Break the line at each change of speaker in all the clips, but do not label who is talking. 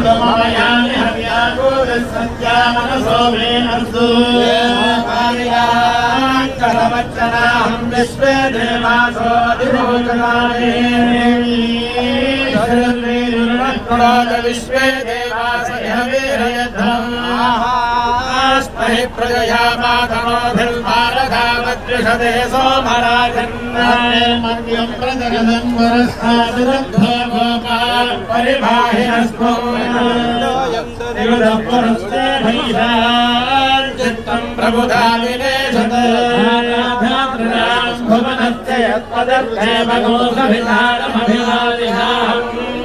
अमृतमयानि हव्यागोदसत्यामनसो मे अर्धु करवच्चनाहं विश्वे देवासो अधिभूतनानि विश्वे देवास हवेरयद्धम् स्महि प्रजया मातनोभिर्मारधावद्विषदे सोमराजन्मर्यं प्रजगदं वरस्तादिरद्धो गोपाः परिभाहिनस्मो युधं वरस्ते भैषान् चित्तं प्रबुधा विनेशते भुवनस्य यत्पदर्थे भगोसभिधानमभिवादिनाहम्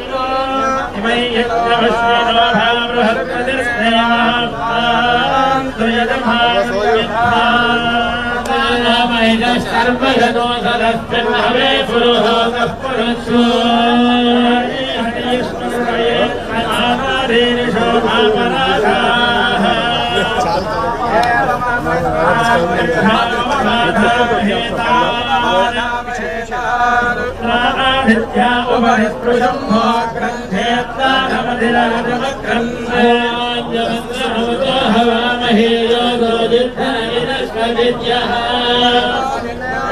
इमै यज्ञवश्येनोधां बृहत्प्रतिष्ठेयान्तु यजमानमैजस्तर्पयदोषदस्मिन्नवे पुरुहोतः पुरुषो शोभापराधाः आदित्या उपरिस्पृशम्भो ग्रन्थेत्तानमधिराजमग्रन्थे हवामहे योगो जिद्धनगिनश्वदित्यः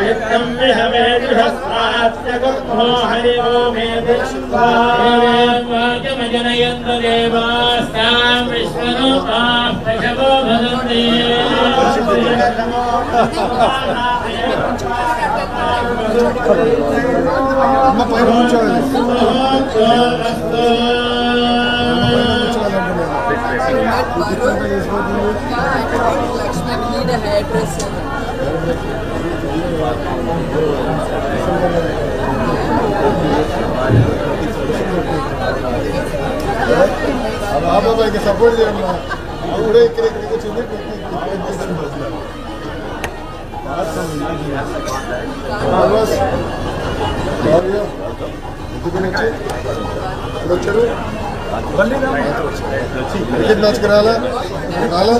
चित्तं विहवे दुःस्वास्य गुप्तो हरि ओमे वाक्यमजनयन्तु देवास्तां विश्वरूपाः पशवो भवन्ति
అమ్మ పైన కూర్చోవాలి బాబాకి సపోర్ట్ చేయమ్మా కూడా ఇక్కడికి వచ్చింది ఇప్పుడు వచ్చారు క్రికెట్ మ్యాచ్కి రాలా రాలా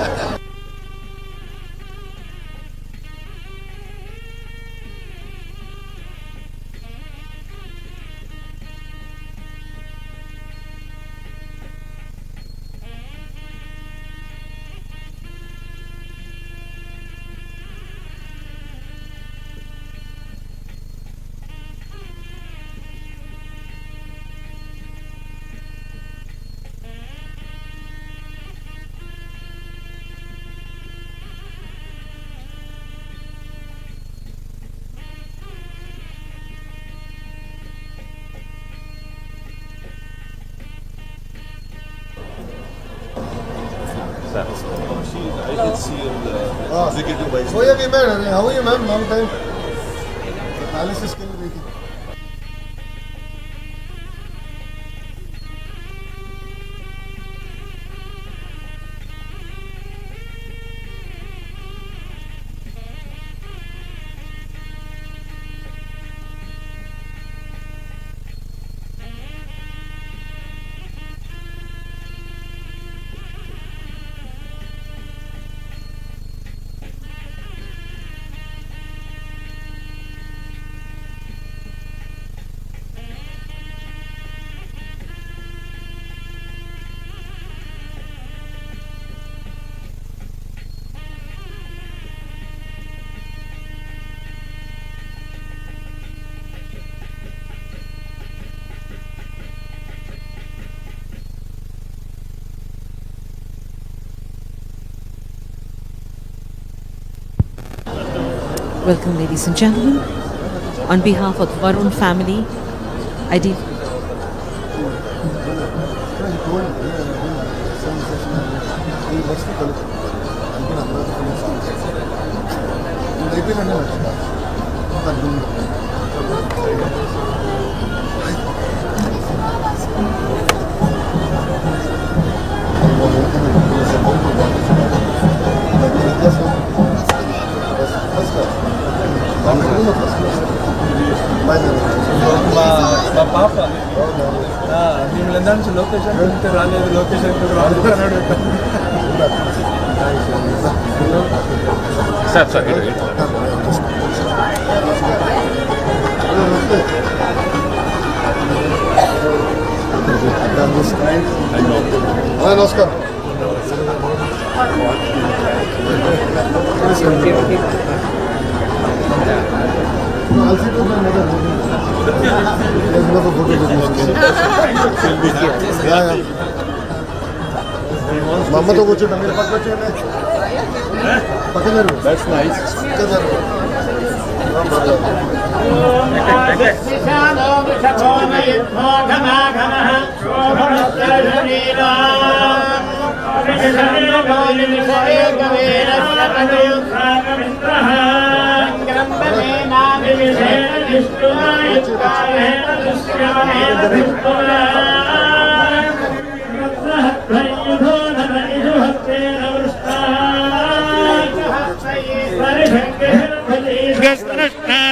I can see the executive vice.
Oh yeah, we met. How are you, ma'am? Long time. Palace is still waiting.
Welcome, ladies and gentlemen. On behalf of the Varun family, I did.
మా పాప మిమ్మల్ని ఎంత నుంచి location రాలేదు location
sir sir
నమస్కారం. మా అమ్మతో కూర్చుంటా, మీరు పక్కన వచ్చేయండి. పక్కన దట్స్ నైస్.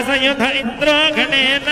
సయుధ ఇంద్రో గణేన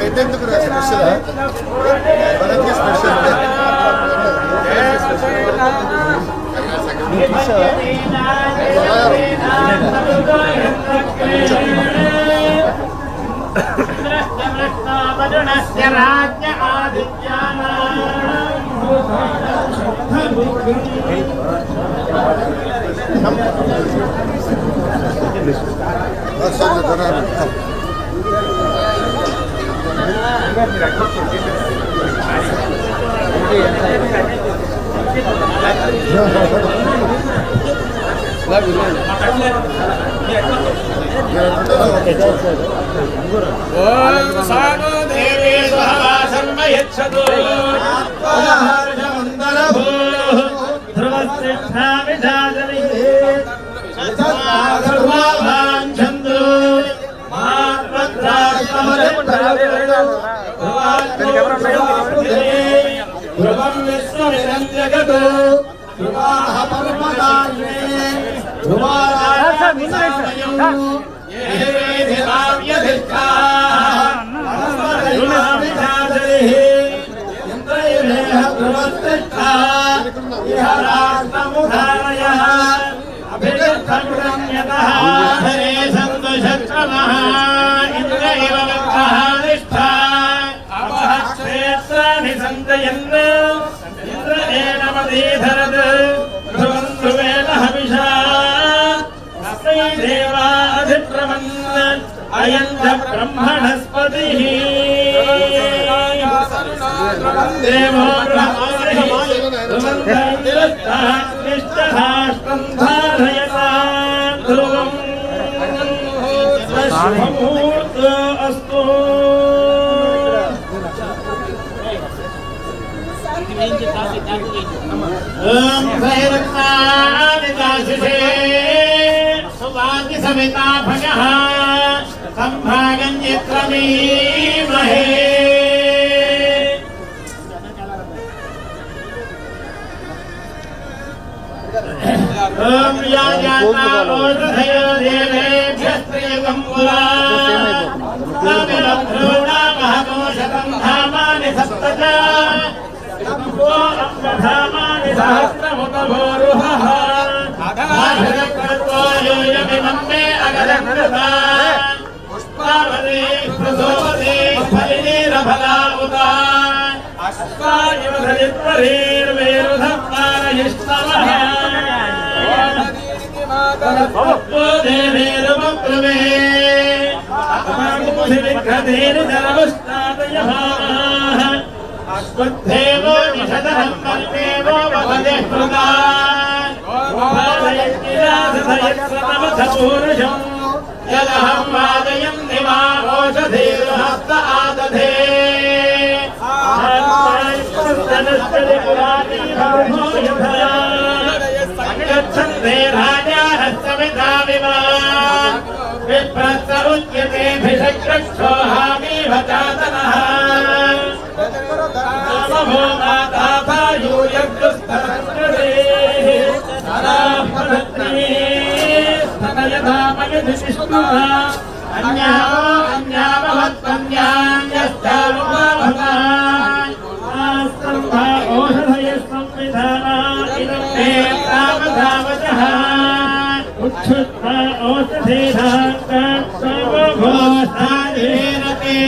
రెండెందుకు స్పెషల్ ब्रह्मणस्पति अस्तु सुभाग्य सविता भगः संभागं यत्र मीमहे ओम याज्ञा ओषधयो देवेभ्यस्त्रियगं पुरा तमिलभ्रूणा महकोशतं धामानि सप्तच तम्भो अम्बधामानि सहस्रमुतभोरुहः अघाधकृत्वा योयमिमं मे अगरकृता पुष्पावती प्रसोपती फलिनीरफला उता अश्वायुधरित्वरीर्वेरुधः पारयिष्टवः तत्त्वो देवेरुपक्रमे अपामुषिविघ्नतेन जलवस्तादयः अश्वत्थेवो निषदनं मन्मेवो भवते कृतान् गोपालयज्ञिरासयत्सतमथपूरुषम् यदहं वादयं निवारोषधीर्हस्त आदधे गच्छन्ते राजा हस्तमिता विवान् विप्रस्य उच्यते भिषक्रक्षोहामीव चातनः नमो माता यूयग्रस्तरस्कृतेः स्तनयधामयधिष्णुः अन्यावत्पन्यान्यश्चारुपाभवान् आस्तम्भा ओषधयः संविधाना इदं ते तावधावचः उच्छुत्वा ओषधेधाङ्गोषादेन ते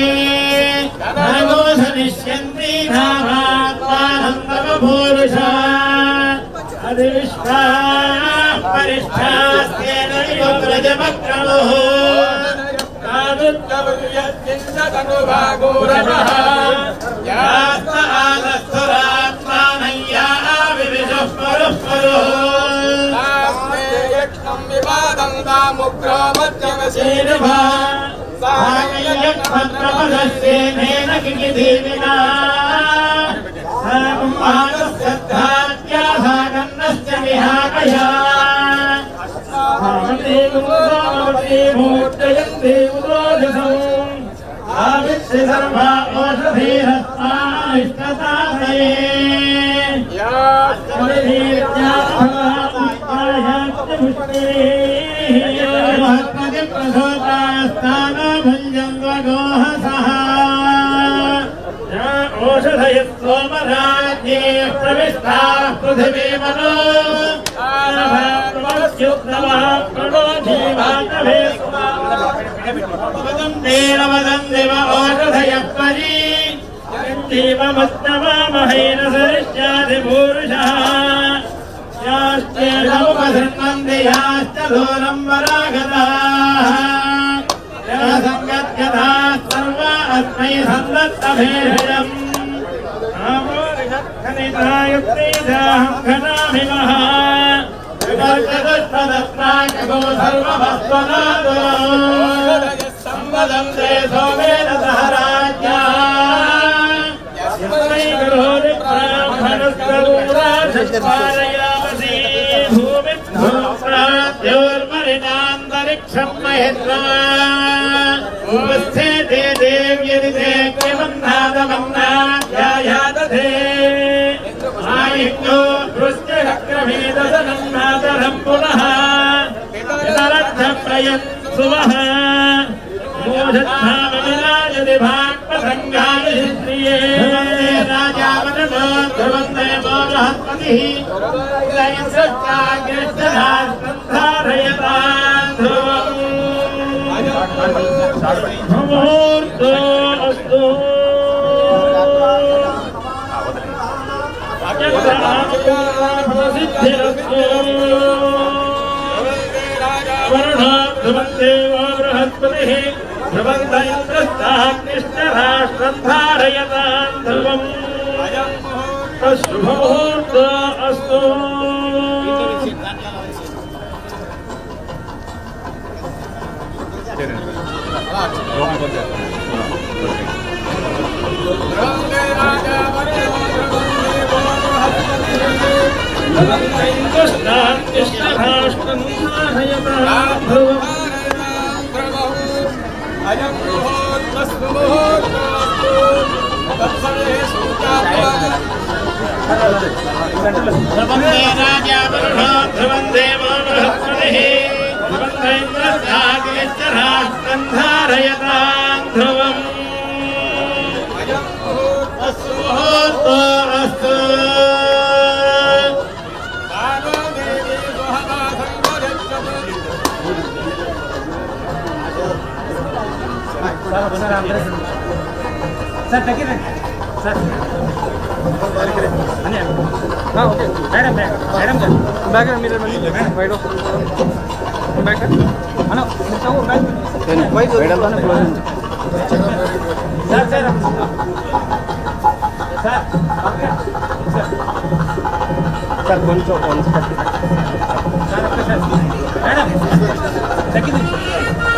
धनगोषनिष्यन्ति धामात्मानन्दमभूरुषा अधिविश्वाः परिष्ठास्तेन इव व्रजमक्रमुः तादुत्तवयज्ञन्दतनुभागोरवः यास्त आदस्तुरात्मानय्या विविशः परुः परुः यज्ञं विवादं दामुग्रो मध्यमसेनभा सायज्ञप्रपदस्येनेन किकिधीविना साकुम्भागस्यद्धात्याभागन्नश्च विहाकया मूर्तयन्ते उदोजसम् आविश्य सर्वा ओषधीरस्माष्टतादये भुञ्जन्वगोहसः ओषधयः सोमराज्ये प्रविष्टाः पृथिवीमनो प्रणो जीवातवे देव ओषधयः परी जीवमस्तवामहेन सरिष्याधिपूरुषः याश्चेदमुपसृण्वन्ति याश्च दूरं वरागताः सङ्गद्गताः सर्वा अस्मै सन्दत्तभेषजम् आमोरिषत्खनितायुक्तीदाहं घनाभिमः विवर्गदुष्टदत्राकगो सर्वभस्वनादो संवदं ते सोमेनसह राज्ञाः यस्मै करोति ब्राह्मणस्तदूराशस्मारयामसि भूमिभ्योर्मरिणान्तरिक्षं महेन्द्रा उपस्थेते देव्यदिते क्रिमन्नादमन्नाध्यायादधे आयुक्तो वृष्टिशक्रमेदसनं नादरं पुनः पितरद्धप्रयत् सुवः मोषद्धामविराजति भाक्पसङ्गाय श्रिये राजावननो ध्रुवन्देवो बृहस्पतिः धारयतान् ध्रुवम् मुहूर्तो अस्तु ध्रुवन्देवो बृहस्पतिः ध्रुवन्त इन्द्रस्ताग्निश्चराष्ट्रं धारयतान् ध्रुवम् शुभमुहूर्तो अस्तु धारयतान् ध्रुवम् अस्तु
सर तक sir okay madam madam sir bag मेरे बैठो बैग अनो bag sir sir sir sir కొంచెం సార్ ఒక్కసారి మేడం తగ్గింది సార్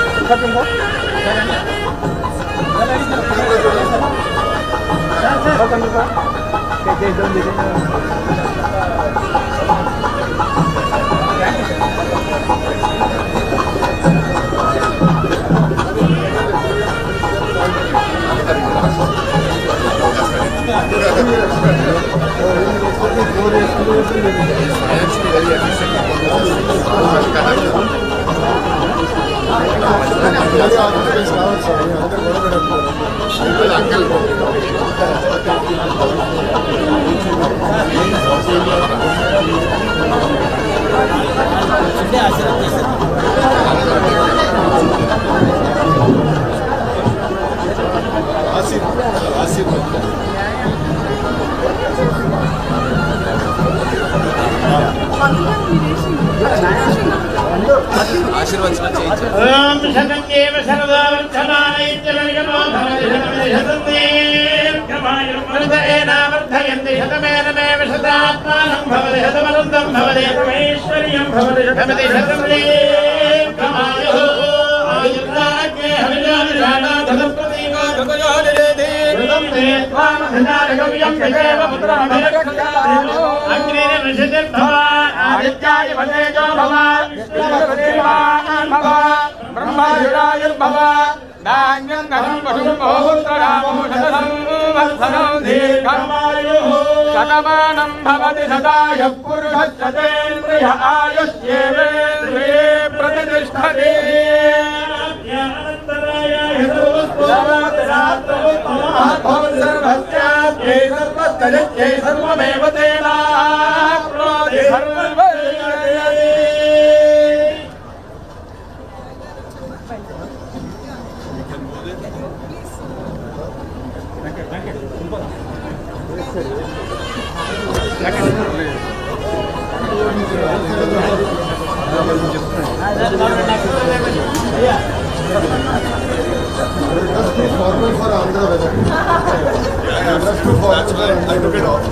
ఓం శతంగేవ సర్వవర్ధమానైత్యవర్గమో భవతి శతమేనావర్ధయంతి శతమేనమేవ శతాత్మానం భవతి శతమనందం భవతి శతమైశ్వర్యం భవతి శతమితి శతం దీర్ఘమాయుః ఆయుర్దాగ్నే హవిజానిషాణాధనప్రతీకో ధృతయో నిరేధి ధృతం తే త్వామధినారగవ్యం విదేవ పుత్రమభిరక్షామో అగ్నిన ఋషిర్భవ ఆదిత్యాయ వదేజో భవ విష్ణుదేవాన్ భవ బ్రహ్మాయురాయుర్భవ ధాన్యం ధనం పశుం బహుపుత్రరామో శతసంవత్సరం దీర్ఘమాయుః Shatamanam Bhavati శతాయ పురుషశ్చతేంద్రియ ఆయుష్యేవేంద్రియే ప్రతిష్టతి సర్వమేవ తేనాప్నోతి
formal for Andhra weather. Just too formal for Andhra. I took it off.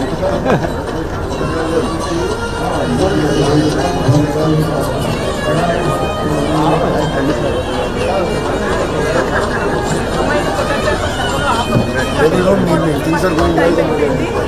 They don't need me. Things are going well.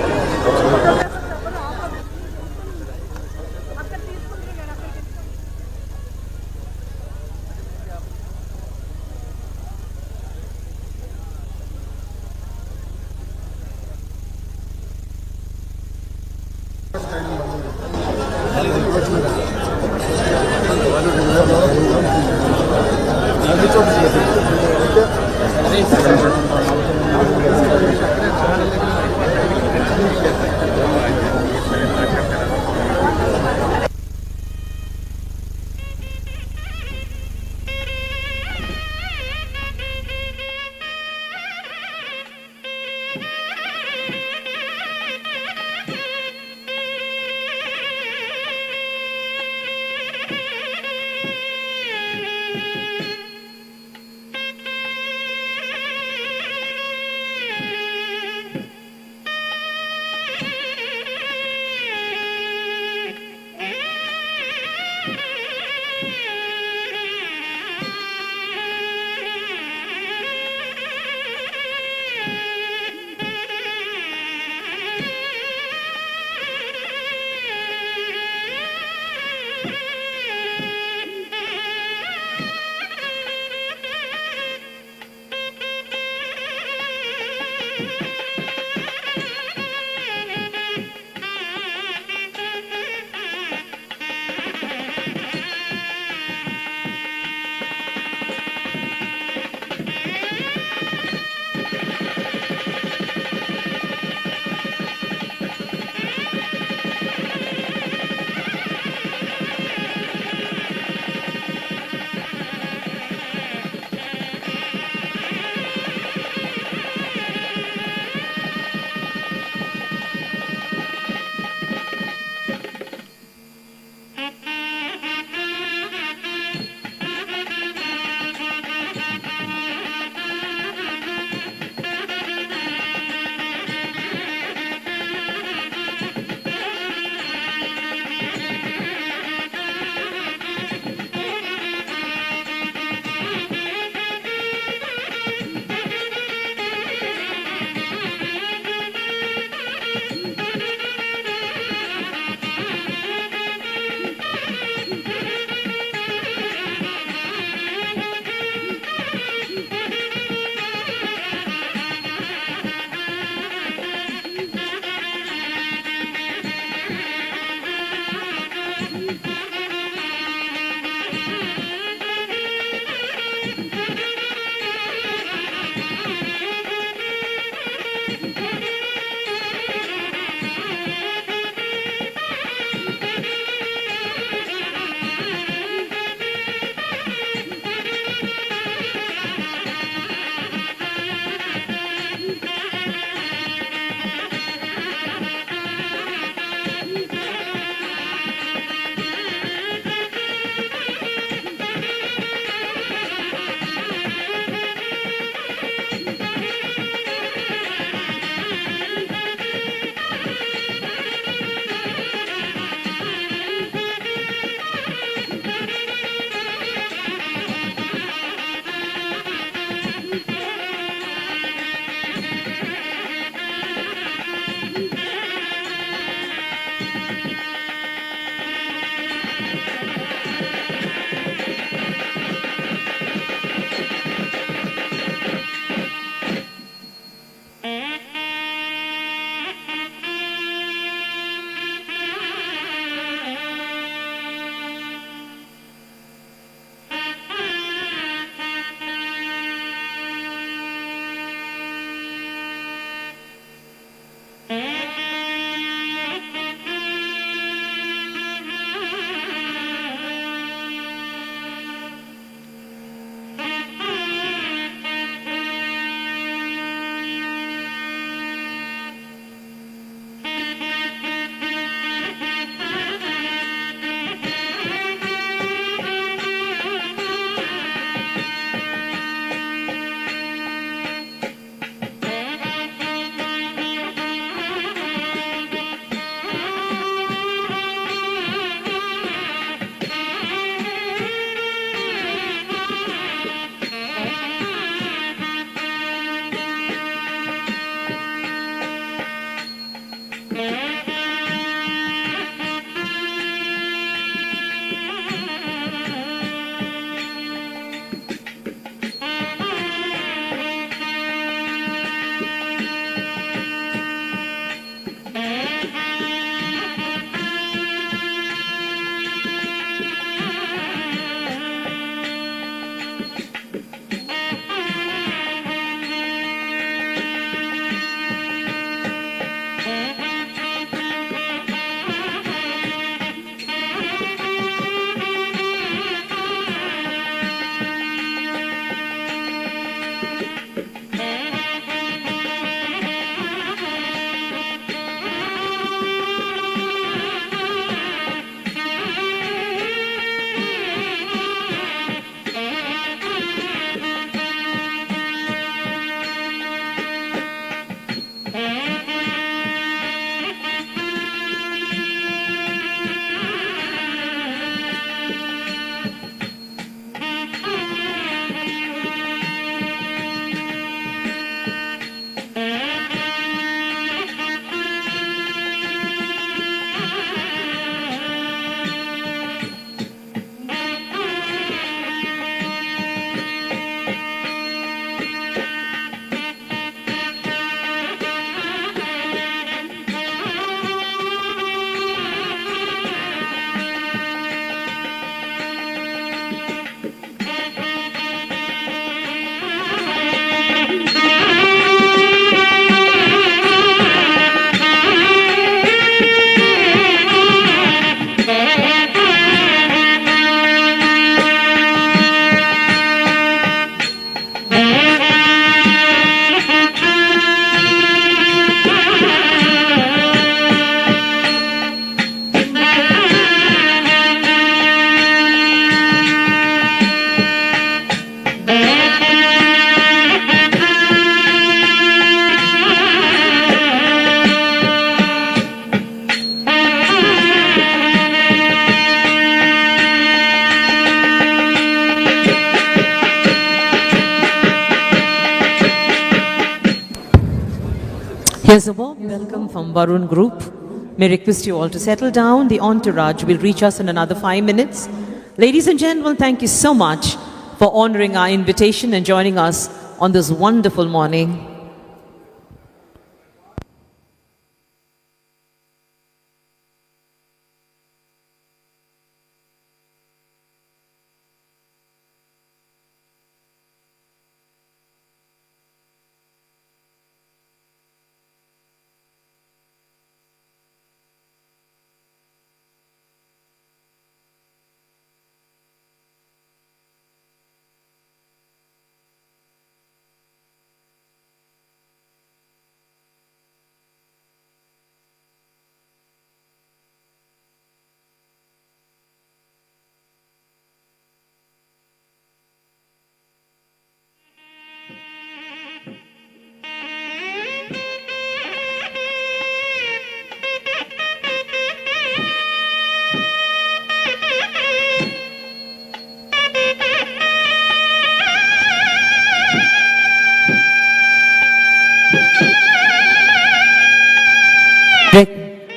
There's a warm welcome from Varun Group. May I request you all to settle down. The entourage will reach us in another 5 minutes. Ladies and gentlemen, thank you so much for honoring our invitation and joining us on this wonderful morning.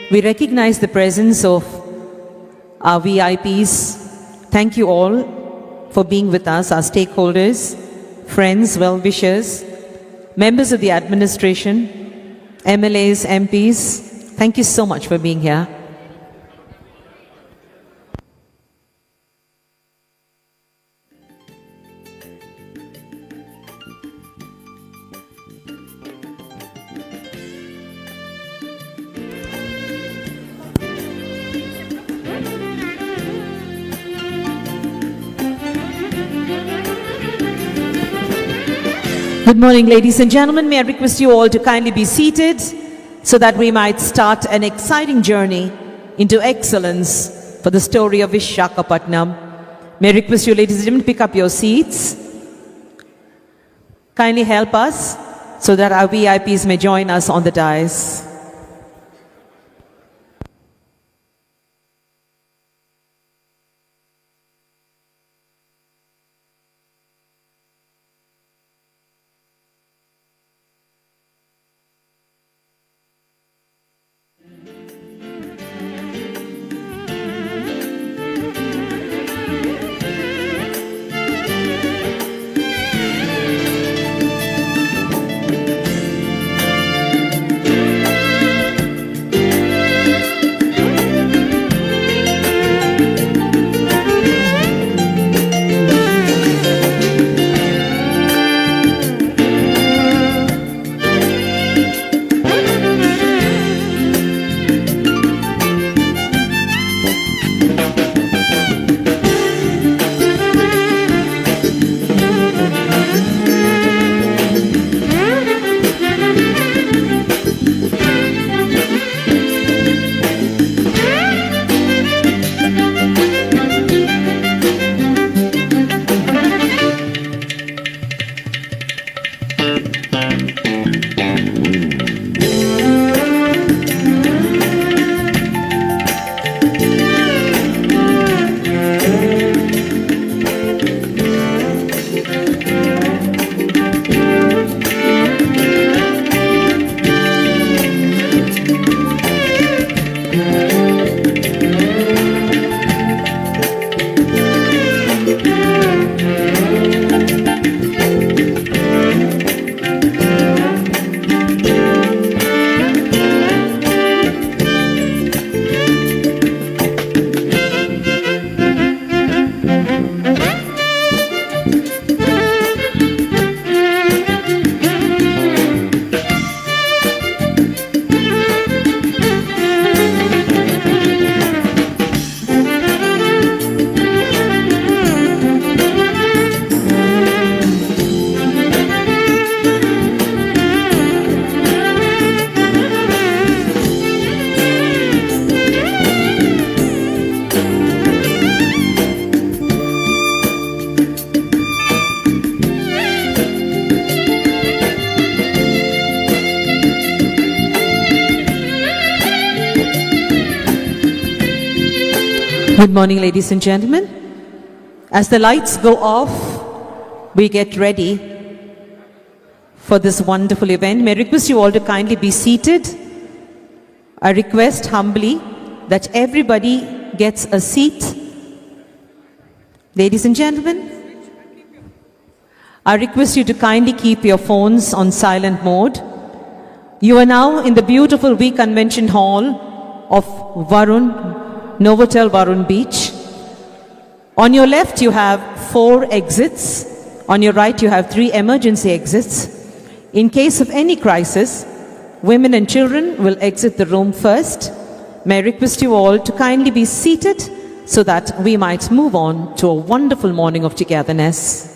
We recognize the presence of our VIPs. Thank you all for being with us, our stakeholders, friends, well-wishers, members of the administration, MLAs, MPs. Thank you so much for being here. Good morning, ladies and gentlemen. May I request you all to kindly be seated so that we might start an exciting journey into excellence for the story of Visakha. May I request you, ladies and gentlemen, pick up your seats. Kindly help us so that our VIPs may join us on the dais. Good morning, ladies and gentlemen. As the lights go off, we get ready for this wonderful event. May I request you all to kindly be seated. I request humbly that everybody gets a seat. Ladies and gentlemen, I request you to kindly keep your phones on silent mode. You are now in the beautiful We Convention Hall of Varun, Novotel Varun Beach. On your left you have 4 exits. On your right you have 3 emergency exits. In case of any crisis, women and children will exit the room first. May I request you all to kindly be seated so that we might move on to a wonderful morning of togetherness.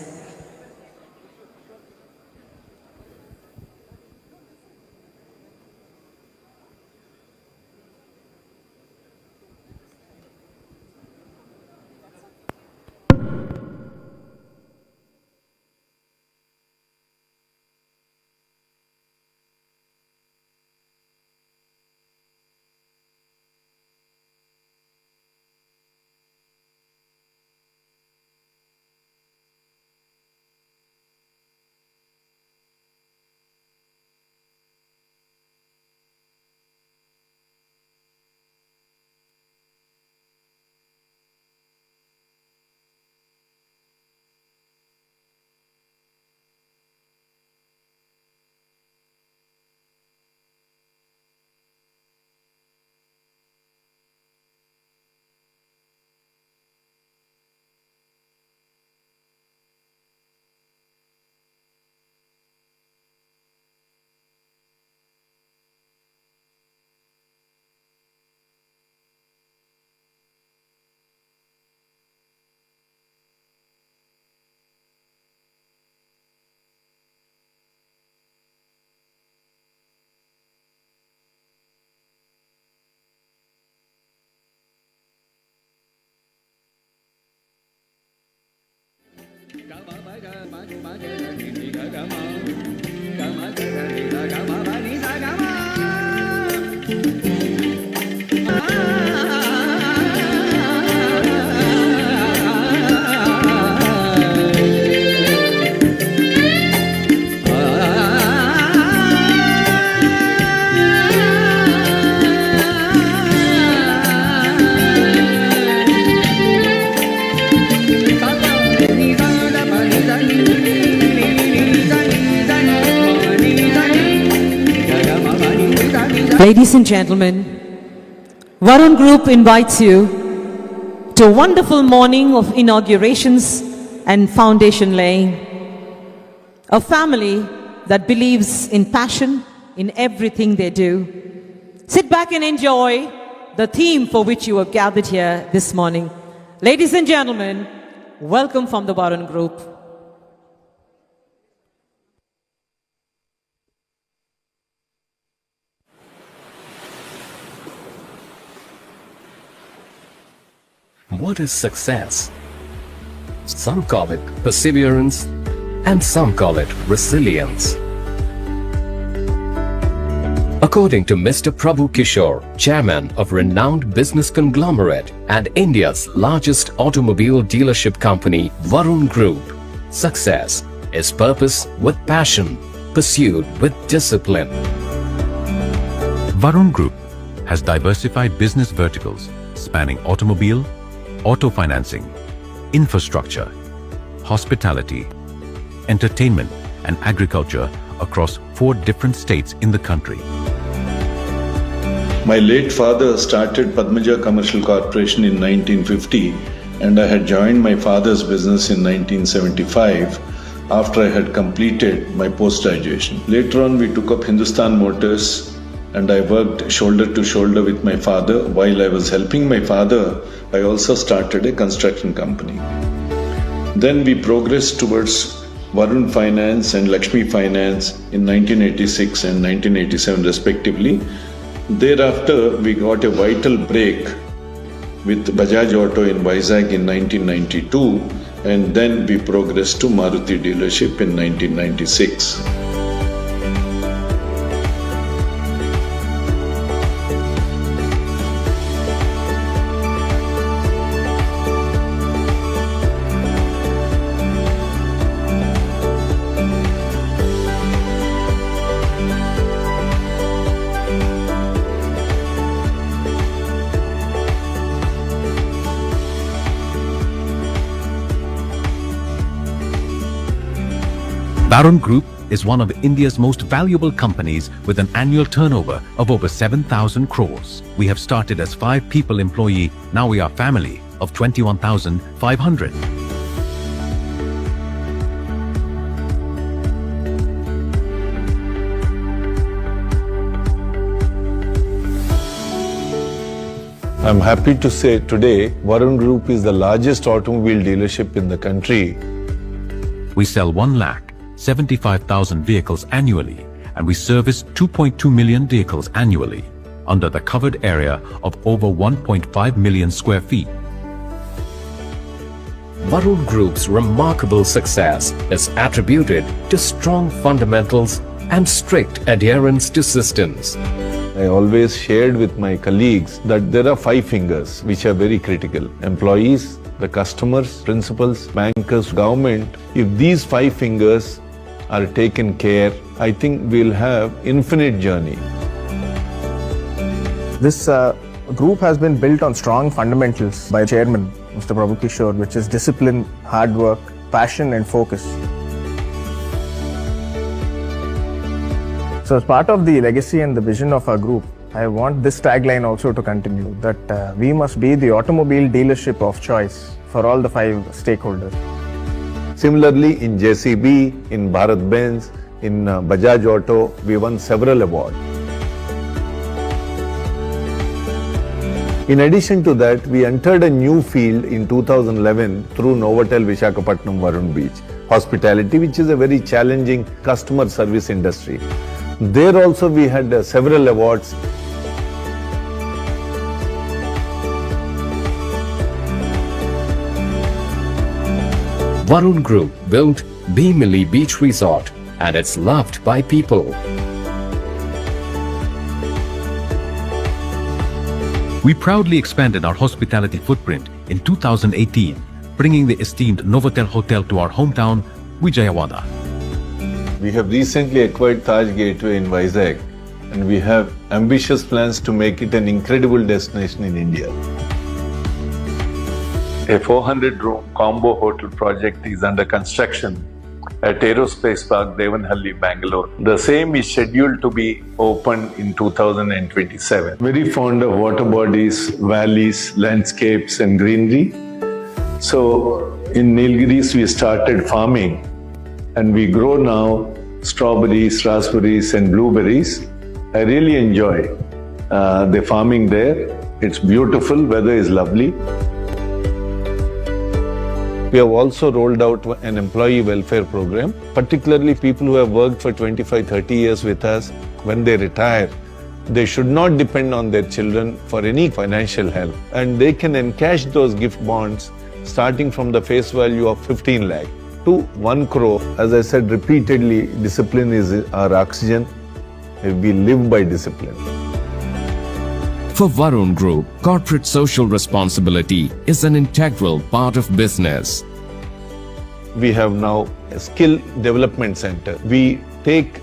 Ladies and gentlemen, Varun Group invites you to a wonderful morning of inaugurations and foundation laying. A family that believes in passion in everything they do. Sit back and enjoy the theme for which you have gathered here this morning. Ladies and gentlemen, welcome from the Varun Group.
What is success? Some call it perseverance and some call it resilience. According to Mr. Prabhu Kishore, chairman of renowned business conglomerate and India's largest automobile dealership company, Varun Group, success is purpose with passion, pursued with discipline.
Varun Group has diversified business verticals spanning automobile, auto financing, infrastructure, hospitality, entertainment and agriculture across 4 different states in the country.
My late father started Padmaja Commercial Corporation in 1950 and I had joined my father's business in 1975 after I had completed my post-graduation. Later on we took up Hindustan Motors and I worked shoulder to shoulder with my father. While I was helping my father, I also started a construction company. Then we progressed towards Varun Finance and Lakshmi Finance in 1986 and 1987 respectively. Thereafter, we got a vital break with Bajaj Auto in Vizag in 1992 and then we progressed to Maruti dealership in 1996.
Varun Group is one of India's most valuable companies with an annual turnover of over 7,000 crores. We have started as 5 people employee, now we are family of 21,500.
I'm happy to say today, Varun Group is the largest automobile dealership in the country.
We sell 1,75,000 vehicles annually, and we service 2.2 million vehicles annually under the covered area of over 1.5 million square feet.
Varun Group's remarkable success is attributed to strong fundamentals and strict adherence to systems.
I always shared with my colleagues that there are 5 fingers which are very critical. Employees, the customers, principals, bankers, government. If these 5 fingers are taken care, I think we'll have infinite journey.
This group has been built on strong fundamentals by Chairman Mr. Prabhu Kishore, which is discipline, hard work, passion and focus. So as part of the legacy and the vision of our group, I want this tagline also to continue, that we must be the automobile dealership of choice for all the 5 stakeholders.
Similarly, in JCB, in Bharat Benz, in Bajaj Auto, we won several awards. In addition to that, we entered a new field in 2011 through Novotel Visakha Varun Beach, hospitality, which is a very challenging customer service industry. There also we had several awards.
Varun Group built Bhimili Beach Resort, and it's loved by people.
We proudly expanded our hospitality footprint in 2018, bringing the esteemed Novotel Hotel to our hometown, Vijayawada.
We have recently acquired Taj Gateway in Visakha, and we have ambitious plans to make it an incredible destination in India. A 400-room combo hotel project is under construction at Aerospace Park, Devanhalli, Bangalore. The same is scheduled to be opened in 2027. Very fond of water bodies, valleys, landscapes and greenery. So in Nilgiris we started farming, and we grow now strawberries, raspberries and blueberries. I really enjoy the farming there. It's beautiful, weather is lovely. We have also rolled out an employee welfare program, particularly people who have worked for 25-30 years with us. When they retire, they should not depend on their children for any financial help, and they can encash those gift bonds starting from the face value of 15 lakh to 1 crore. As I said repeatedly, discipline is our oxygen. We live by discipline.
For Varun Group, corporate social responsibility is an integral part of business.
We have now a skill development center. We take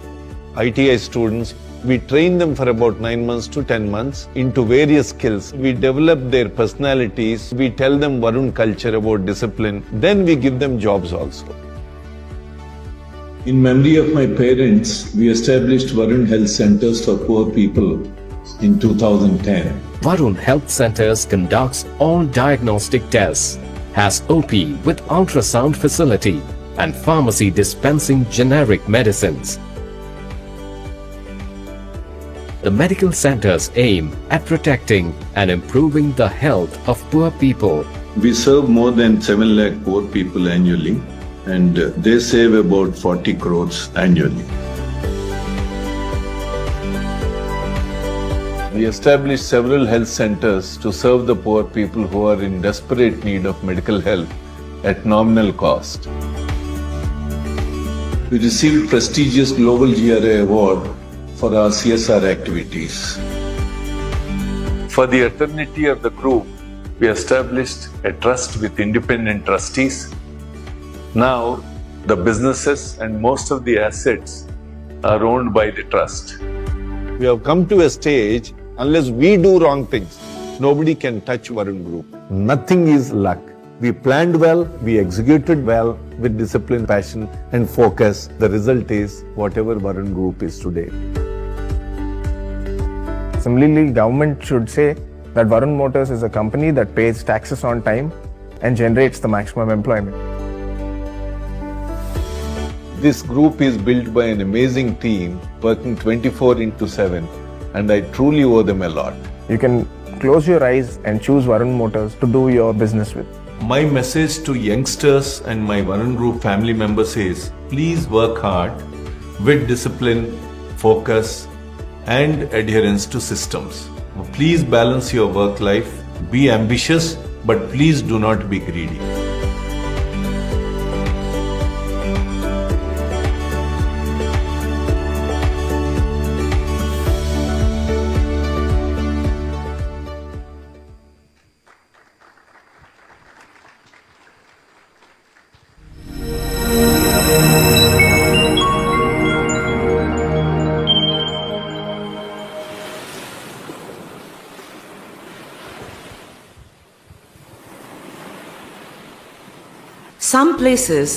ITI students, we train them for about 9 months to 10 months into various skills. We develop their personalities, we tell them Varun culture about discipline, then we give them jobs also. In memory of my parents, we established Varun Health Centers for poor people in 2010.
Varun Health Centers conducts all diagnostic tests, has OP with ultrasound facility and pharmacy dispensing generic medicines. The medical centers aim at protecting and improving the health of poor people.
We serve more than 7 lakh poor people annually, and they save about 40 crores annually. We established several health centers to serve the poor people who are in desperate need of medical help at nominal cost. We received prestigious Global GRA Award for our CSR activities. For the eternity of the group, we established a trust with independent trustees. Now, the businesses and most of the assets are owned by the trust. We have come to a stage, unless we do wrong things, nobody can touch Varun Group. Nothing is luck. We planned well, we executed well with discipline, passion and focus. The result is whatever Varun Group is today.
Similarly, government should say that Varun Motors is a company that pays taxes on time and generates the maximum employment.
This group is built by an amazing team working 24/7 and I truly owe them a lot.
You can close your eyes and choose Varun Motors to do your business with.
My message to youngsters and my Varun Group family members is please work hard with discipline, focus and adherence to systems. Please balance your work life, be ambitious, but please do not be greedy.
Some places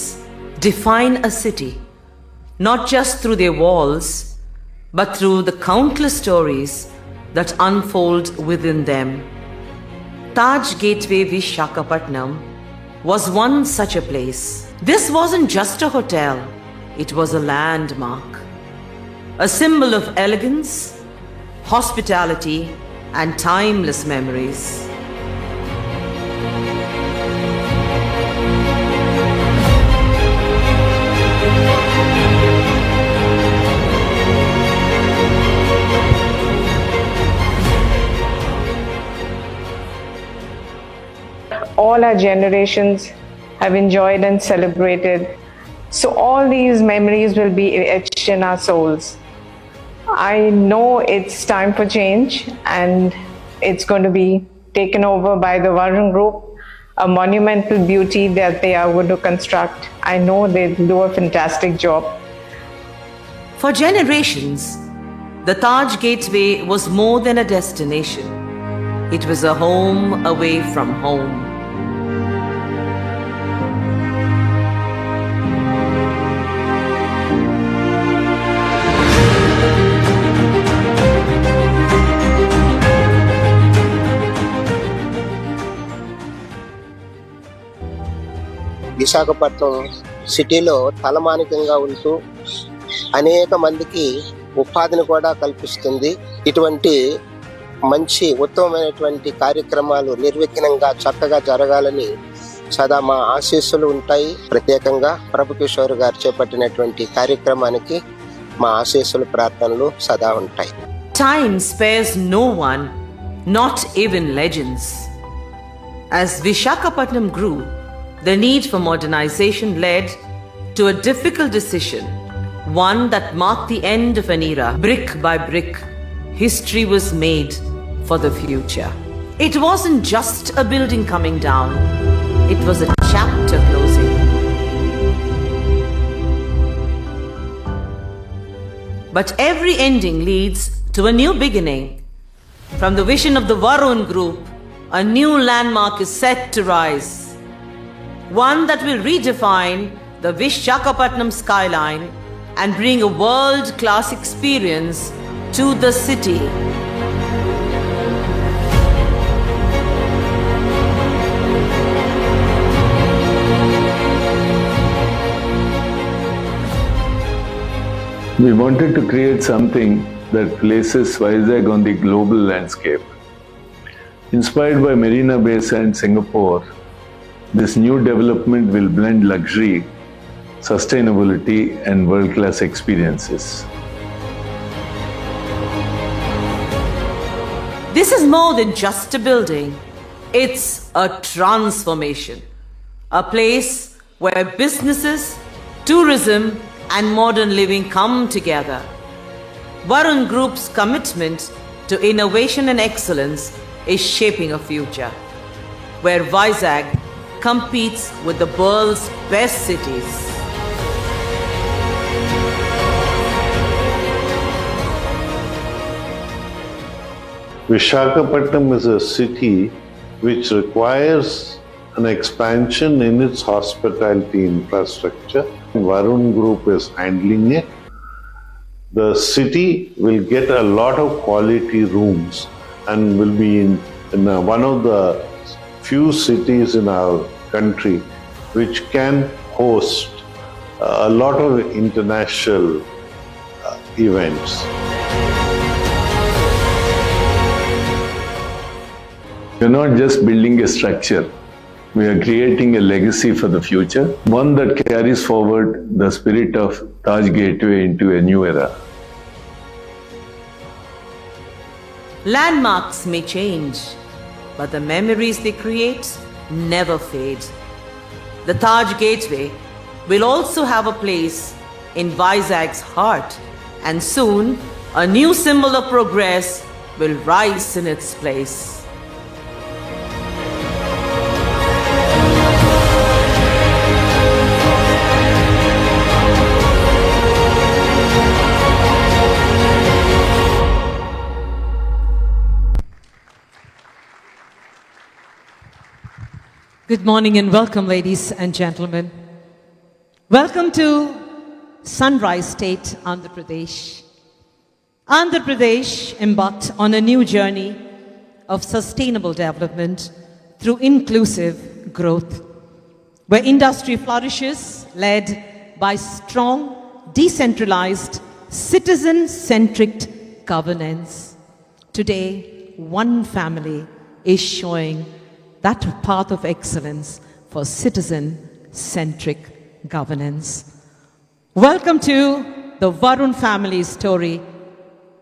define a city, not just through their walls, but through the countless stories that unfold within them. Taj Gateway Vishakhapatnam was one such a place. This wasn't just a hotel, it was a landmark, a symbol of elegance, hospitality, and timeless memories.
All our generations have enjoyed and celebrated. So all these memories will be etched in our souls. I know it's time for change and it's going to be taken over by the Varun Group, a monumental beauty that they are going to construct. I know they'll do a fantastic job.
For generations, the Taj Gateway was more than a destination. It was a home away from home.
Visakhapatnam సిటీలో తలమానికంగా ఉంటూ అనేక మందికి ఉపాధిని కూడా కల్పిస్తుంది. ఇటువంటి మంచి ఉత్తమమైనటువంటి కార్యక్రమాలు నిర్విఘ్నంగా చక్కగా జరగాలని సదా మా ఆశీస్సులు ఉంటాయి. ప్రత్యేకంగా ప్రభు కిషోర్ గారు చేపట్టినటువంటి కార్యక్రమానికి మా ఆశీస్సులు ప్రార్థనలు సదా ఉంటాయి.
Time spares no one, not even legends. As Vishakhapatnam grew, the need for modernization led to a difficult decision, one that marked the end of an era. Brick by brick, history was made for the future. It wasn't just a building coming down, it was a chapter closing. But every ending leads to a new beginning. From the vision of the Varun Group, a new landmark is set to rise. One that will redefine the Vishakhapatnam skyline and bring a world-class experience to the city.
We wanted to create something that places Vizag on the global landscape. Inspired by Marina Bay Sands, Singapore, this new development will blend luxury, sustainability, and world-class experiences.
This is more than just a building. It's a transformation. A place where businesses, tourism, and modern living come together. Varun Group's commitment to innovation and excellence is shaping a future where Vizag competes with the world's best cities.
Vishakhapatnam is a city which requires an expansion in its hospitality infrastructure. Varun Group is handling it. The city will get a lot of quality rooms and will be in one of the few cities in our country which can host a lot of international events. We're not just building a structure, we are creating a legacy for the future, one that carries forward the spirit of Taj Gateway into a new era.
Landmarks may change, but the memories they create never fade. The Taj Gateway will also have a place in Visakh's heart, and soon a new symbol of progress will rise in its place. Good morning and welcome, ladies and gentlemen. Welcome to Sunrise State, Andhra Pradesh. Andhra Pradesh embarked on a new journey of sustainable development through inclusive growth, where industry flourishes led by strong, decentralized, citizen-centric governance. Today, one family is showing that path of excellence for citizen-centric governance. Welcome to the Varun family story,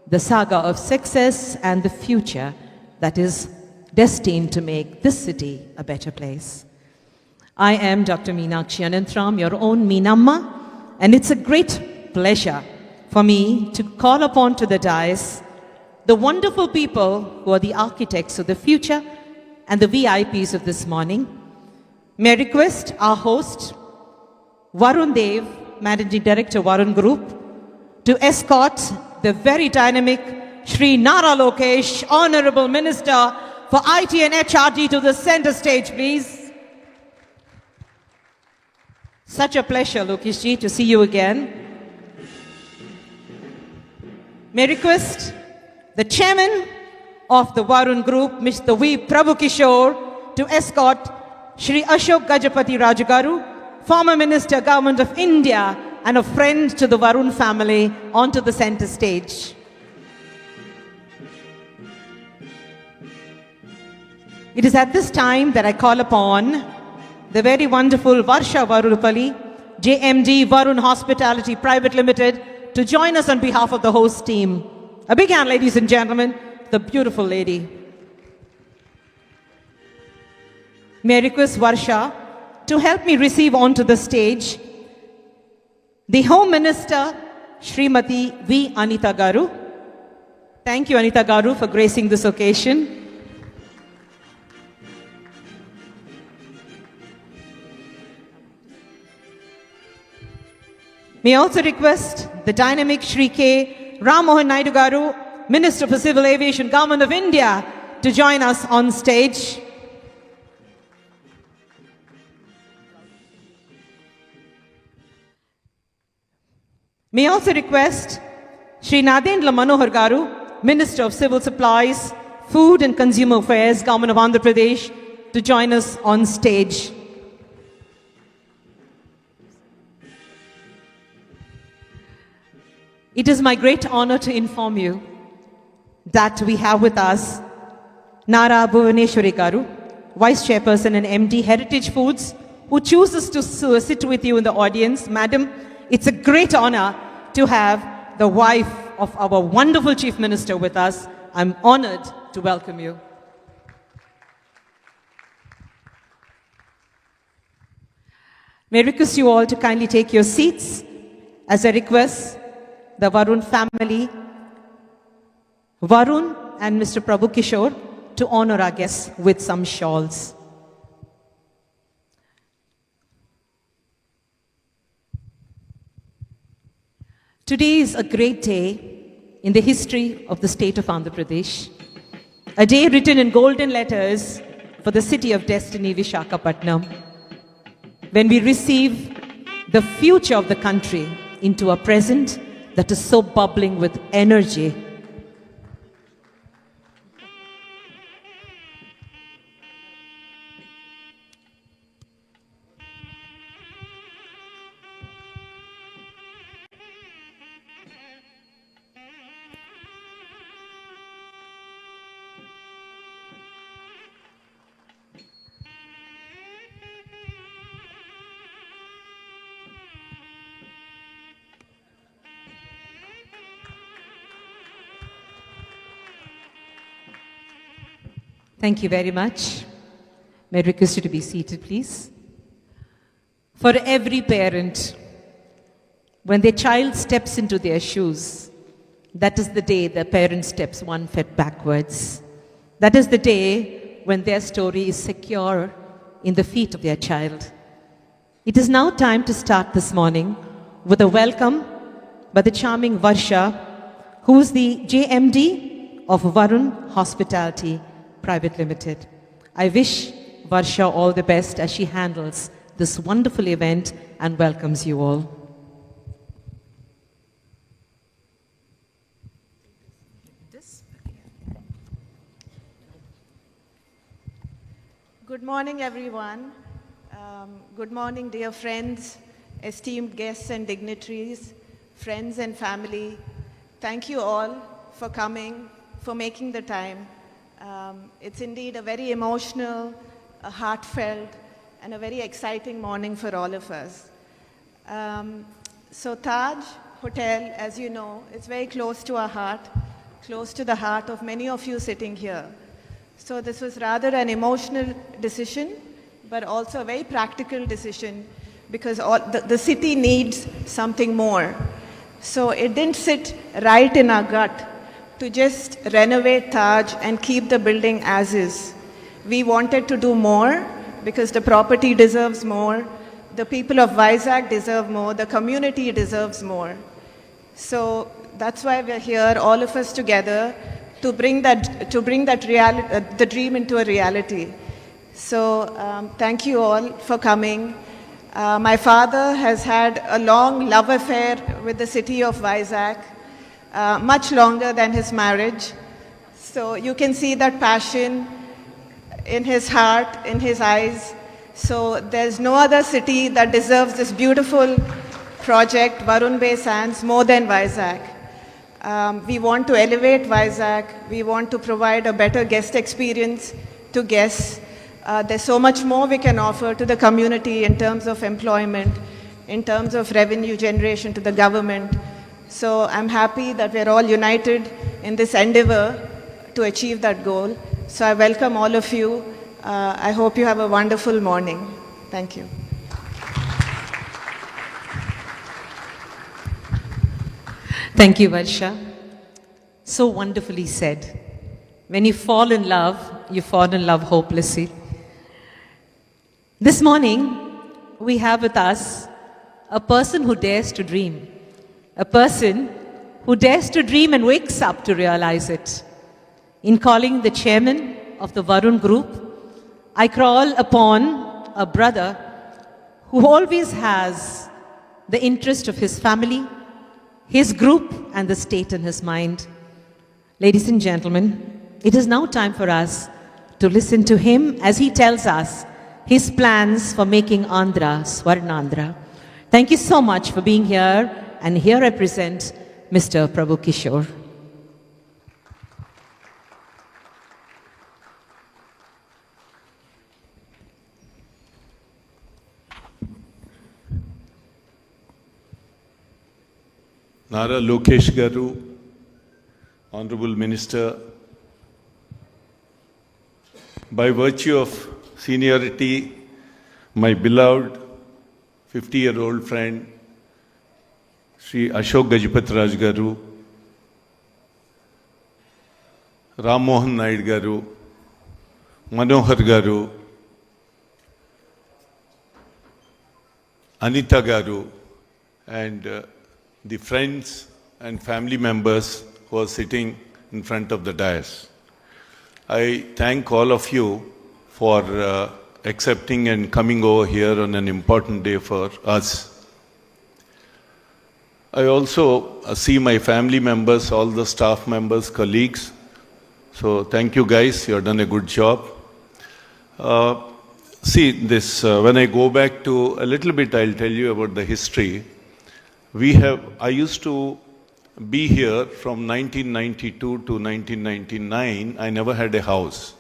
the saga of success and the future that is destined to make this city a better place. I am Dr. Meenakshi Ananthram, your own Meenamma, and it's a great pleasure for me to call upon to the dais the wonderful people who are the architects of the future and the VIPs of this morning. May I request our host, Varun Dev, Managing Director, Varun Group, to escort the very dynamic Shri Nara Lokesh, Honorable Minister for IT and HRD, to the center stage, please. Such a pleasure, Lokeshji, to see you again. May I request the Chairman of the Varun Group, Mr. V. Prabhu Kishore, to escort Shri Ashok Gajapati Rajagaru, former Minister, Government of India, and a friend to the Varun family, onto the center stage. It is at this time that I call upon the very wonderful Varsha Varupalli, JMD Varun Hospitality Private Limited, to join us on behalf of the host team. A big hand, ladies and gentlemen, the beautiful lady. May I request Varsha to help me receive onto the stage the Home Minister, Srimati V. Anita Garu. Thank you, Anita Garu, for gracing this occasion. May I also request the dynamic Shri K. Ram Mohan Naidu Garu, Minister for Civil Aviation, Government of India, to join us on stage. May I also request Shri Nadendra Manohar Garu, Minister of Civil Supplies, Food and Consumer Affairs, Government of Andhra Pradesh, to join us on stage. It is my great honor to inform you that we have with us Nara Bhuvaneshwari Garu, Vice Chairperson and MD Heritage Foods, who chooses to sit with you in the audience. Madam, it's a great honor to have the wife of our wonderful Chief Minister with us. I'm honored to welcome you. May I request you all to kindly take your seats as I request the Varun family, Varun and Mr. Prabhu Kishore, to honor our guests with some shawls. Today is a great day in the history of the state of Andhra Pradesh. A day written in golden letters for the city of destiny, Visakhapattnam, when we receive the future of the country into a present that is so bubbling with energy. Thank you very much. May I request you to be seated, please. For every parent, when their child steps into their shoes, that is the day the parent steps one foot backwards. That is the day when their story is secure in the feet of their child. It is now time to start this morning with a welcome by the charming Varsha, who is the JMD of Varun Hospitality Private Limited. I wish Varsha all the best as she handles this wonderful event and welcomes you all.
Good morning, everyone. Good morning, dear friends, esteemed guests and dignitaries, friends and family. Thank you all for coming, for making the time. It's indeed a very emotional, a heartfelt, and a very exciting morning for all of us. So Taj Hotel, as you know, is very close to our heart, close to the heart of many of you sitting here. So this was rather an emotional decision, but also a very practical decision because the city needs something more. So it didn't sit right in our gut to just renovate Taj and keep the building as is. We wanted to do more because the property deserves more, the people of Vizag deserve more, the community deserves more. So that's why we're here, all of us together, to bring the dream into a reality. So thank you all for coming. My father has had a long love affair with the city of Vizag, much longer than his marriage. So you can see that passion in his heart, in his eyes. So there's no other city that deserves this beautiful project, Varun Bay Sands, more than Vizag. We want to elevate Vizag. We want to provide a better guest experience to guests. There's so much more we can offer to the community in terms of employment, in terms of revenue generation to the government. So I'm happy that we're all united in this endeavor to achieve that goal. So I welcome all of you. I hope you have a wonderful morning. Thank you.
Thank you, Varsha. So wonderfully said. When you fall in love, you fall in love hopelessly. This morning, we have with us a person who dares to dream. A person who dares to dream and wakes up to realize it. In calling the chairman of the Varun Group, I call upon a brother who always has the interest of his family, his group, and the state in his mind. Ladies and gentlemen, it is now time for us to listen to him as he tells us his plans for making Andhra Swarnandhra. Thank you so much for being here, and here I present Mr. Prabhu Kishore.
Nara Lokesh Garu, Honorable Minister, by virtue of seniority, my beloved 50-year-old friend, Sri Ashok Gajapati Raj Garu, Ram Mohan Naid Garu, Manohar Garu, Anita Garu, and the friends and family members who are sitting in front of the dais. I thank all of you for accepting and coming over here on an important day for us. I also see my family members, all the staff members, colleagues. So thank you guys, you have done a good job. See this, when I go back to a little bit, I'll tell you about the history. I used to be here from 1992 to 1999. I never had a house.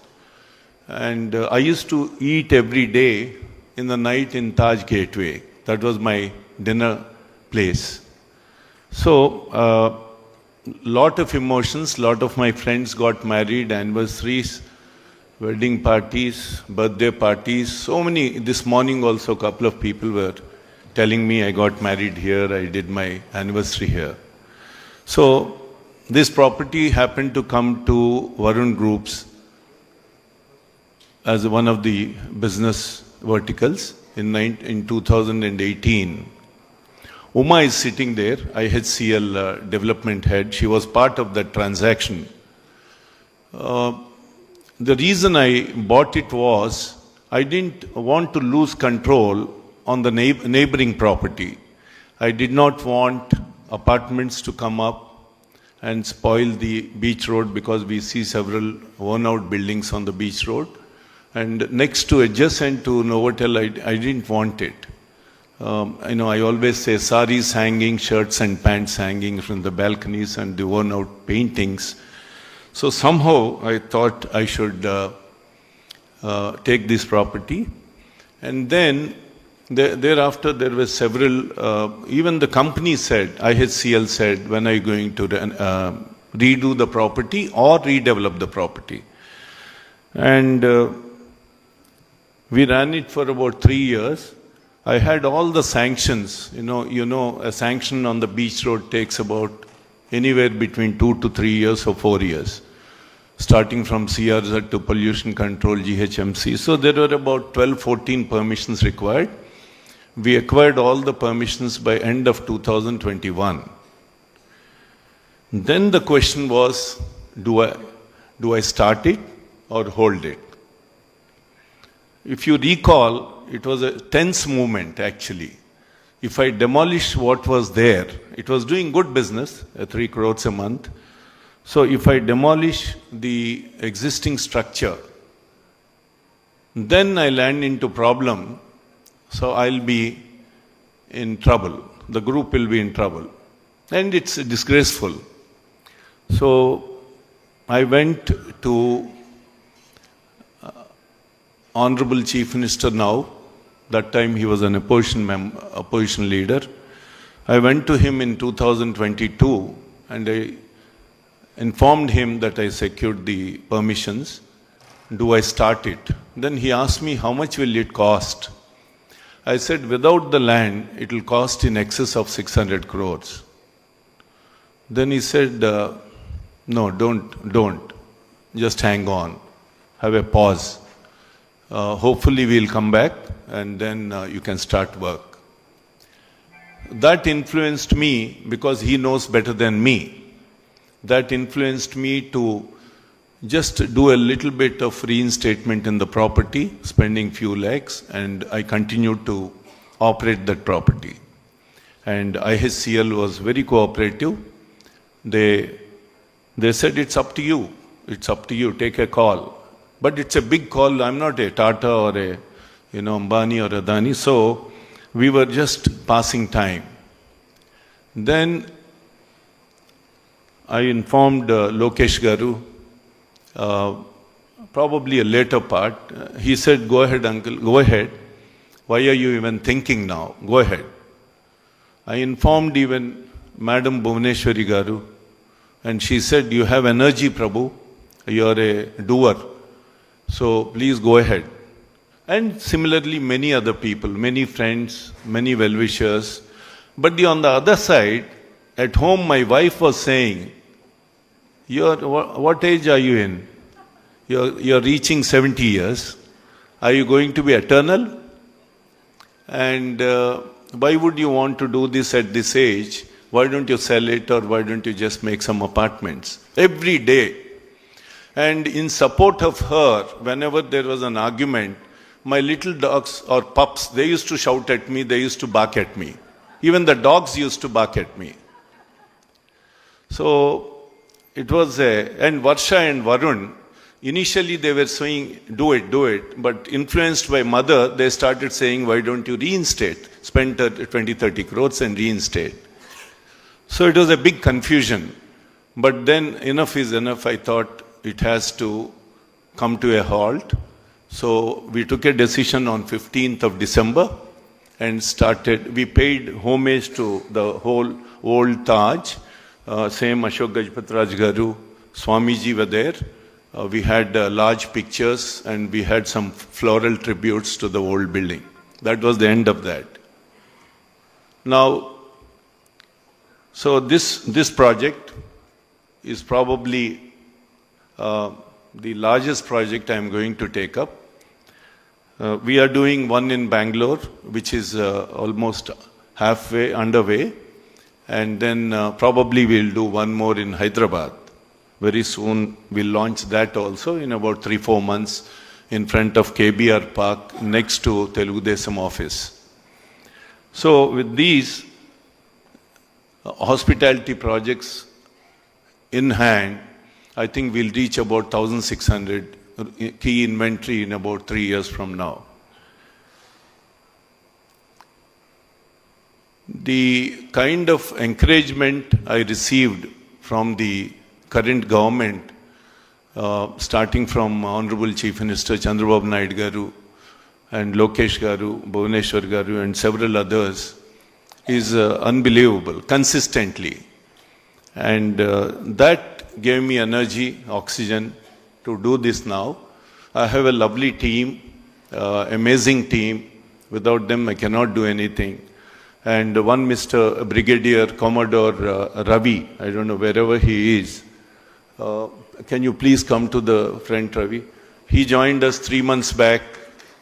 And I used to eat every day in the night in Taj Gateway. That was my dinner place. So, lot of emotions, lot of my friends got married, anniversaries, wedding parties, birthday parties, so many. This morning also a couple of people were telling me I got married here, I did my anniversary here. So this property happened to come to Varun Groups as one of the business verticals in 2018. Uma is sitting there, IHCL development head. She was part of that transaction. The reason I bought it was I didn't want to lose control on the neighboring property. I did not want apartments to come up and spoil the beach road because we see several worn-out buildings on the beach road. And next to adjacent to Novotel, I didn't want it. I always say saris hanging, shirts and pants hanging from the balconies and the worn-out paintings. So somehow I thought I should take this property. And then thereafter there were several, even the company said, IHCL said, when are you going to redo the property or redevelop the property? And we ran it for about 3 years. I had all the sanctions. You know, a sanction on the beach road takes about anywhere between 2 to 3 years or 4 years, starting from CRZ to pollution control, GHMC. So there were about 12, 14 permissions required. We acquired all the permissions by end of 2021. Then the question was, do I start it or hold it? If you recall, it was a tense moment actually. If I demolish what was there, it was doing good business, 3 crores a month. So if I demolish the existing structure, then I land into problem. So I'll be in trouble. The group will be in trouble. And it's disgraceful. So I went to Honorable Chief Minister now. That time he was an opposition leader. I went to him in 2022 and I informed him that I secured the permissions. Do I start it? Then he asked me, how much will it cost? I said, without the land, it will cost in excess of 600 crores. Then he said, no, don't. Just hang on. Have a pause. Hopefully we'll come back and then you can start work. That influenced me because he knows better than me. That influenced me to just do a little bit of reinstatement in the property, spending few lakhs, and I continued to operate that property. And IHCL was very cooperative. They said, it's up to you. It's up to you. Take a call. But it's a big call. I'm not a Tata or a Ambani or Adani. So we were just passing time. Then I informed Lokesh Garu, probably a later part. He said, go ahead, uncle, go ahead. Why are you even thinking now? Go ahead. I informed even Madam Bhuvaneshwari Garu, and she said, you have energy, Prabhu. You're a doer. So please go ahead. And similarly, many other people, many friends, many well-wishers. But on the other side, at home, my wife was saying, what age are you in? You're reaching 70 years. Are you going to be eternal? And why would you want to do this at this age? Why don't you sell it or why don't you just make some apartments? Every day. And in support of her, whenever there was an argument, my little dogs or pups, they used to shout at me, they used to bark at me. Even the dogs used to bark at me. So it was and Varsha and Varun, initially they were saying, do it, but influenced by mother, they started saying, why don't you reinstate? Spend 20-30 crores and reinstate. So it was a big confusion. But then enough is enough. I thought it has to come to a halt. So we took a decision on 15th of December and we paid homage to the whole old Taj. Same Ashok Gajpatraj Garu, Swamiji were there. We had large pictures and we had some floral tributes to the old building. That was the end of that. Now, so this project is probably the largest project I am going to take up. We are doing one in Bangalore, which is almost halfway underway. And then probably we'll do one more in Hyderabad. Very soon we'll launch that also in about 3-4 months in front of KBR Park next to Telugu Desam office. So with these hospitality projects in hand, I think we'll reach about 1,600 key inventory in about 3 years from now. The kind of encouragement I received from the current government, starting from Honorable Chief Minister Chandrababu Naidu Garu and Lokesh Garu, Bhuvaneshwar Garu and several others, is unbelievable, consistently. And that gave me energy, oxygen to do this now. I have a lovely team, amazing team. Without them, I cannot do anything. And one Mr. Brigadier Commodore Ravi, I don't know wherever he is. Can you please come to the front, Ravi? He joined us 3 months back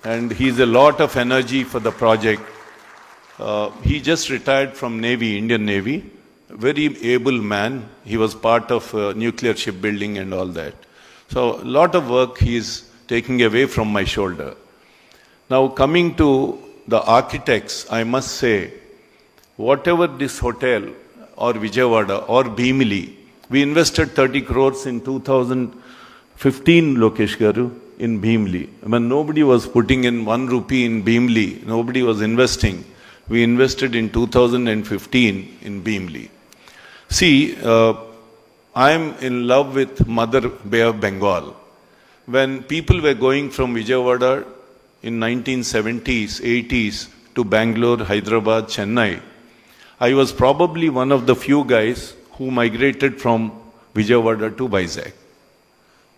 and he's a lot of energy for the project. He just retired from Navy, Indian Navy. Very able man. He was part of nuclear shipbuilding and all that. So a lot of work he is taking away from my shoulder. Now coming to the architects, I must say, whatever this hotel or Vijayawada or Bhimli, we invested 30 crores in 2015, Lokesh Garu, in Bhimli. When nobody was putting in 1 rupee in Bhimli, nobody was investing. We invested in 2015 in Bhimli. See, I am in love with Mother Bay of Bengal. When people were going from Vijayawada in 1970s, 80s to Bangalore, Hyderabad, Chennai, I was probably one of the few guys who migrated from Vijayawada to Vizag.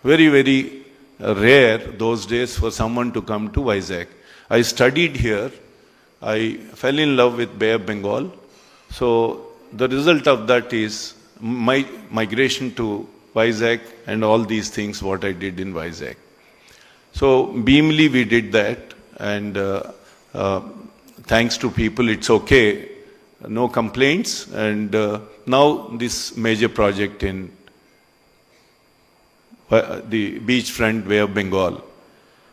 Very, very rare those days for someone to come to Vizag. I studied here. I fell in love with Bay of Bengal. So the result of that is my migration to Vizag and all these things what I did in Vizag. So Bhimli we did that, and thanks to people it's okay. No complaints, and now this major project in the beachfront Bay of Bengal.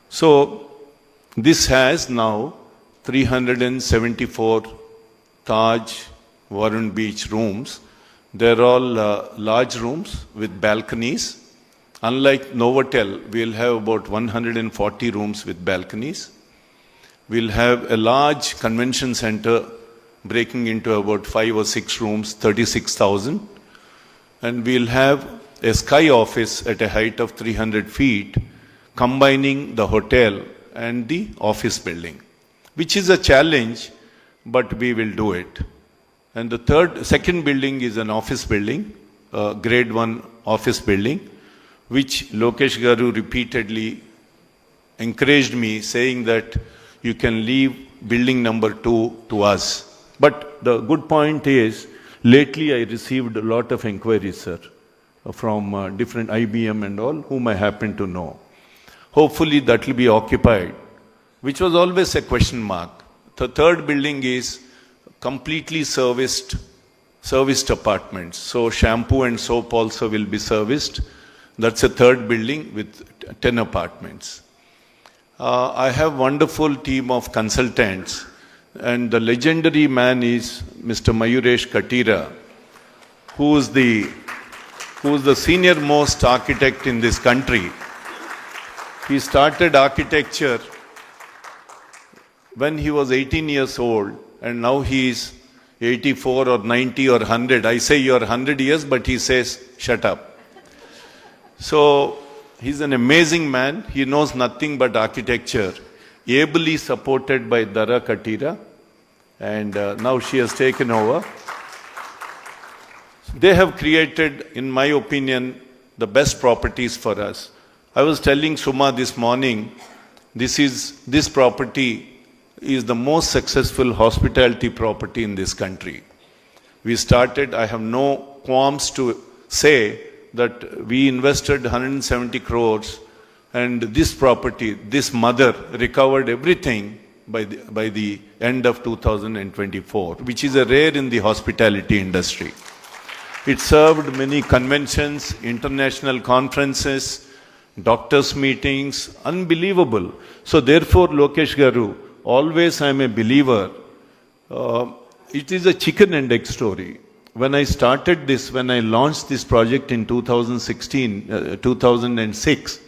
So this has now 374 Taj Varun Beach rooms. They're all large rooms with balconies. Unlike Novotel, we'll have about 140 rooms with balconies. We'll have a large convention center breaking into about 5 or 6 rooms, 36,000. And we'll have a sky office at a height of 300 feet, combining the hotel and the office building, which is a challenge, but we will do it. And the second building is an office building, grade 1 office building, which Lokesh Garu repeatedly encouraged me, saying that you can leave building number 2 to us. But the good point is, lately I received a lot of inquiries, sir, from different IBM and all, whom I happen to know. Hopefully that will be occupied, which was always a question mark. The third building is completely serviced apartments. So shampoo and soap also will be serviced. That's a third building with 10 apartments. I have wonderful team of consultants, and the legendary man is Mr. Mayuresh Katira, who is the senior most architect in this country. He started architecture when he was 18 years old, and now he is 84 or 90 or 100. I say you're 100 years, but he says, shut up. So he's an amazing man. He knows nothing but architecture, ably supported by Dara Katira, and now she has taken over. They have created, in my opinion, the best properties for us. I was telling Suma this morning, this property is the most successful hospitality property in this country. We started, I have no qualms to say that we invested 170 crores, and this property, this mother recovered everything by the end of 2024, which is a rare in the hospitality industry. It served many conventions, international conferences, doctors' meetings, unbelievable. So therefore, Lokesh Garu, always I am a believer. It is a chicken and egg story. When I started this, when I launched this project in 2006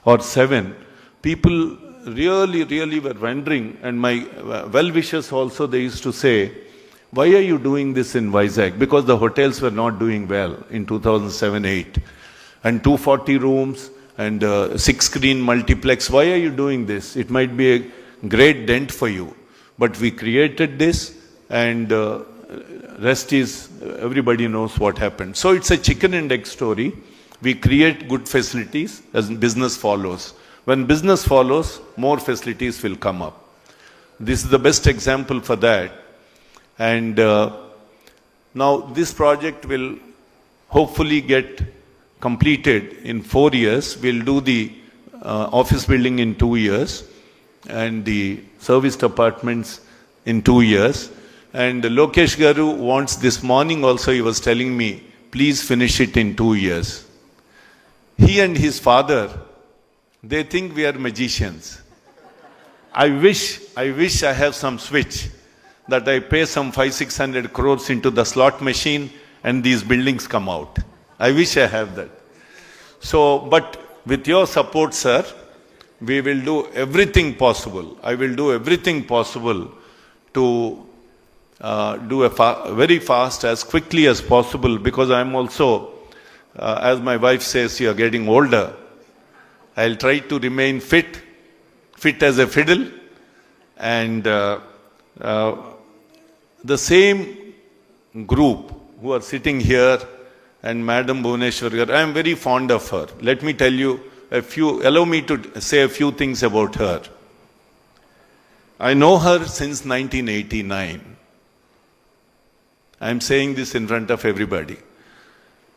or 7, people really were wondering, and my well-wishers also, they used to say, why are you doing this in Vizag? Because the hotels were not doing well in 2007-8. And 240 rooms and 6-screen multiplex, why are you doing this? It might be a great dent for you. But we created this, and rest is, everybody knows what happened. So it's a chicken and egg story. We create good facilities as business follows. When business follows, more facilities will come up. This is the best example for that. And now this project will hopefully get completed in 4 years. We'll do the office building in 2 years and the serviced apartments in 2 years. And Lokesh Garu wants, this morning also he was telling me, please finish it in 2 years. He and his father, they think we are magicians. I wish I have some switch that I pay some 500-600 crores into the slot machine and these buildings come out. I wish I have that. So, but with your support, sir, we will do everything possible. I will do everything possible to do very fast, as quickly as possible, because I'm also, as my wife says, you are getting older. I'll try to remain fit as a fiddle, and the same group who are sitting here, and Madam Bhuvneshwar, I am very fond of her. Let me tell you allow me to say a few things about her. I know her since 1989. I am saying this in front of everybody.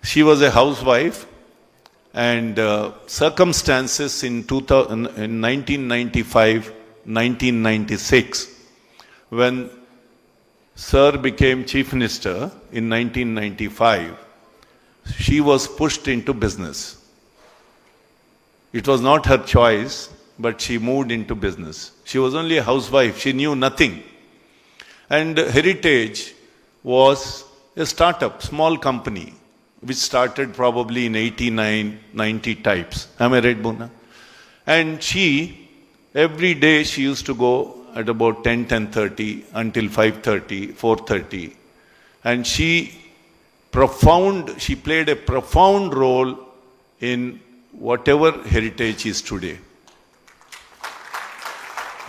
She was a housewife, and circumstances in 1995, 1996, when Sir became Chief Minister in 1995, she was pushed into business. It was not her choice, but she moved into business. She was only a housewife. She knew nothing. And Heritage was a startup, small company, which started probably in 89, 90 types. Am I right, Buna? And she, every day she used to go at about 10, 10:30 until 5:30, 4:30. And she played a profound role in whatever Heritage is today.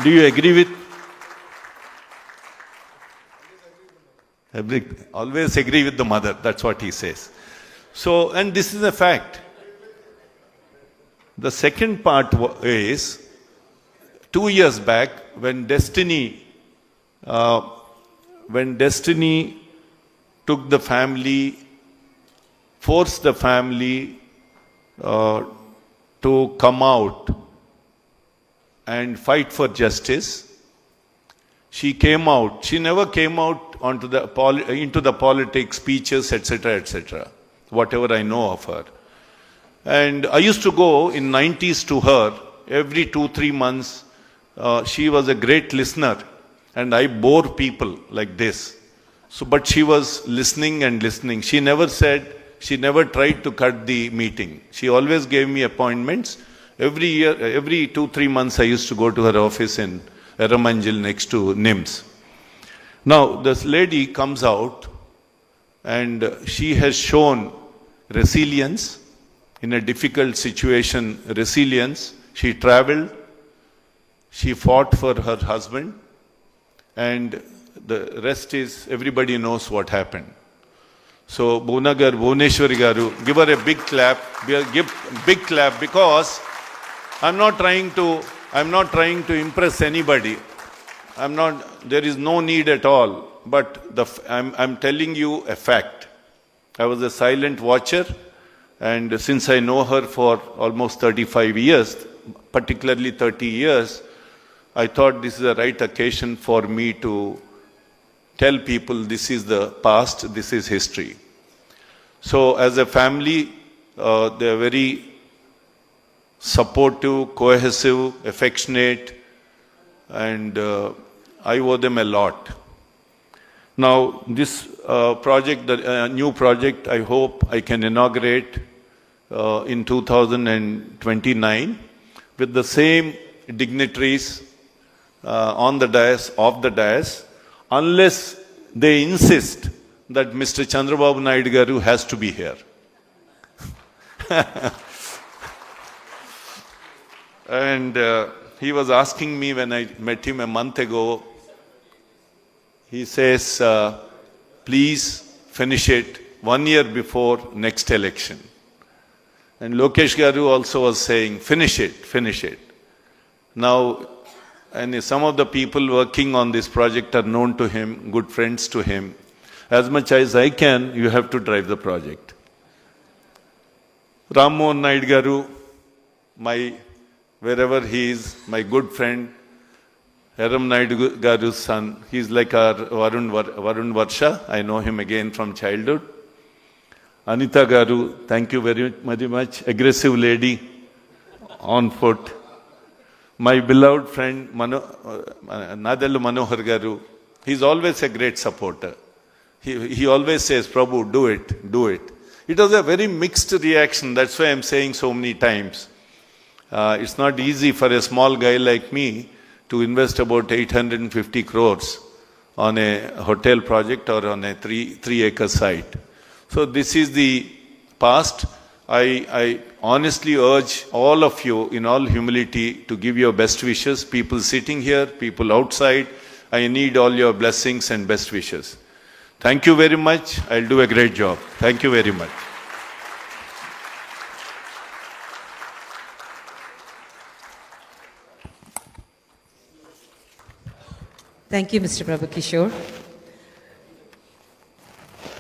Do you agree with? Always agree with the mother, that's what he says. So, and this is a fact. The second part is, 2 years back, when Destiny took the family, forced the family to come out and fight for justice, she came out. She never came out into the politics, speeches, etc., etc., whatever I know of her. And I used to go in 90s to her every 2-3 months. She was a great listener, and I bore people like this. So, but she was listening and listening. She never tried to cut the meeting. She always gave me appointments. Every year, every 2-3 months, I used to go to her office in Eramanjil next to NIMS. Now, this lady comes out, and she has shown resilience in a difficult situation. Resilience. She traveled. She fought for her husband, and the rest is, everybody knows what happened. So, Bhuneshwari Garu, give her a big clap. Give big clap, because I'm not trying to impress anybody. There is no need at all. But I'm telling you a fact. I was a silent watcher, and since I know her for almost 35 years, particularly 30 years, I thought this is the right occasion for me to tell people this is the past, this is history. So as a family, they are very supportive, cohesive, affectionate, and I owe them a lot. Now this project, the new project, I hope I can inaugurate in 2029 with the same dignitaries on the dais, off the dais, unless they insist that Mr. Chandrababu Naidu Garu has to be here. And he was asking me when I met him a month ago, he says, please finish it 1 year before next election. And Lokesh Garu also was saying, finish it. Now, and some of the people working on this project are known to him, good friends to him. As much as I can, you have to drive the project. Ram Mohan Naidu Garu, wherever he is, my good friend, Eram Naidu Garu's son, he's like our Varun Varsha. I know him again from childhood. Anita Garu, thank you very much. Aggressive lady, on foot. My beloved friend, Nadallu Manohar Garu, he's always a great supporter. He always says, Prabhu, do it. It was a very mixed reaction. That's why I'm saying so many times. It's not easy for a small guy like me to invest about 850 crores on a hotel project or on a 3-acre site. So this is the past. I honestly urge all of you in all humility to give your best wishes. People sitting here, people outside, I need all your blessings and best wishes. Thank you very much. I'll do a great job. Thank you very much.
Thank you, Mr. Prabhu Kishore.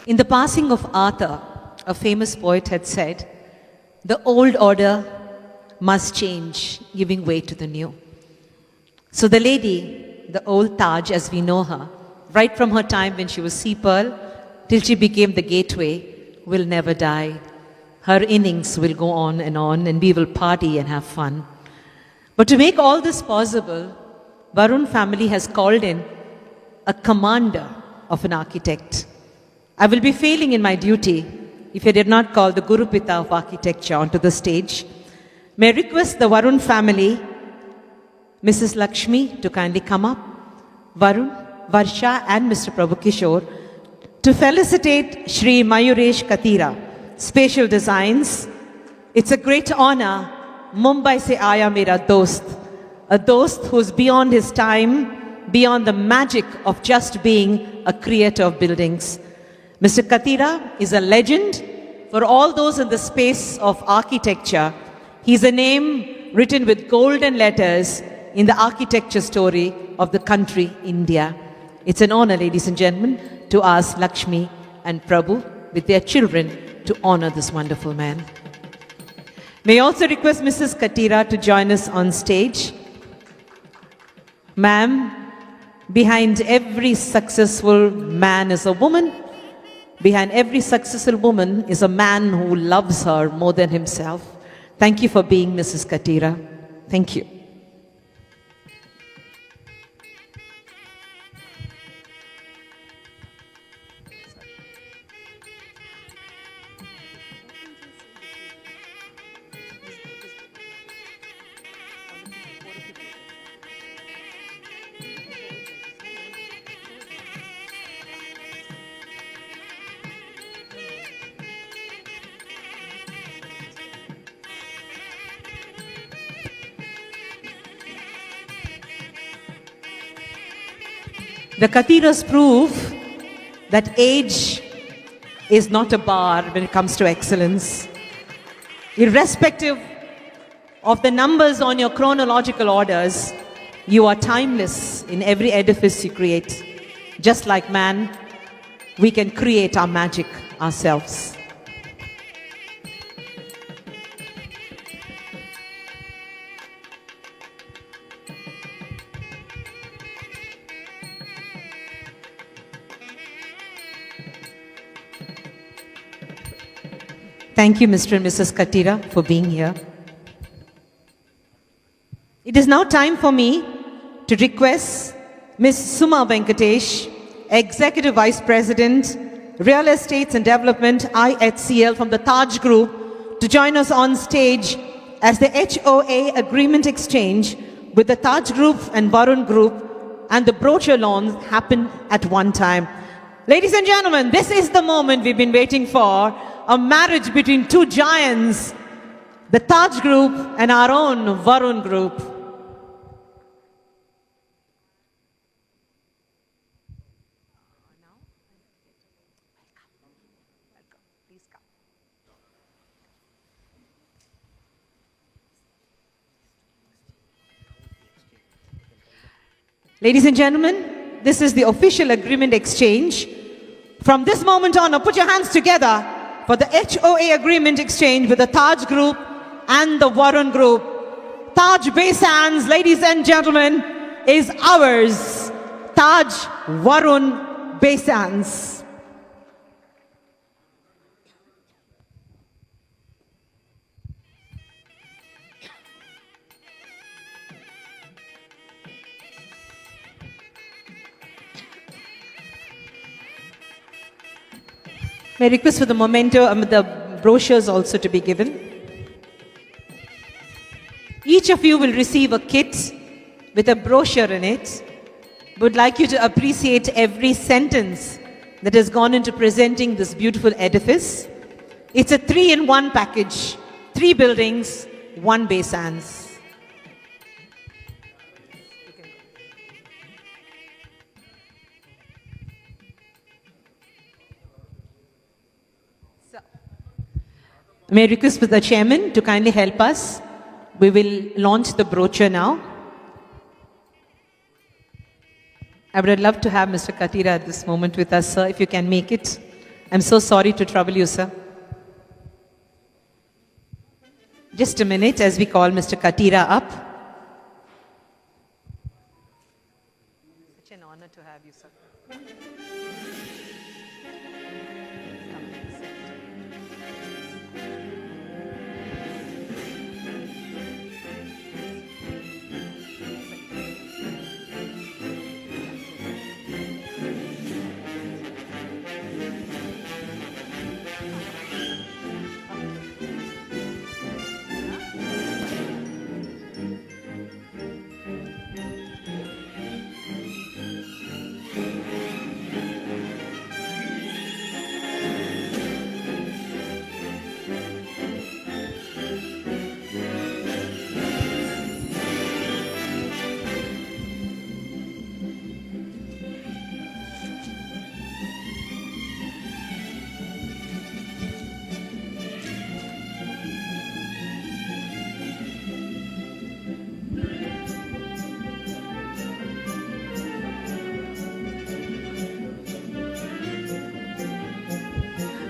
In the passing of Arthur, a famous poet had said, the old order must change, giving way to the new. So the lady, the old Taj as we know her, right from her time when she was sea pearl till she became the gateway, will never die. Her innings will go on, and we will party and have fun. But to make all this possible, Varun family has called in a commander of an architect. I will be failing in my duty if I did not call the Guru Pita of architecture onto the stage. May I request the Varun family, Mrs. Lakshmi, to kindly come up, Varun, Varsha and Mr. Prabhu Kishore, to felicitate Shri Mayuresh Katira, Spatial Designs. It's a great honor. Mumbai se aaya mera dost, a dost who's beyond his time, beyond the magic of just being a creator of buildings. Mr. Katira is a legend for all those in the space of architecture. He's a name written with golden letters in the architecture story of the country, India. It's an honor, ladies and gentlemen, to ask Lakshmi and Prabhu with their children to honor this wonderful man. May I also request Mrs. Katira to join us on stage. Ma'am, behind every successful man is a woman. Behind every successful woman is a man who loves her more than himself. Thank you for being Mrs. Katira. Thank you. The Katiras prove that age is not a bar when it comes to excellence. Irrespective of the numbers on your chronological orders, you are timeless in every edifice you create. Just like man, we can create our magic ourselves. Thank you, Mr. and Mrs. Katira, for being here. It is now time for me to request Ms. Suma Venkatesh, Executive Vice President, Real Estates and Development, IHCL from the Taj Group, to join us on stage as the HOA Agreement Exchange with the Taj Group and Varun Group and the brochure launch happen at one time. Ladies and gentlemen, this is the moment we've been waiting for. A marriage between two giants, the Taj Group and our own Varun Group. Ladies and gentlemen, this is the official agreement exchange. From this moment on, now put your hands together for the HOA agreement exchange with the Taj Group and the Varun Group. Taj Baysans, ladies and gentlemen, is ours. Taj Varun Baysans. May I request for the memento and the brochures also to be given. Each of you will receive a kit with a brochure in it. Would like you to appreciate every sentence that has gone into presenting this beautiful edifice. It's a 3-in-1 package, 3 buildings, 1 Baysans. May I request for the chairman to kindly help us. We will launch the brochure now. I would love to have Mr. Katira at this moment with us, sir, if you can make it. I'm so sorry to trouble you, sir. Just a minute as we call Mr. Katira up. Such an honor to have you, sir.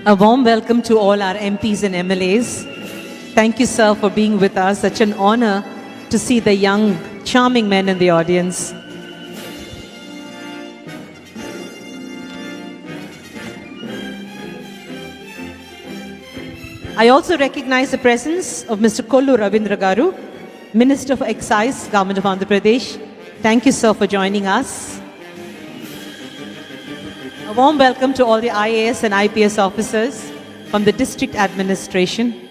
A warm welcome to all our MPs and MLAs. Thank you, sir, for being with us. Such an honor to see the young, charming men in the audience. I also recognize the presence of Mr. Kollu Ravindra Garu, Minister for Excise, Government of Andhra Pradesh. Thank you, sir, for joining us. A warm welcome to all the IAS and IPS officers from the district administration.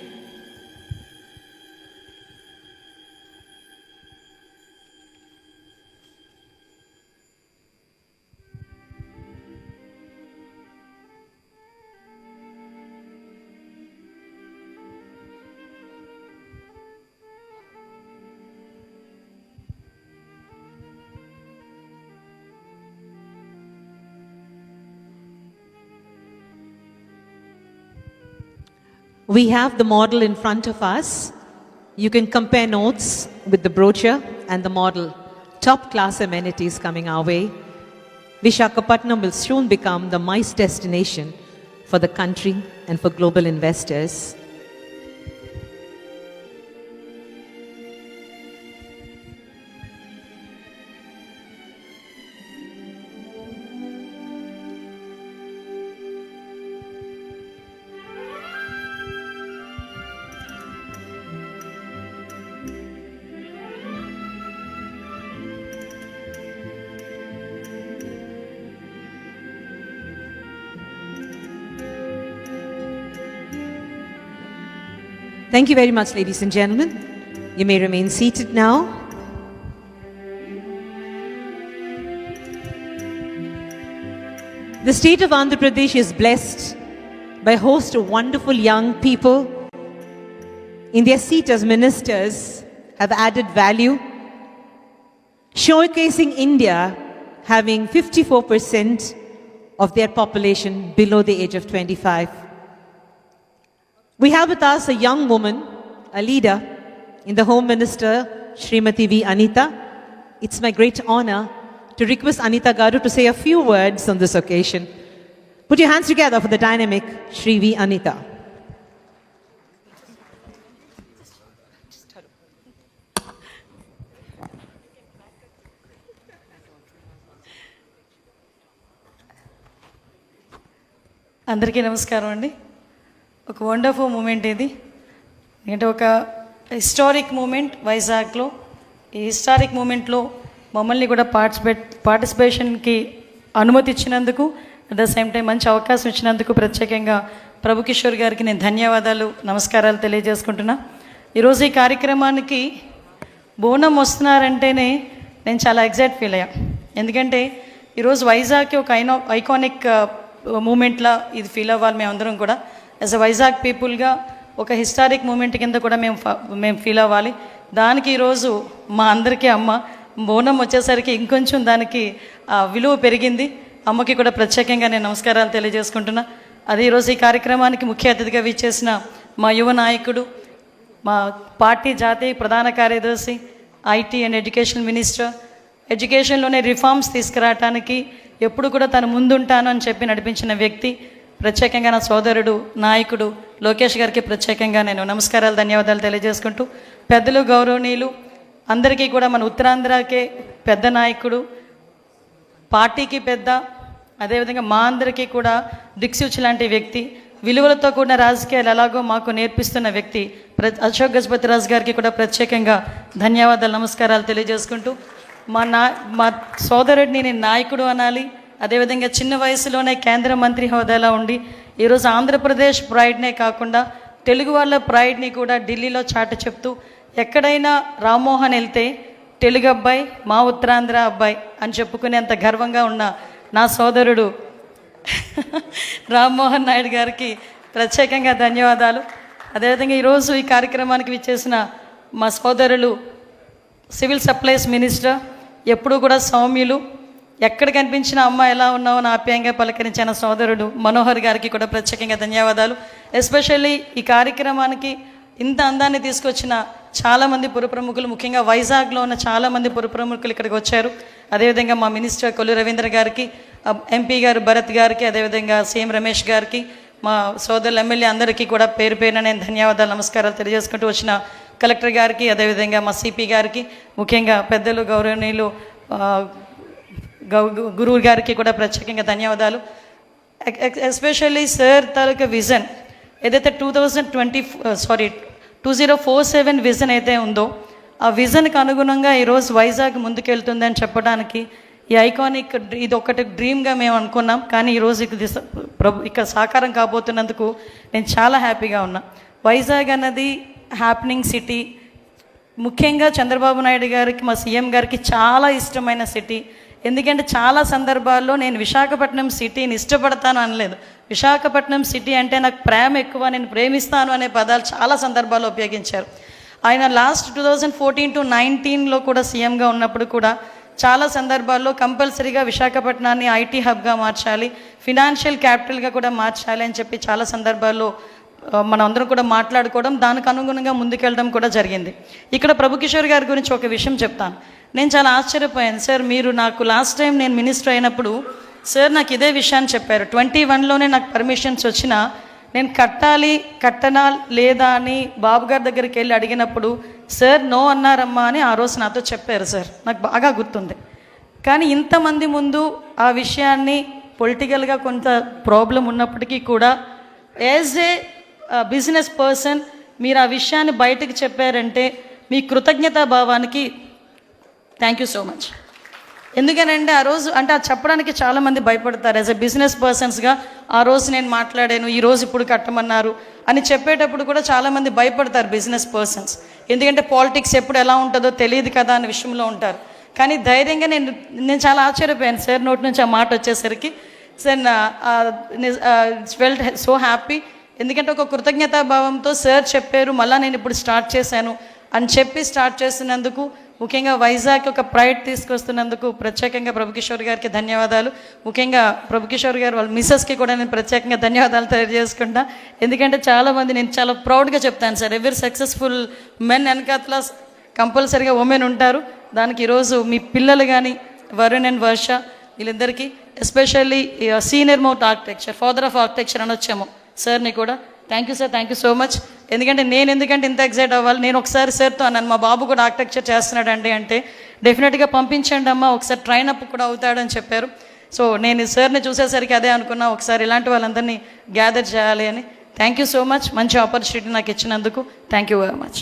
We have the model in front of us. You can compare notes with the brochure and the model. Top class amenities coming our way. Visakha will soon become the MICE destination for the country and for global investors. Thank you very much, ladies and gentlemen. You may remain seated now. The state of Andhra Pradesh is blessed by a host of wonderful young people. In their seat as ministers, have added value, showcasing India having 54% of their population below the age of 25. We have with us a young woman, a leader in the Home Minister, Srimati V. Anita. It's my great honor to request Anita Garu to say a few words on this occasion. Put your hands together for the dynamic Shri V. Anita.
అందరికీ నమస్కారం అండి. ఒక wonderful moment ఇది. అంటే ఒక historic moment వైజాగ్లో. ఈ historic మూమెంట్లో మమ్మల్ని కూడా పార్టిసిపేషన్కి అనుమతి ఇచ్చినందుకు, అట్ ద సేమ్ టైం మంచి అవకాశం ఇచ్చినందుకు ప్రత్యేకంగా ప్రభు కిషోర్ గారికి నేను ధన్యవాదాలు, నమస్కారాలు తెలియజేసుకుంటున్నా. ఈరోజు ఈ కార్యక్రమానికి బోనం వస్తున్నారంటేనే నేను చాలా ఎగ్జైట్ ఫీల్ అయ్యా. ఎందుకంటే ఈరోజు వైజాగ్కి ఒక ఐకానిక్ మూమెంట్లా ఇది ఫీల్ అవ్వాలి మేమందరం కూడా. యాజ్ అ వైజాగ్ పీపుల్గా ఒక హిస్టారిక్ మూమెంట్ కింద కూడా మేము ఫీల్ అవ్వాలి. దానికి ఈరోజు మా అందరికీ అమ్మ బోనం వచ్చేసరికి ఇంకొంచెం దానికి విలువ పెరిగింది. అమ్మకి కూడా ప్రత్యేకంగా నేను నమస్కారాలు తెలియజేసుకుంటున్నా. అదే ఈరోజు ఈ కార్యక్రమానికి ముఖ్య అతిథిగా విచ్చేసిన మా యువ నాయకుడు, మా పార్టీ జాతీయ ప్రధాన కార్యదర్శి, ఐటీ అండ్ ఎడ్యుకేషన్ మినిస్టర్, ఎడ్యుకేషన్లోనే రిఫార్మ్స్ తీసుకురావటానికి ఎప్పుడు కూడా తను ముందుంటాను అని చెప్పి నడిపించిన వ్యక్తి, ప్రత్యేకంగా నా సోదరుడు నాయకుడు లోకేష్ గారికి ప్రత్యేకంగా నేను నమస్కారాలు, ధన్యవాదాలు తెలియజేసుకుంటూ, పెద్దలు గౌరవనీయులు అందరికీ కూడా మన ఉత్తరాంధ్రకే పెద్ద నాయకుడు, పార్టీకి పెద్ద, అదేవిధంగా మా అందరికీ కూడా దిక్సూచి లాంటి వ్యక్తి, విలువలతో కూడిన రాజకీయాలు ఎలాగో మాకు నేర్పిస్తున్న వ్యక్తి అశోక్ గజపతి రాజు గారికి కూడా ప్రత్యేకంగా ధన్యవాదాలు, నమస్కారాలు తెలియజేసుకుంటూ, మా సోదరుడిని నేను నాయకుడు అనాలి. అదేవిధంగా చిన్న వయసులోనే కేంద్ర మంత్రి హోదాలో ఉండి ఈరోజు ఆంధ్రప్రదేశ్ ప్రైడ్నే కాకుండా తెలుగు వాళ్ళ ప్రైడ్ని కూడా ఢిల్లీలో చాటి చెప్తూ, ఎక్కడైనా రామ్మోహన్ వెళ్తే తెలుగు అబ్బాయి, మా ఉత్తరాంధ్ర అబ్బాయి అని చెప్పుకునేంత గర్వంగా ఉన్న నా సోదరుడు రామ్మోహన్ నాయుడు గారికి ప్రత్యేకంగా ధన్యవాదాలు. అదేవిధంగా ఈరోజు ఈ కార్యక్రమానికి విచ్చేసిన మా సోదరులు సివిల్ సప్లైస్ మినిస్టర్, ఎప్పుడూ కూడా సౌమ్యులు, ఎక్కడ కనిపించిన అమ్మ ఎలా ఉన్నావో ఆప్యాయంగా పలకరించిన సోదరుడు మనోహర్ గారికి కూడా ప్రత్యేకంగా ధన్యవాదాలు. ఎస్పెషల్లీ ఈ కార్యక్రమానికి ఇంత అందాన్ని తీసుకొచ్చిన చాలామంది పురప్రముఖులు, ముఖ్యంగా వైజాగ్లో ఉన్న చాలామంది పురప్రముఖులు ఇక్కడికి వచ్చారు. అదేవిధంగా మా మినిస్టర్ కొల్లు రవీంద్ర గారికి, ఎంపీ గారు భరత్ గారికి, అదేవిధంగా సీఎం రమేష్ గారికి, మా సోదరులు ఎమ్మెల్యే అందరికీ కూడా పేరు పేరున నేను ధన్యవాదాలు, నమస్కారాలు తెలియజేసుకుంటూ, వచ్చిన కలెక్టర్ గారికి, అదేవిధంగా మా సిపి గారికి, ముఖ్యంగా పెద్దలు గౌరవనీయులు గురువు గారికి కూడా ప్రత్యేకంగా ధన్యవాదాలు. ఎస్పెషల్లీ సార్ తాలూకా విజన్ ఏదైతే 2047 విజన్ అయితే ఉందో ఆ విజన్కి అనుగుణంగా ఈరోజు వైజాగ్ ముందుకెళ్తుందని చెప్పడానికి ఈ ఐకానిక్ ఇది ఒకటి డ్రీమ్గా మేము అనుకున్నాం. కానీ ఈరోజు ఇక్కడ సాకారం కాబోతున్నందుకు నేను చాలా హ్యాపీగా ఉన్నా. వైజాగ్ అన్నది హ్యాపెనింగ్ సిటీ, ముఖ్యంగా చంద్రబాబు నాయుడు గారికి, మా సీఎం గారికి చాలా ఇష్టమైన సిటీ. ఎందుకంటే చాలా సందర్భాల్లో నేను విశాఖపట్నం సిటీని ఇష్టపడతాను అనలేదు, విశాఖపట్నం సిటీ అంటే నాకు ప్రేమ ఎక్కువ, నేను ప్రేమిస్తాను అనే పదాలు చాలా సందర్భాల్లో ఉపయోగించారు. ఆయన లాస్ట్ 2014 to 19 కూడా సీఎంగా ఉన్నప్పుడు కూడా చాలా సందర్భాల్లో కంపల్సరీగా విశాఖపట్నాన్ని ఐటీ హబ్గా మార్చాలి, ఫినాన్షియల్ క్యాపిటల్గా కూడా మార్చాలి అని చెప్పి చాలా సందర్భాల్లో మనం అందరం కూడా మాట్లాడుకోవడం, దానికి అనుగుణంగా ముందుకెళ్ళడం కూడా జరిగింది. ఇక్కడ ప్రభుకిషోర్ గారి గురించి ఒక విషయం చెప్తాను. నేను చాలా ఆశ్చర్యపోయాను. సార్, మీరు నాకు లాస్ట్ టైం నేను మినిస్టర్ అయినప్పుడు సార్ నాకు ఇదే విషయాన్ని చెప్పారు. 21లోనే నాకు పర్మిషన్స్ వచ్చినా నేను కట్టనా లేదా అని బాబు గారి దగ్గరికి వెళ్ళి అడిగినప్పుడు సార్ నో అన్నారమ్మా అని ఆ రోజు నాతో చెప్పారు. సార్, నాకు బాగా గుర్తుంది. కానీ ఇంతమంది ముందు ఆ విషయాన్ని పొలిటికల్గా కొంత ప్రాబ్లం ఉన్నప్పటికీ కూడా యాజ్ ఏ బిజినెస్ పర్సన్ మీరు ఆ విషయాన్ని బయటకు చెప్పారంటే మీ కృతజ్ఞతాభావానికి థ్యాంక్ యూ సో మచ్. ఎందుకనంటే ఆ రోజు అంటే అది చెప్పడానికి చాలామంది భయపడతారు. యాజ్ ఎ బిజినెస్ పర్సన్స్గా ఆ రోజు నేను మాట్లాడాను, ఈరోజు ఇప్పుడు కట్టమన్నారు అని చెప్పేటప్పుడు కూడా చాలామంది భయపడతారు బిజినెస్ పర్సన్స్. ఎందుకంటే పాలిటిక్స్ ఎప్పుడు ఎలా ఉంటుందో తెలియదు కదా అనే విషయంలో ఉంటారు. కానీ ధైర్యంగా నేను చాలా ఆశ్చర్యపోయాను సార్ నోటి నుంచి ఆ మాట వచ్చేసరికి. Sir felt so happy. ఎందుకంటే ఒక కృతజ్ఞతాభావంతో సార్ చెప్పారు, మళ్ళీ నేను ఇప్పుడు స్టార్ట్ చేశాను అని చెప్పి స్టార్ట్ చేస్తున్నందుకు, ముఖ్యంగా వైజాగ్ ఒక ప్రైడ్ తీసుకొస్తున్నందుకు ప్రత్యేకంగా ప్రభుకిషోర్ గారికి ధన్యవాదాలు. ముఖ్యంగా ప్రభుకిషోర్ గారు వాళ్ళ మిస్సెస్కి కూడా నేను ప్రత్యేకంగా ధన్యవాదాలు తెలియజేసుకుంటా. ఎందుకంటే చాలామంది నేను చాలా ప్రౌడ్గా చెప్తాను సార్, ఎవరి సక్సెస్ఫుల్ మెన్ వెనకాతల కంపల్సరీగా ఉమెన్ ఉంటారు. దానికి ఈరోజు మీ పిల్లలు కానీ వరుణ్ అండ్ వర్ష వీళ్ళిద్దరికీ especially senior most architecture, father of architecture అని వచ్చాము సార్ని కూడా thank you sir, thank you so much. ఎందుకంటే ఎందుకంటే ఇంత ఎక్సైట్ అవ్వాలి, నేను ఒకసారి సార్తో అన్నాను మా బాబు కూడా ఆర్కిటెక్చర్ చేస్తున్నాడండి అంటే డెఫినెట్గా పంపించండి అమ్మా, ఒకసారి ట్రైన్ అప్ కూడా అవుతాడని చెప్పారు. సో నేను సార్ని చూసేసరికి అదే అనుకున్నా, ఒకసారి ఇలాంటి వాళ్ళందరినీ గ్యాదర్ చేయాలి అని. థ్యాంక్ యూ సో మచ్, మంచి ఆపర్చునిటీ నాకు ఇచ్చినందుకు thank you very much.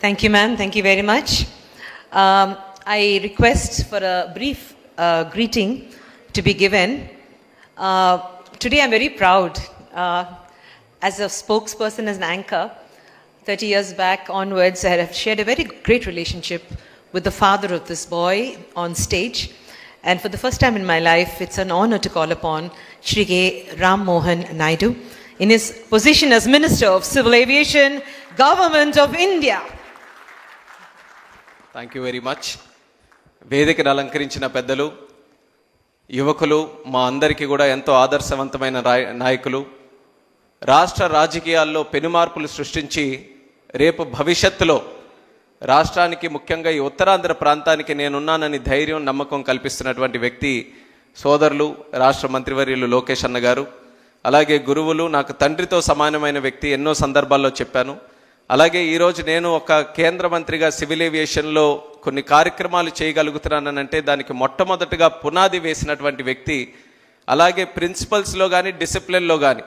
Thank you, ma'am. Thank you very much. I request for a brief greeting to be given. Today I'm very proud as a spokesperson, as an anchor. 30 years back onwards, I have shared a very great relationship with the father of this boy on stage. And for the first time in my life, it's an honor to call upon Shri K. Ram Mohan Naidu in his position as Minister of Civil Aviation, Government of India.
Thank you very much. వేదికను అలంకరించిన పెద్దలు, యువకులు, మా అందరికీ కూడా ఎంతో ఆదర్శవంతమైన నాయకులు, రాష్ట్ర రాజకీయాల్లో పెనుమార్పులు సృష్టించి రేపు భవిష్యత్తులో రాష్ట్రానికి, ముఖ్యంగా ఈ ఉత్తరాంధ్ర ప్రాంతానికి నేనున్నానని ధైర్యం, నమ్మకం కల్పిస్తున్నటువంటి వ్యక్తి సోదరులు రాష్ట్ర మంత్రివర్యులు లోకేష్ అన్న గారు. అలాగే గురువులు, నాకు తండ్రితో సమానమైన వ్యక్తి, ఎన్నో సందర్భాల్లో చెప్పాను. అలాగే ఈరోజు నేను ఒక కేంద్ర మంత్రిగా సివిల్ ఏవియేషన్లో కొన్ని కార్యక్రమాలు చేయగలుగుతున్నానంటే దానికి మొట్టమొదటిగా పునాది వేసినటువంటి వ్యక్తి. అలాగే ప్రిన్సిపల్స్లో కానీ డిసిప్లిన్లో కానీ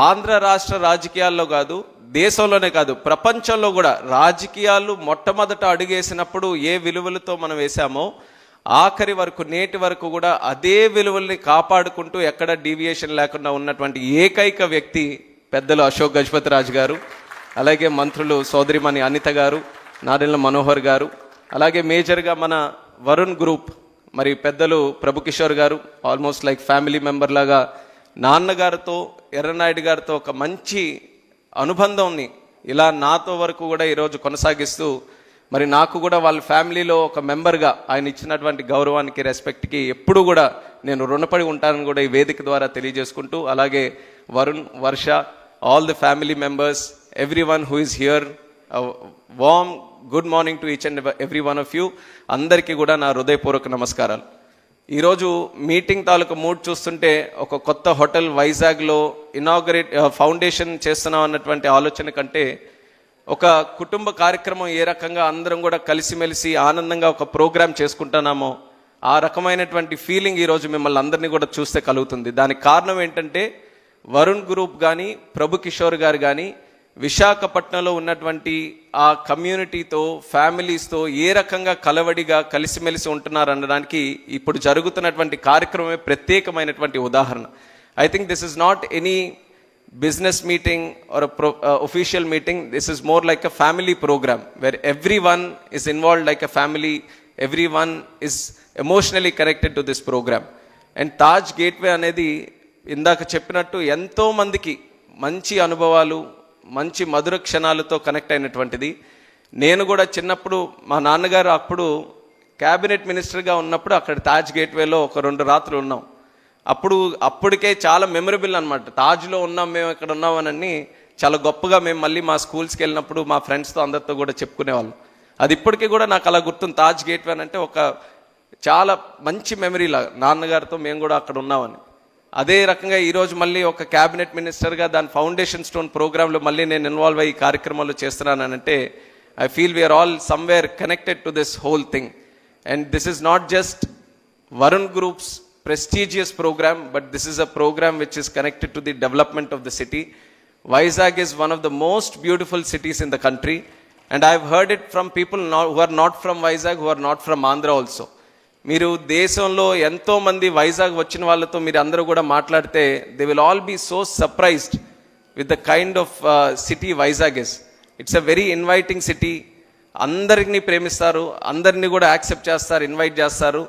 ఆంధ్ర రాష్ట్ర రాజకీయాల్లో కాదు, దేశంలోనే కాదు ప్రపంచంలో కూడా రాజకీయాలు మొట్టమొదట అడుగేసినప్పుడు ఏ విలువలతో మనం వేసామో ఆఖరి వరకు నేటి వరకు కూడా అదే విలువల్ని కాపాడుకుంటూ ఎక్కడ డీవియేషన్ లేకుండా ఉన్నటువంటి ఏకైక వ్యక్తి పెద్దలు అశోక్ గజపతి రాజు గారు. అలాగే మంత్రులు సోదరిమణి అనిత గారు, నాదెళ్ల మనోహర్ గారు, అలాగే మేజర్గా మన వరుణ్ గ్రూప్ మరి పెద్దలు ప్రభుకిషోర్ గారు, ఆల్మోస్ట్ లైక్ ఫ్యామిలీ మెంబర్ లాగా నాన్నగారితో ఎర్రనాయుడు గారితో ఒక మంచి అనుబంధంని ఇలా నాతో వరకు కూడా ఈరోజు కొనసాగిస్తూ మరి నాకు కూడా వాళ్ళ ఫ్యామిలీలో ఒక మెంబర్గా ఆయన ఇచ్చినటువంటి గౌరవానికి, రెస్పెక్ట్కి ఎప్పుడు కూడా నేను రుణపడి ఉంటానని కూడా ఈ వేదిక ద్వారా తెలియజేసుకుంటూ, అలాగే Varun, Varsha, all the family members, everyone who is here, a warm good morning to each and every one of you. అందరికీ కూడా నా హృదయపూర్వక నమస్కారాలు. ఈరోజు మీటింగ్ తాలూకు మూడ్ చూస్తుంటే ఒక కొత్త హోటల్ వైజాగ్లో ఫౌండేషన్ చేస్తున్నాం అన్నటువంటి ఆలోచన కంటే ఒక కుటుంబ కార్యక్రమం ఏ రకంగా అందరం కూడా కలిసిమెలిసి ఆనందంగా ఒక ప్రోగ్రాం చేసుకుంటున్నామో ఆ రకమైనటువంటి ఫీలింగ్ ఈరోజు మిమ్మల్ని అందరినీ కూడా చూస్తే కలుగుతుంది. దానికి కారణం ఏంటంటే వరుణ్ గ్రూప్ కానీ, ప్రభు కిషోర్ గారు కానీ విశాఖపట్నంలో ఉన్నటువంటి ఆ కమ్యూనిటీతో, ఫ్యామిలీస్తో ఏ రకంగా కలవడిగా కలిసిమెలిసి ఉంటున్నారు అనడానికి ఇప్పుడు జరుగుతున్నటువంటి కార్యక్రమమే ప్రత్యేకమైనటువంటి ఉదాహరణ. I think this is not any business meeting or official meeting. This is more like a family program where everyone is involved like a family. Everyone is emotionally connected to this program. And Taj Gateway అనేది ఇందాక చెప్పినట్టు ఎంతో మందికి మంచి అనుభవాలు, మంచి మధుర క్షణాలతో connect అయినటువంటిది. నేను కూడా చిన్నప్పుడు మా నాన్నగారు అప్పుడు క్యాబినెట్ మినిస్టర్గా ఉన్నప్పుడు అక్కడ తాజ్ గేట్వేలో ఒక 2 రాత్రులు ఉన్నాం. అప్పటికే చాలా మెమరబుల్ అనమాట. తాజ్లో ఉన్నాం మేము, ఇక్కడ ఉన్నామని చాలా గొప్పగా మేము మళ్ళీ మా స్కూల్స్కి వెళ్ళినప్పుడు మా ఫ్రెండ్స్తో అందరితో కూడా చెప్పుకునేవాళ్ళం. అది ఇప్పటికీ కూడా నాకు అలా గుర్తుంది. తాజ్ గేట్వే అంటే ఒక చాలా మంచి మెమరీలా నాన్నగారితో మేము కూడా అక్కడ ఉన్నామని. అదే రకంగా ఈరోజు మళ్ళీ ఒక క్యాబినెట్ మినిస్టర్గా దాని ఫౌండేషన్ స్టోన్ ప్రోగ్రాంలో మళ్ళీ నేను ఇన్వాల్వ్ అయ్యి కార్యక్రమాలు చేస్తున్నానంటే I feel we're all somewhere connected to this whole thing. And this is not just Varun groups prestigious program, but this is a program which is connected to the development of the city. Vizag is one of the most beautiful cities in the country, and I've heard it from people who are not from Vizag, who are not from Andhra also. మీరు దేశంలో ఎంతో మంది వైజాగ్ వచ్చిన వాళ్ళతో మీరు అందరూ కూడా మాట్లాడితే they will all be so surprised with the kind of city Vizag is. It's a very inviting city. అందరిని ప్రేమిస్తారు, అందరినీ కూడా యాక్సెప్ట్ చేస్తారు, ఇన్వైట్ చేస్తారు.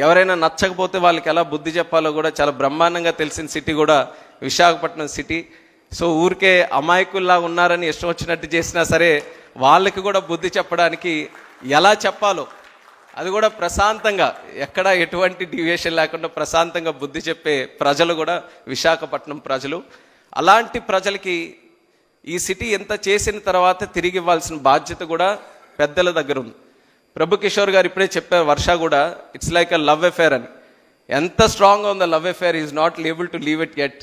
ఎవరైనా నచ్చకపోతే వాళ్ళకి ఎలా బుద్ధి చెప్పాలో కూడా చాలా బ్రహ్మాండంగా తెలిసిన సిటీ కూడా విశాఖపట్నం సిటీ. సో ఊరికే అమాయకుల్లా ఉన్నారని ఇష్టం వచ్చినట్టు చేసినా సరే వాళ్ళకి కూడా బుద్ధి చెప్పడానికి ఎలా చెప్పాలో అది కూడా ప్రశాంతంగా, ఎక్కడ ఎటువంటి డివియేషన్ లేకుండా ప్రశాంతంగా బుద్ధి చెప్పే ప్రజలు కూడా విశాఖపట్నం ప్రజలు. అలాంటి ప్రజలకి ఈ సిటీ ఎంత చేసిన తర్వాత తిరిగి ఇవ్వాల్సిన బాధ్యత కూడా పెద్దల దగ్గర ఉంది. ప్రభు కిషోర్ గారు ఇప్పుడే చెప్పారు, వర్ష కూడా it's like a love affair అని. ఎంత స్ట్రాంగ్గా ఉందో love affair, is not able to leave it yet.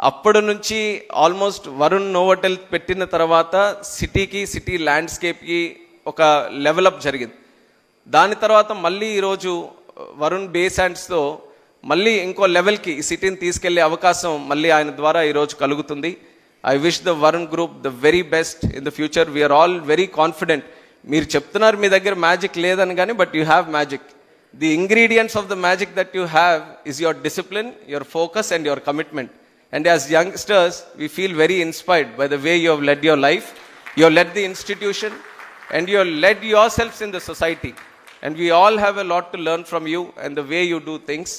అప్పటి నుంచి ఆల్మోస్ట్ వరుణ్ నోవోటెల్ పెట్టిన తర్వాత సిటీకి, సిటీ ల్యాండ్స్కేప్కి ఒక లెవెలప్ జరిగింది. దాని తర్వాత మళ్ళీ ఈరోజు వరుణ్ బేస్ హ్యాండ్స్తో మళ్ళీ ఇంకో లెవెల్కి ఈ సిటీని తీసుకెళ్లే అవకాశం మళ్ళీ ఆయన ద్వారా ఈరోజు కలుగుతుంది. I wish the Varun group the very best in the future. We're all very confident. మీరు చెప్తున్నారు మీ దగ్గర మ్యాజిక్ లేదని కానీ, but you have magic. The ingredients of the magic that you have is your discipline, your focus and your commitment. And as youngsters we feel very inspired by the way you have led your life, you have led the institution and you have led your selfs in the society. And we all have a lot to learn from you and the way you do things.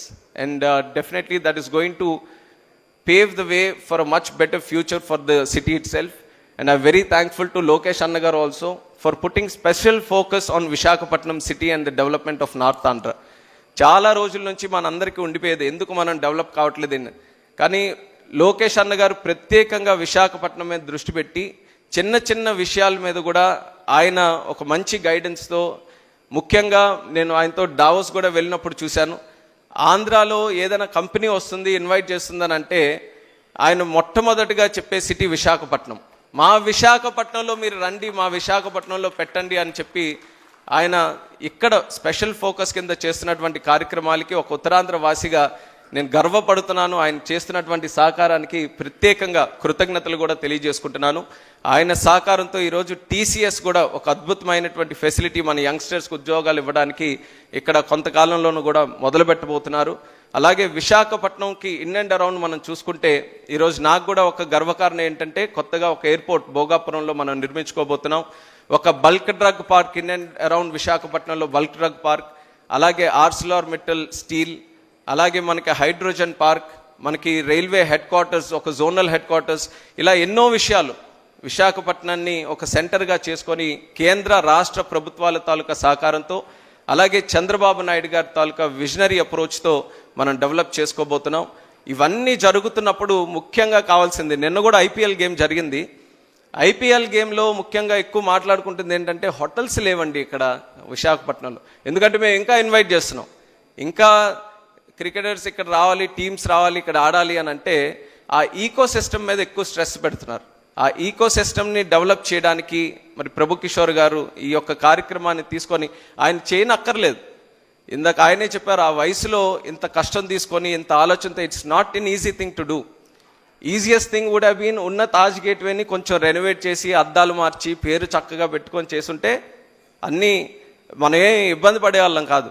And definitely that is going to pave the way for a much better future for the city itself. And I'm very thankful to Lokesh Annagar also for putting special focus on Visakhapatnam city and the development of North Andhra. చాలా రోజుల నుంచి మనందరికీ ఉండిపోయేది ఎందుకు మనం develop కావట్లేదని. కానీ లోకేష్ అన్న గారు ప్రత్యేకంగా విశాఖపట్నం మీద దృష్టి పెట్టి చిన్న చిన్న విషయాల మీద కూడా ఆయన ఒక మంచి గైడెన్స్తో, ముఖ్యంగా నేను ఆయనతో డావోస్ కూడా వెళ్ళినప్పుడు చూశాను. ఆంధ్రాలో ఏదైనా కంపెనీ వస్తుంది, ఇన్వైట్ చేస్తుందని అంటే ఆయన మొట్టమొదటిగా చెప్పే సిటీ విశాఖపట్నం. మా విశాఖపట్నంలో మీరు రండి, మా విశాఖపట్నంలో పెట్టండి అని చెప్పి ఆయన ఇక్కడ స్పెషల్ ఫోకస్ కింద చేస్తున్నటువంటి కార్యక్రమాలకి ఒక ఉత్తరాంధ్ర వాసిగా నేను గర్వపడుతున్నాను. ఆయన చేస్తున్నటువంటి సహకారానికి ప్రత్యేకంగా కృతజ్ఞతలు కూడా తెలియజేసుకుంటున్నాను. ఆయన సహకారంతో ఈరోజు టీసీఎస్ కూడా ఒక అద్భుతమైనటువంటి ఫెసిలిటీ మన యంగ్స్టర్స్కి ఉద్యోగాలు ఇవ్వడానికి ఇక్కడ కొంతకాలంలోనూ కూడా మొదలు పెట్టబోతున్నారు. అలాగే విశాఖపట్నంకి ఇన్ అండ్ అరౌండ్ మనం చూసుకుంటే ఈరోజు నాకు కూడా ఒక గర్వకారణం ఏంటంటే కొత్తగా ఒక ఎయిర్పోర్ట్ భోగాపురంలో మనం నిర్మించుకోబోతున్నాం. ఒక bulk drug park in and around విశాఖపట్నంలో బల్క్ డ్రగ్ పార్క్, అలాగే ఆర్సిలార్ మెటల్ స్టీల్, అలాగే మనకి హైడ్రోజన్ పార్క్, మనకి రైల్వే హెడ్ క్వార్టర్స్, ఒక జోనల్ హెడ్ క్వార్టర్స్, ఇలా ఎన్నో విషయాలు విశాఖపట్నాన్ని ఒక సెంటర్గా చేసుకొని కేంద్ర రాష్ట్ర ప్రభుత్వాల తాలూకా సహకారంతో, అలాగే చంద్రబాబు నాయుడు గారి తాలూకా విజనరీ అప్రోచ్తో మనం డెవలప్ చేసుకోబోతున్నాం. ఇవన్నీ జరుగుతున్నప్పుడు ముఖ్యంగా కావాల్సింది, నిన్న కూడా ఐపీఎల్ గేమ్ జరిగింది. ఐపీఎల్ గేమ్లో ముఖ్యంగా ఎక్కువ మాట్లాడుకుంటుంది ఏంటంటే హోటల్స్ లేవండి ఇక్కడ విశాఖపట్నంలో. ఎందుకంటే మేము ఇంకా ఇన్వైట్ చేస్తున్నాం, ఇంకా క్రికెటర్స్ ఇక్కడ రావాలి, టీమ్స్ రావాలి, ఇక్కడ ఆడాలి అని అంటే ఆ ఈకో సిస్టమ్ మీద ఎక్కువ స్ట్రెస్ పెడుతున్నారు. ఆ ఈకో సిస్టమ్ని డెవలప్ చేయడానికి మరి ప్రభు కిషోర్ గారు ఈ యొక్క కార్యక్రమాన్ని తీసుకొని ఆయన చేయనక్కర్లేదు, ఇందాక ఆయనే చెప్పారు, ఆ వయసులో ఇంత కష్టం తీసుకొని ఇంత ఆలోచనతో it's not an easy thing to do. Easiest thing would have been ఉన్న తాజ్ గేట్వేని కొంచెం రెనోవేట్ చేసి అద్దాలు మార్చి పేరు చక్కగా పెట్టుకొని చేసుంటే అన్నీ మనం ఏం ఇబ్బంది పడేవాళ్ళం కాదు.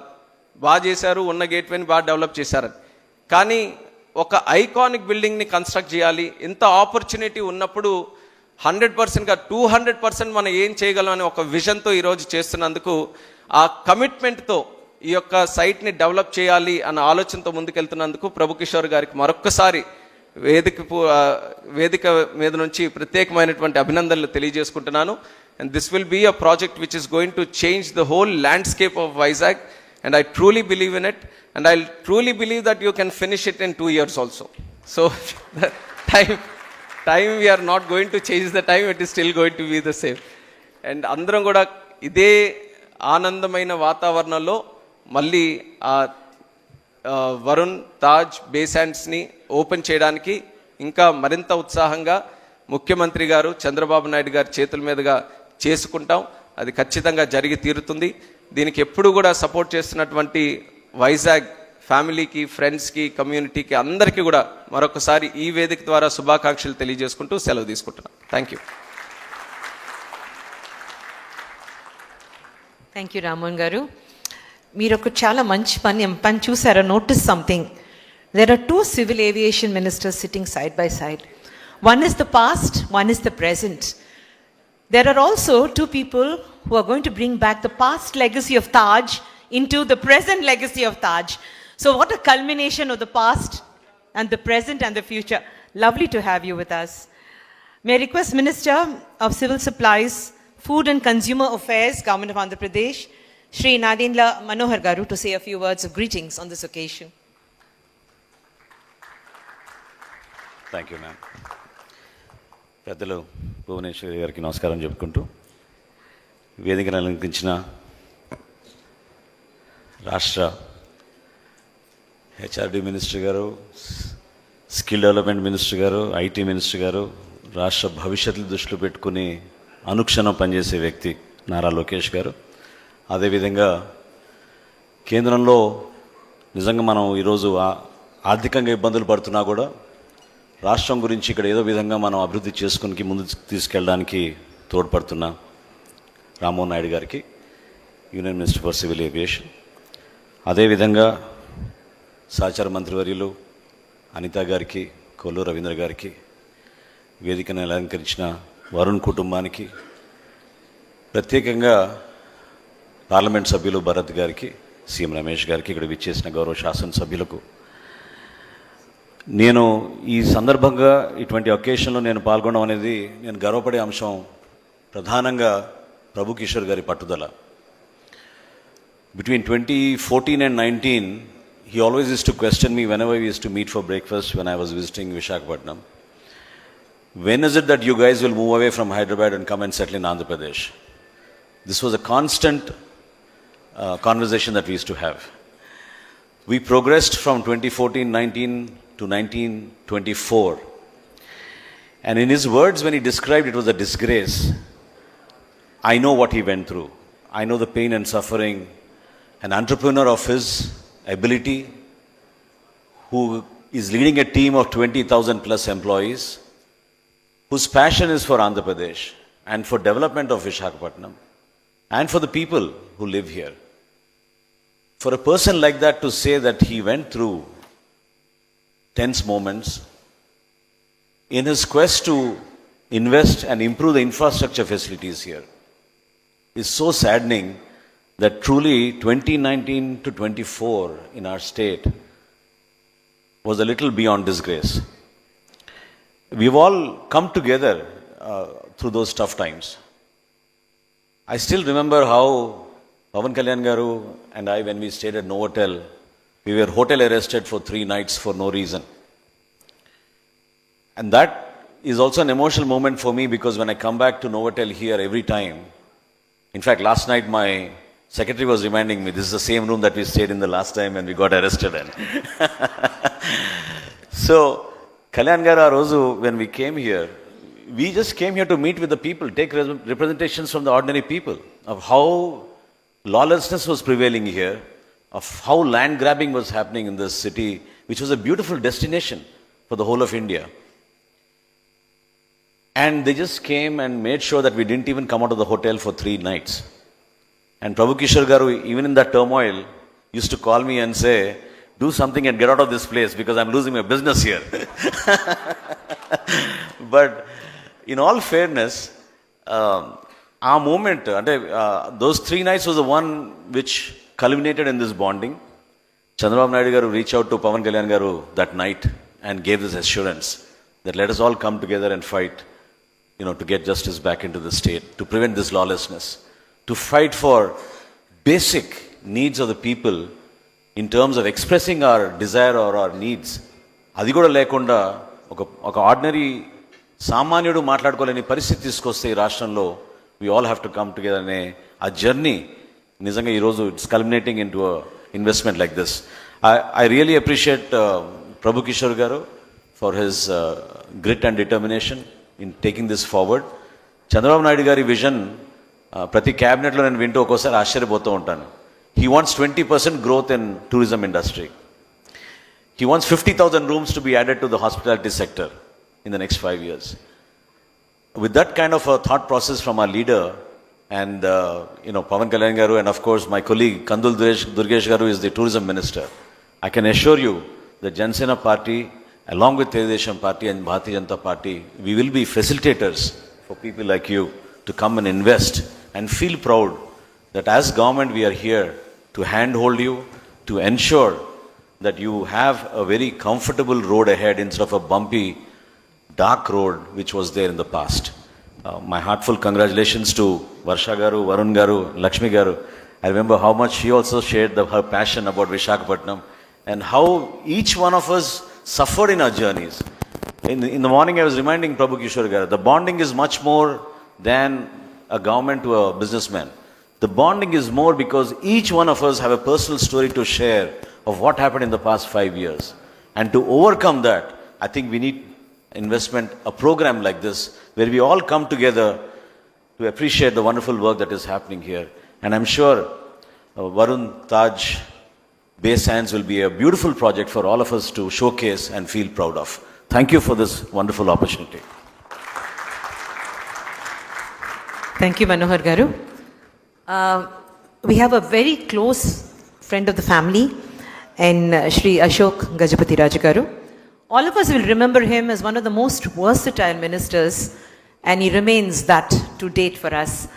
బాగా చేశారు, ఉన్న గేట్వేని బాగా డెవలప్ చేశారని. కానీ ఒక ఐకానిక్ బిల్డింగ్ని కన్స్ట్రక్ట్ చేయాలి, ఇంత ఆపర్చునిటీ ఉన్నప్పుడు 100%గా 200% మనం ఏం చేయగలం అని ఒక విజన్తో ఈరోజు చేస్తున్నందుకు, ఆ కమిట్మెంట్తో ఈ యొక్క సైట్ని డెవలప్ చేయాలి అన్న ఆలోచనతో ముందుకెళ్తున్నందుకు ప్రభు కిషోర్ గారికి మరొక్కసారి వేదిక మీద నుంచి ప్రత్యేకమైనటువంటి అభినందనలు తెలియజేసుకుంటున్నాను. And this will be a project which is going to change the whole landscape of Vizag. And I truly believe in it, and I truly believe that you can finish it in 2 years also. So the time we are not going to change the time, it is still going to be the same. And అందరం కూడా ఇదే ఆనందమైన వాతావరణంలో మళ్ళీ ఆ Varun Taj బేసాండ్స్ని open చేయడానికి ఇంకా మరింత ఉత్సాహంగా ముఖ్యమంత్రి గారు చంద్రబాబు నాయుడు గారి చేతుల మీదుగా చేసుకుంటాం. అది ఖచ్చితంగా జరిగి తీరుతుంది. దీనికి ఎప్పుడు కూడా సపోర్ట్ చేస్తున్నటువంటి వైజాగ్ ఫ్యామిలీకి, ఫ్రెండ్స్కి, కమ్యూనిటీకి అందరికీ కూడా మరొకసారి ఈ వేదిక ద్వారా శుభాకాంక్షలు తెలియజేసుకుంటూ సెలవు తీసుకుంటున్నాను. Thank you.
Thank you Raman garu. మీరు ఒక చాలా మంచి పని చూసారా? Notice something. There are two civil aviation ministers sitting side by side. One is the past, one is the present. There are also two people who are going to bring back the past legacy of Taj into the present legacy of Taj. So what a culmination of the past and the present and the future. Lovely to have you with us. May I request Minister of Civil Supplies, Food and Consumer Affairs, Government of Andhra Pradesh, Shri Nadindra Manohar Garu, to say a few words of greetings on this occasion.
Thank you ma'am. పెద్దలు భువనేశ్వరి గారికి నమస్కారం చెప్పుకుంటూ, వేదికను అలంకరించిన రాష్ట్ర HRD minister గారు, skill development minister గారు, IT minister గారు, రాష్ట్ర భవిష్యత్తును దృష్టిలో పెట్టుకుని అనుక్షణం పనిచేసే వ్యక్తి నారా లోకేష్ గారు, అదేవిధంగా కేంద్రంలో నిజంగా మనం ఈరోజు ఆర్థికంగా ఇబ్బందులు పడుతున్నా కూడా రాష్ట్రం గురించి ఇక్కడ ఏదో విధంగా మనం అభివృద్ధి చేసుకుని ముందు తీసుకెళ్ళడానికి తోడ్పడుతున్న రామ్మోహన్ నాయుడు గారికి, union minister for civil aviation, అదేవిధంగా సహచార మంత్రివర్యులు అనిత గారికి, కొల్లు రవీంద్ర గారికి, వేదికను అలంకరించిన వరుణ్ కుటుంబానికి, ప్రత్యేకంగా పార్లమెంట్ సభ్యులు భరత్ గారికి, సీఎం రమేష్ గారికి, ఇక్కడ విచ్చేసిన గౌరవ శాసనసభ్యులకు, నేను ఈ సందర్భంగా ఇటువంటి ఒకేషన్లో నేను పాల్గొనడం అనేది నేను గర్వపడే అంశం. ప్రధానంగా ప్రభు కిషోర్ గారి పట్టుదల. Between 2014 and 19, he always used to question me whenever we used to meet for breakfast when I was visiting Visakha. When is it that you guys will move away from Hyderabad and come and settle in Andhra Pradesh? This was a constant conversation that we used to have. We progressed from 2014-19 to 1924. And in his words, when he described it was a disgrace, I know what he went through. I know the pain and suffering. An entrepreneur of his ability, who is leading a team of 20,000 plus employees, whose passion is for Andhra Pradesh and for development of Vishakhapatnam and for the people who live here. For a person like that to say that he went through tense moments in his quest to invest and improve the infrastructure facilities here is so saddening that truly 2019 to 24 in our state was a little beyond disgrace. We've all come together through those tough times. I still remember how Pavan Kalyan Garu and I, when we stayed at Novotel, we were hotel arrested for 3 nights for no reason. And that is also an emotional moment for me, because when I come back to Novotel here every time, in fact last night my secretary was reminding me, this is the same room that we stayed in the last time when we got arrested in. So, Kalyan Garu Rozu, when we came here, we just came here to meet with the people, take representations from the ordinary people of how lawlessness was prevailing here, of how land grabbing was happening in this city, which was a beautiful destination for the whole of India. And they just came and made sure that we didn't even come out of the hotel for 3 nights. And Prabhu Kishore Garu, even in that turmoil, used to call me and say, do something and get out of this place because I'm losing my business here. But in all fairness, our moment, those 3 nights was the one which culminated in this bonding. Chandrababu Naidu Garu reached out to Pawan Kalyan Garu that night and gave this assurance that let us all come together and fight, to get justice back into the state, to prevent this lawlessness, to fight for basic needs of the people in terms of expressing our desire or our needs. అది కూడా లేకుండా ఒక ordinary సామాన్యుడు మాట్లాడుకోలేని పరిస్థితి తీసుకొస్తే ఈ రాష్ట్రంలో we all have to come together అనే ఆ జర్నీ నిజంగా ఈరోజు it's culminating in to investment like this. I really appreciate Prabhu Kishore Garu for his grit and determination in taking this forward. Chandrababu Naidu Gari vision ప్రతి క్యాబినెట్లో నేను వింటూ ఒక్కోసారి ఆశ్చర్యపోతూ ఉంటాను. He wants 20% growth in tourism industry. He wants 50,000 rooms to be added to the hospitality sector in the next 5 years. With that kind of a thought process from our leader and Pawan Kalyan Garu and of course my colleague Kandul Durgesh Garu is the tourism minister. I can assure you the Jansena party along with Telugudesam party and Bharatiya Janata party, we will be facilitators for people like you to come and invest and feel proud that as government we are here to handhold you, to ensure that you have a very comfortable road ahead instead of a bumpy, dark road which was there in the past. My heartfelt congratulations to Varsha Garu, Varun Garu, Lakshmi Garu. I remember how much she also shared her passion about Visakhapatnam and how each one of us suffered in our journeys. In the morning I was reminding Prabhu Kishore Garu, the bonding is much more than a government to a businessman. The bonding is more because each one of us have a personal story to share of what happened in the past 5 years. And to overcome that, I think we need investment, a program like this, where we all come together to appreciate the wonderful work that is happening here. And I'm sure Varun Taj Bay Sands will be a beautiful project for all of us to showcase and feel proud of. Thank you for this wonderful opportunity.
Thank you, Manohar Garu. We have a very close friend of the family and Shri Ashok Gajapati Raju Garu. All of us will remember him as one of the most versatile ministers and he remains that to date for us.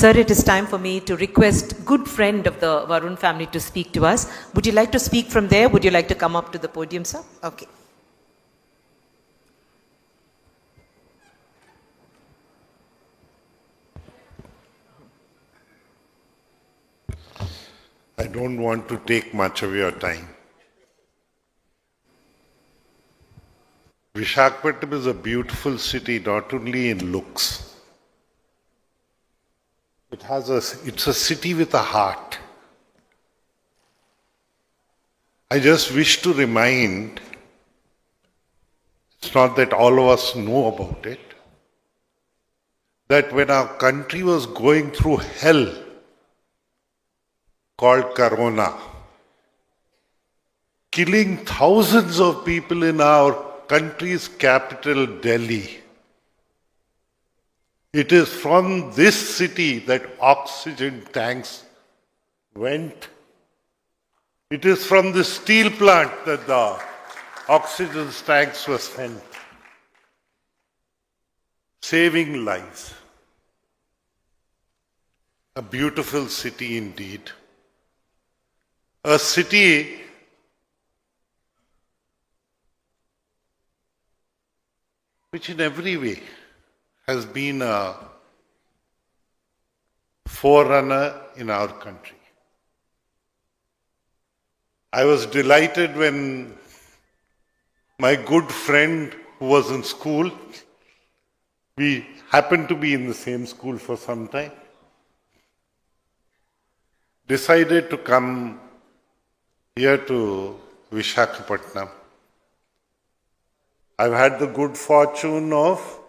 Sir, it is time for me to request good friend of the Varun family to speak to us. Would you like to speak from there? Would you like to come up to the podium, sir? Okay.
I don't want to take much of your time. Visakhapatam is a beautiful city, not only in looks. It's a city with a heart. I just wish to remind, it's not that all of us know about it, that when our country was going through hell, called Corona, killing thousands of people in our country's capital, Delhi. It is from this city that oxygen tanks went. It is from the steel plant that the oxygen tanks were sent, saving lives. A beautiful city indeed. A city which in every way has been a forerunner in our country. I was delighted when my good friend who was in school, we happened to be in the same school for some time, decided to come here to Visakhapatam. I've had the good fortune of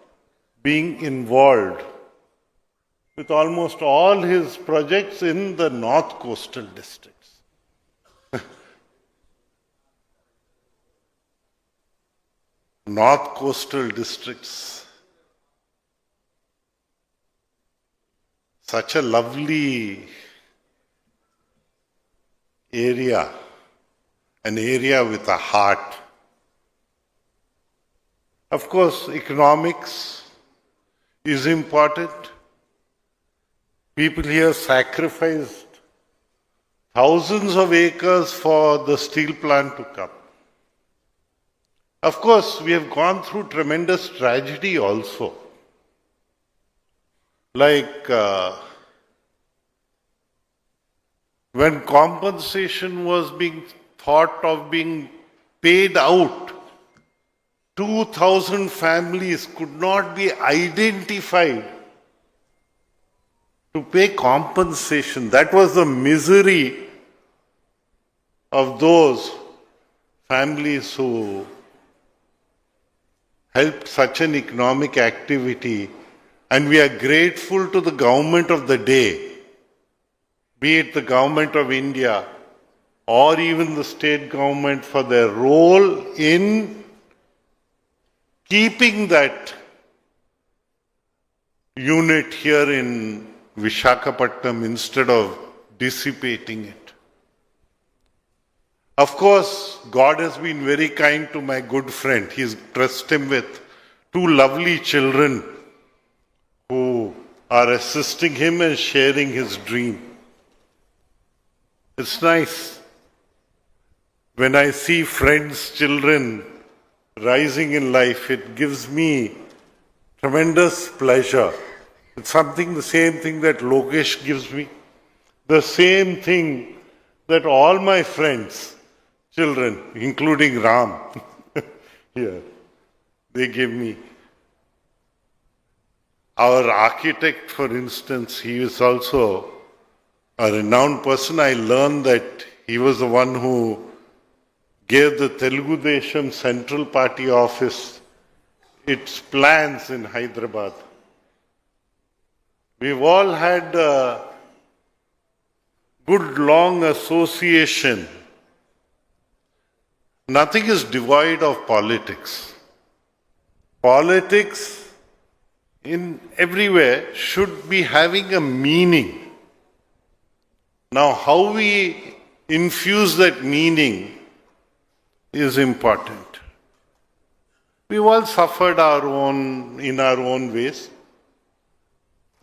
being involved with almost all his projects in the north coastal districts. north coastal districts. Such a lovely area, an area with a heart. Of course, economics is important. People here sacrificed thousands of acres for the steel plant to come. Of course, we have gone through tremendous tragedy also. Like when compensation was being thought of being paid out, 2,000 families could not be identified to pay compensation. That was the misery of those families who helped such an economic activity. And we are grateful to the government of the day, be it the government of India or even the state government, for their role in keeping that unit here in Visakhapattnam instead of dissipating it. Of course, God has been very kind to my good friend. He's trusted him with two lovely children who are assisting him and sharing his dream. It's nice when I see friends' children rising in life. It gives me tremendous pleasure. It's the same thing that Lokesh gives me, the same thing that all my friends' children, including Ram, here, they give me. Our architect, for instance, he is also a renowned person. I learned that he was the one who gave the Telugu Desam Central Party office its plans in Hyderabad. We've all had a good long association. Nothing is devoid of politics. Politics in everywhere should be having a meaning. Now, how we infuse that meaning is important. We've all suffered in our own ways.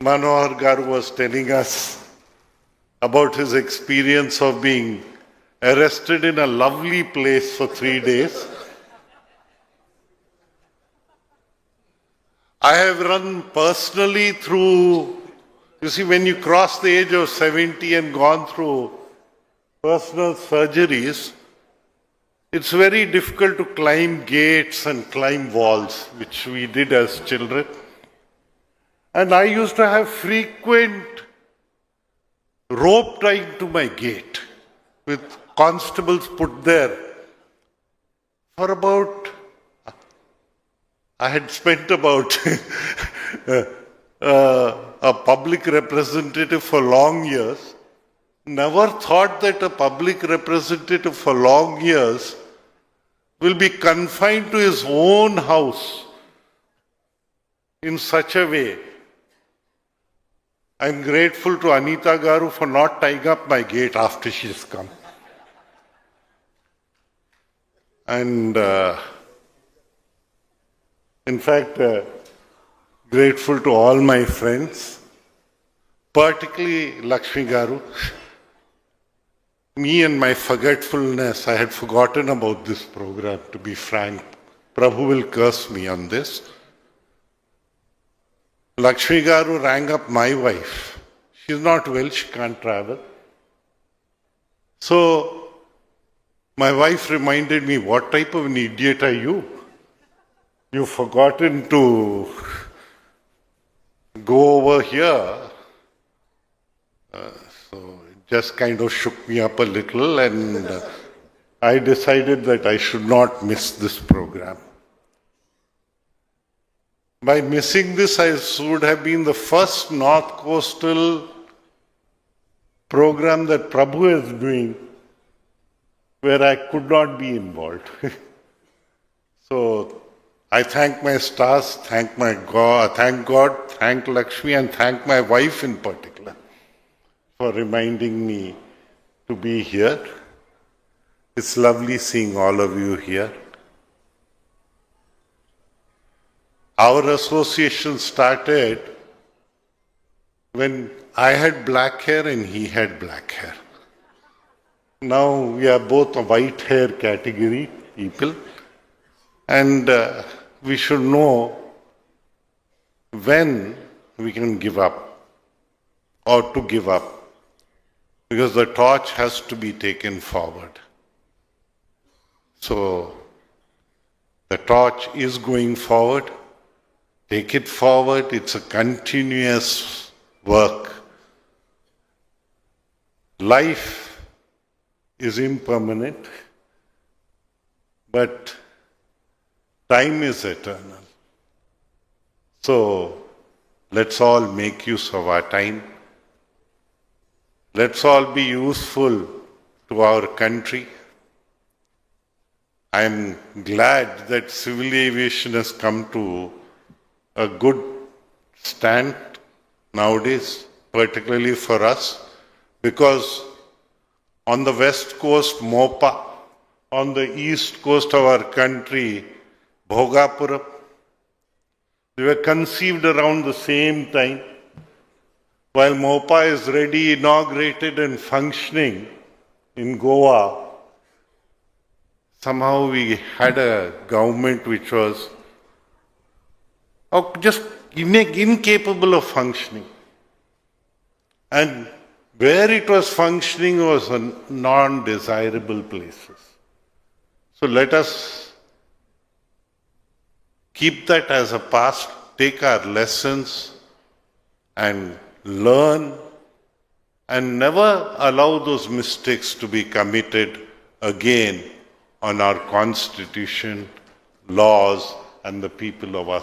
Manohar Garu was telling us about his experience of being arrested in a lovely place for 3 days. I have run personally through, you see, when you cross the age of 70 and gone through personal surgeries, it's very difficult to climb gates and climb walls, which we did as children. And I used to have frequent rope tying to my gate with constables put there for about, I had spent about a public representative for long years. Never thought that a public representative for long years will be confined to his own house in such a way. I'm grateful to Anita Garu for not tying up my gate after she's come. And in fact, grateful to all my friends, particularly Lakshmi Garu. Me and my forgetfulness, I had forgotten about this program, to be frank. Prabhu will curse me on this. Lakshmi Garu rang up my wife. She's not well, she can't travel. So, my wife reminded me, what type of an idiot are you? You've forgotten to go over here. So it just kind of shook me up a little, and I decided that I should not miss this program. By missing this, I would have been the first North Coastal program that Prabhu is doing where I could not be involved. So I thank my stars, thank God, thank Lakshmi, and thank my wife in particular for reminding me to be here. It's lovely seeing all of you here. Our association started when I had black hair and he had black hair. Now we are both a white hair category people, and we should know when we can give up or to give up, because the torch has to be taken forward. So the torch is going forward. Take it forward. It's a continuous work. Life is impermanent, but time is eternal. So let's all make use of our time. Let's all be useful to our country. I'm glad that civil aviation has come to a good stand nowadays, particularly for us, because on the west coast, Mopa, on the east coast of our country, Bhogapuram, they were conceived around the same time. While Mopa is ready, inaugurated and functioning in Goa, somehow we had a government which was just incapable of functioning. And where it was functioning was a non-desirable places. So let us keep that as a past, take our lessons and learn, and never allow those mistakes to be committed again on our constitution, laws, and the people of our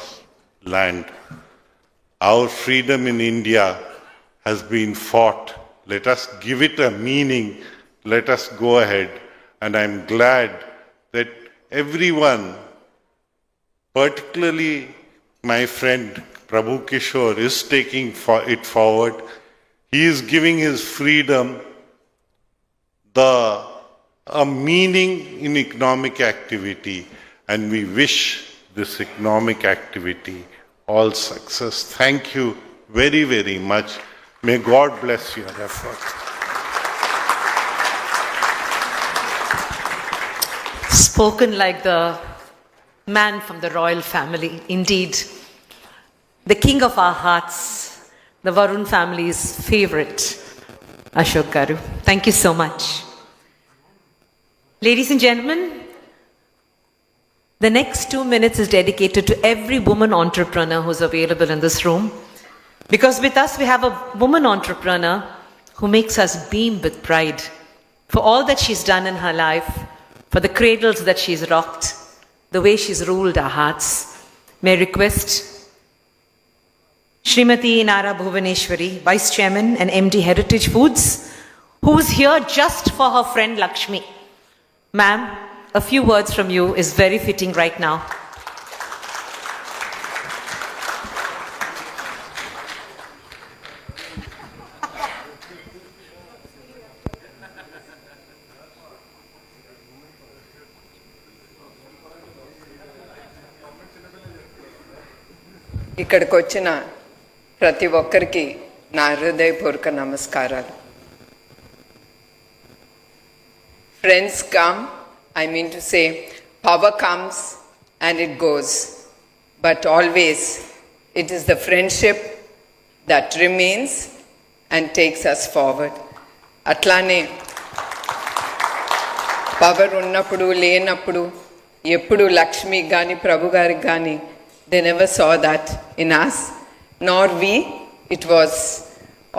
land. Our freedom in India has been fought. Let us give it a meaning. Let us go ahead. And I'm glad that everyone, particularly my friend Prabhu Kishore, is taking it forward. He is giving his freedom a meaning in economic activity, and we wish this economic activity all success. Thank you very, very much. May God bless your efforts.
Spoken like the man from the royal family, indeed. The king of our hearts, the Varun family's favorite, Ashok Garu. Thank you so much. Ladies and gentlemen, the next 2 minutes is dedicated to every woman entrepreneur who's available in this room. Because with us, we have a woman entrepreneur who makes us beam with pride for all that she's done in her life, for the cradles that she's rocked, the way she's ruled our hearts. May I request Srimati Nara Bhuvaneshwari, Vice Chairman and MD Heritage Foods, who is here just for her friend Lakshmi. Ma'am, a few words from you is very fitting right now.
ఇక్కడికి వచ్చిన ప్రతి ఒక్కరికి నా హృదయపూర్వక నమస్కారాలు. Friends come, I mean to say, power comes and it goes, but always it is the friendship that remains and takes us forward. అట్లానే power ఉన్నప్పుడు లేనప్పుడు ఎప్పుడు లక్ష్మి కానీ ప్రభు గారికి కానీ they never saw that in us, nor we. It was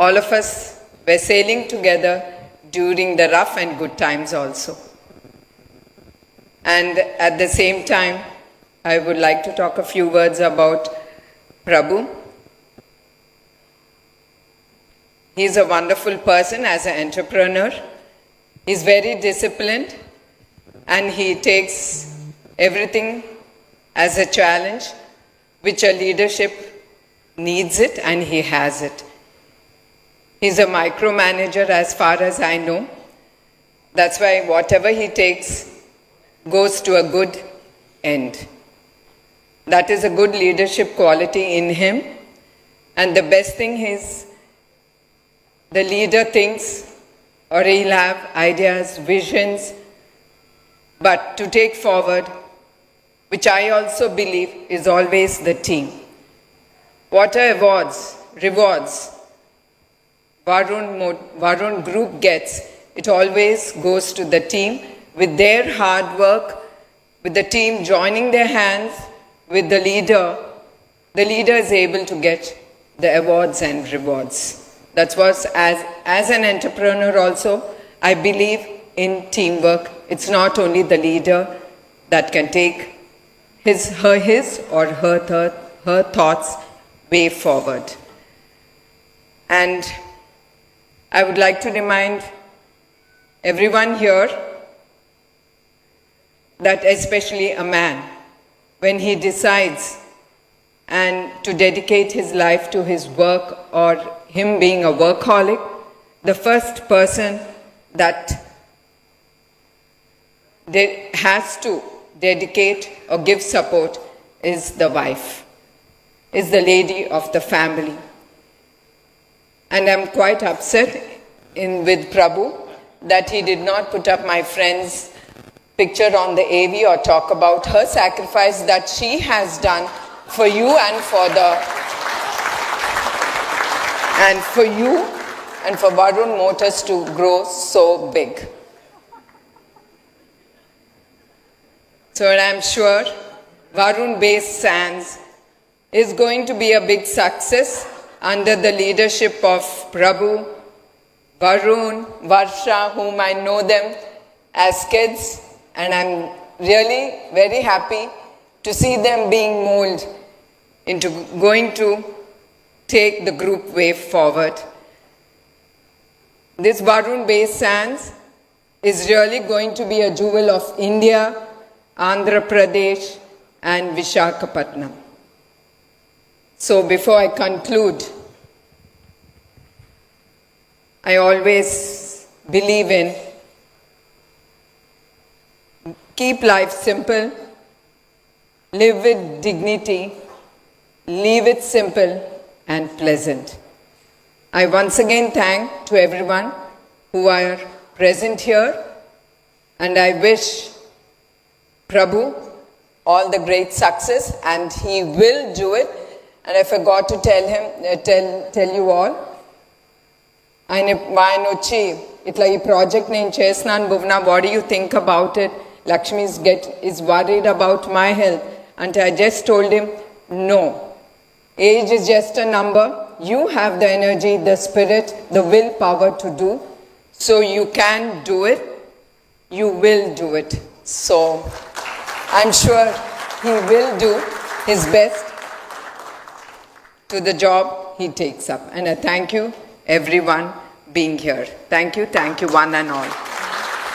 all of us were sailing together during the rough and good times also. And at the same time, I would like to talk a few words about Prabhu. He's a wonderful person as an entrepreneur. He's very disciplined and he takes everything as a challenge, which a leadership needs it, and he has it. He's a micromanager as far as I know. That's why whatever he takes goes to a good end. That is a good leadership quality in him. And the best thing is, the leader thinks, or he'll have ideas, visions, but to take forward, which I also believe is always the team. Whatever awards, rewards Varun Group gets, it always goes to the team with their hard work, with the team joining their hands with the leader. The leader is able to get the awards and rewards. That's what, as an entrepreneur also, I believe in teamwork. It's not only the leader that can take his or her thoughts way forward. And I would like to remind everyone here that especially a man, when he decides and to dedicate his life to his work or him being a workaholic, the first person that has to dedicate or give support is the wife, is the lady of the family. And I'm quite upset with Prabhu that he did not put up my friend's picture on the AV or talk about her sacrifice that she has done for you and for Varun Motors to grow so big. So I'm sure Varun Base Sands is going to be a big success under the leadership of Prabhu, Varun, Varsha, whom I know them as kids, and I'm really very happy to see them being molded into going to take the group way forward. This Varun Base Sands is really going to be a jewel of India, Andhra Pradesh, and Visakha. So before I conclude, I always believe in keep life simple, live with dignity, leave it simple and pleasant. I once again thank to everyone who are present here, and I wish Prabhu all the great success, and he will do it. And I forgot to tell you all, ఆయన వచ్చి ఇట్లా ఈ project నేను చేస్తున్నాను భువన, what do you think about it? Lakshmi is worried about my health. And I just told him, no, age is just a number. You have the energy, the spirit, the willpower to do. So you can do it. You will do it. So I'm sure he will do his best to the job he takes up. And I thank you, everyone, being here. Thank you, one and all.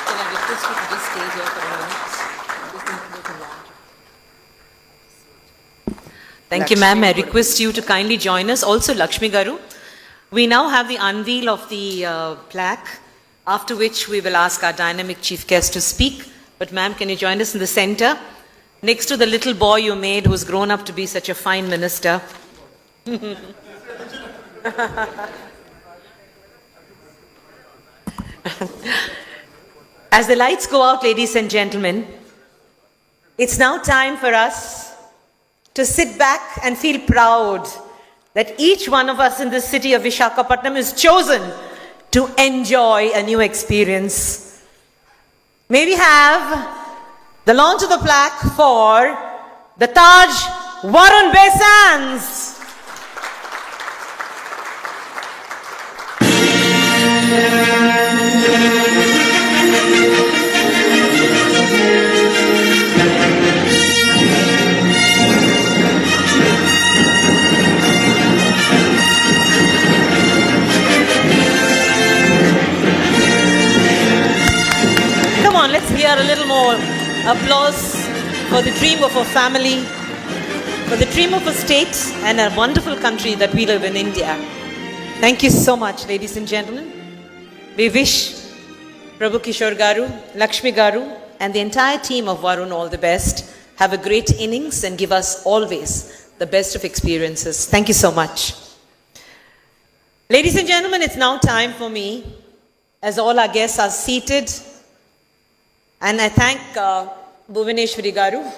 Can I request you to just stay here for a moment? Thank you, ma'am. I request you to kindly join us. Also, Lakshmi Garu, we now have the unveil of the plaque, after which we will ask our dynamic chief guest to speak. But ma'am, can you join us in the center? Next to the little boy you made who's grown up to be such a fine minister. As the lights go out, ladies and gentlemen, it's now time for us to sit back and feel proud that each one of us in the city of Visakhapatnam is chosen to enjoy a new experience. May we have the launch of the plaque for the Taj Varun Base Sands. Let's hear a little more applause for the dream of a family, for the dream of a state and a wonderful country that we live in, India. Thank you so much, ladies and gentlemen. We wish Prabhu Kishore Garu, Lakshmi Garu, and the entire team of Varun all the best. Have a great innings and give us always the best of experiences. Thank you so much. Ladies and gentlemen, it's now time for me, as all our guests are seated, and I thank Bhuvaneshwari Garu,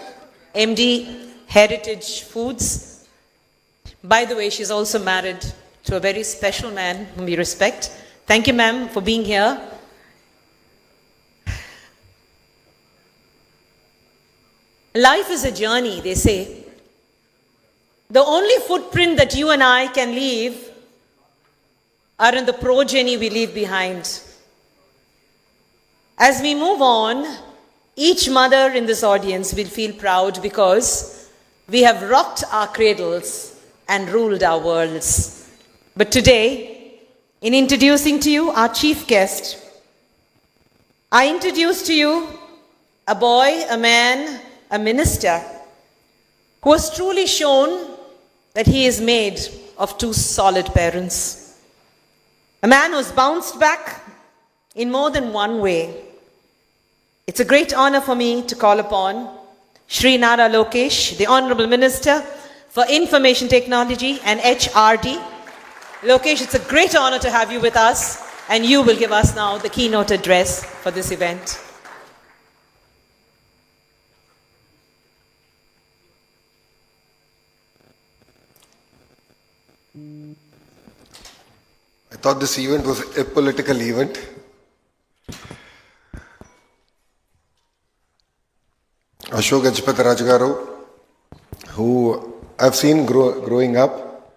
MD, Heritage Foods. By the way, she's also married to a very special man whom we respect. Thank you, ma'am, for being here. Life is a journey, they say. The only footprint that you and I can leave are in the progeny we leave behind. As we move on, each mother in this audience will feel proud because we have rocked our cradles and ruled our worlds. But today, in introducing to you our chief guest, I introduce to you a boy, a man, a minister who has truly shown that he is made of two solid parents. A man who's bounced back in more than one way. It's a great honor for me to call upon Shri Nara Lokesh, the Honorable Minister for Information Technology and HRD. Lokesh, it's a great honor to have you with us, and you will give us now the keynote address for this event.
I thought this event was a political event. Ashok Gajpati Rajgaru, who I've seen growing up,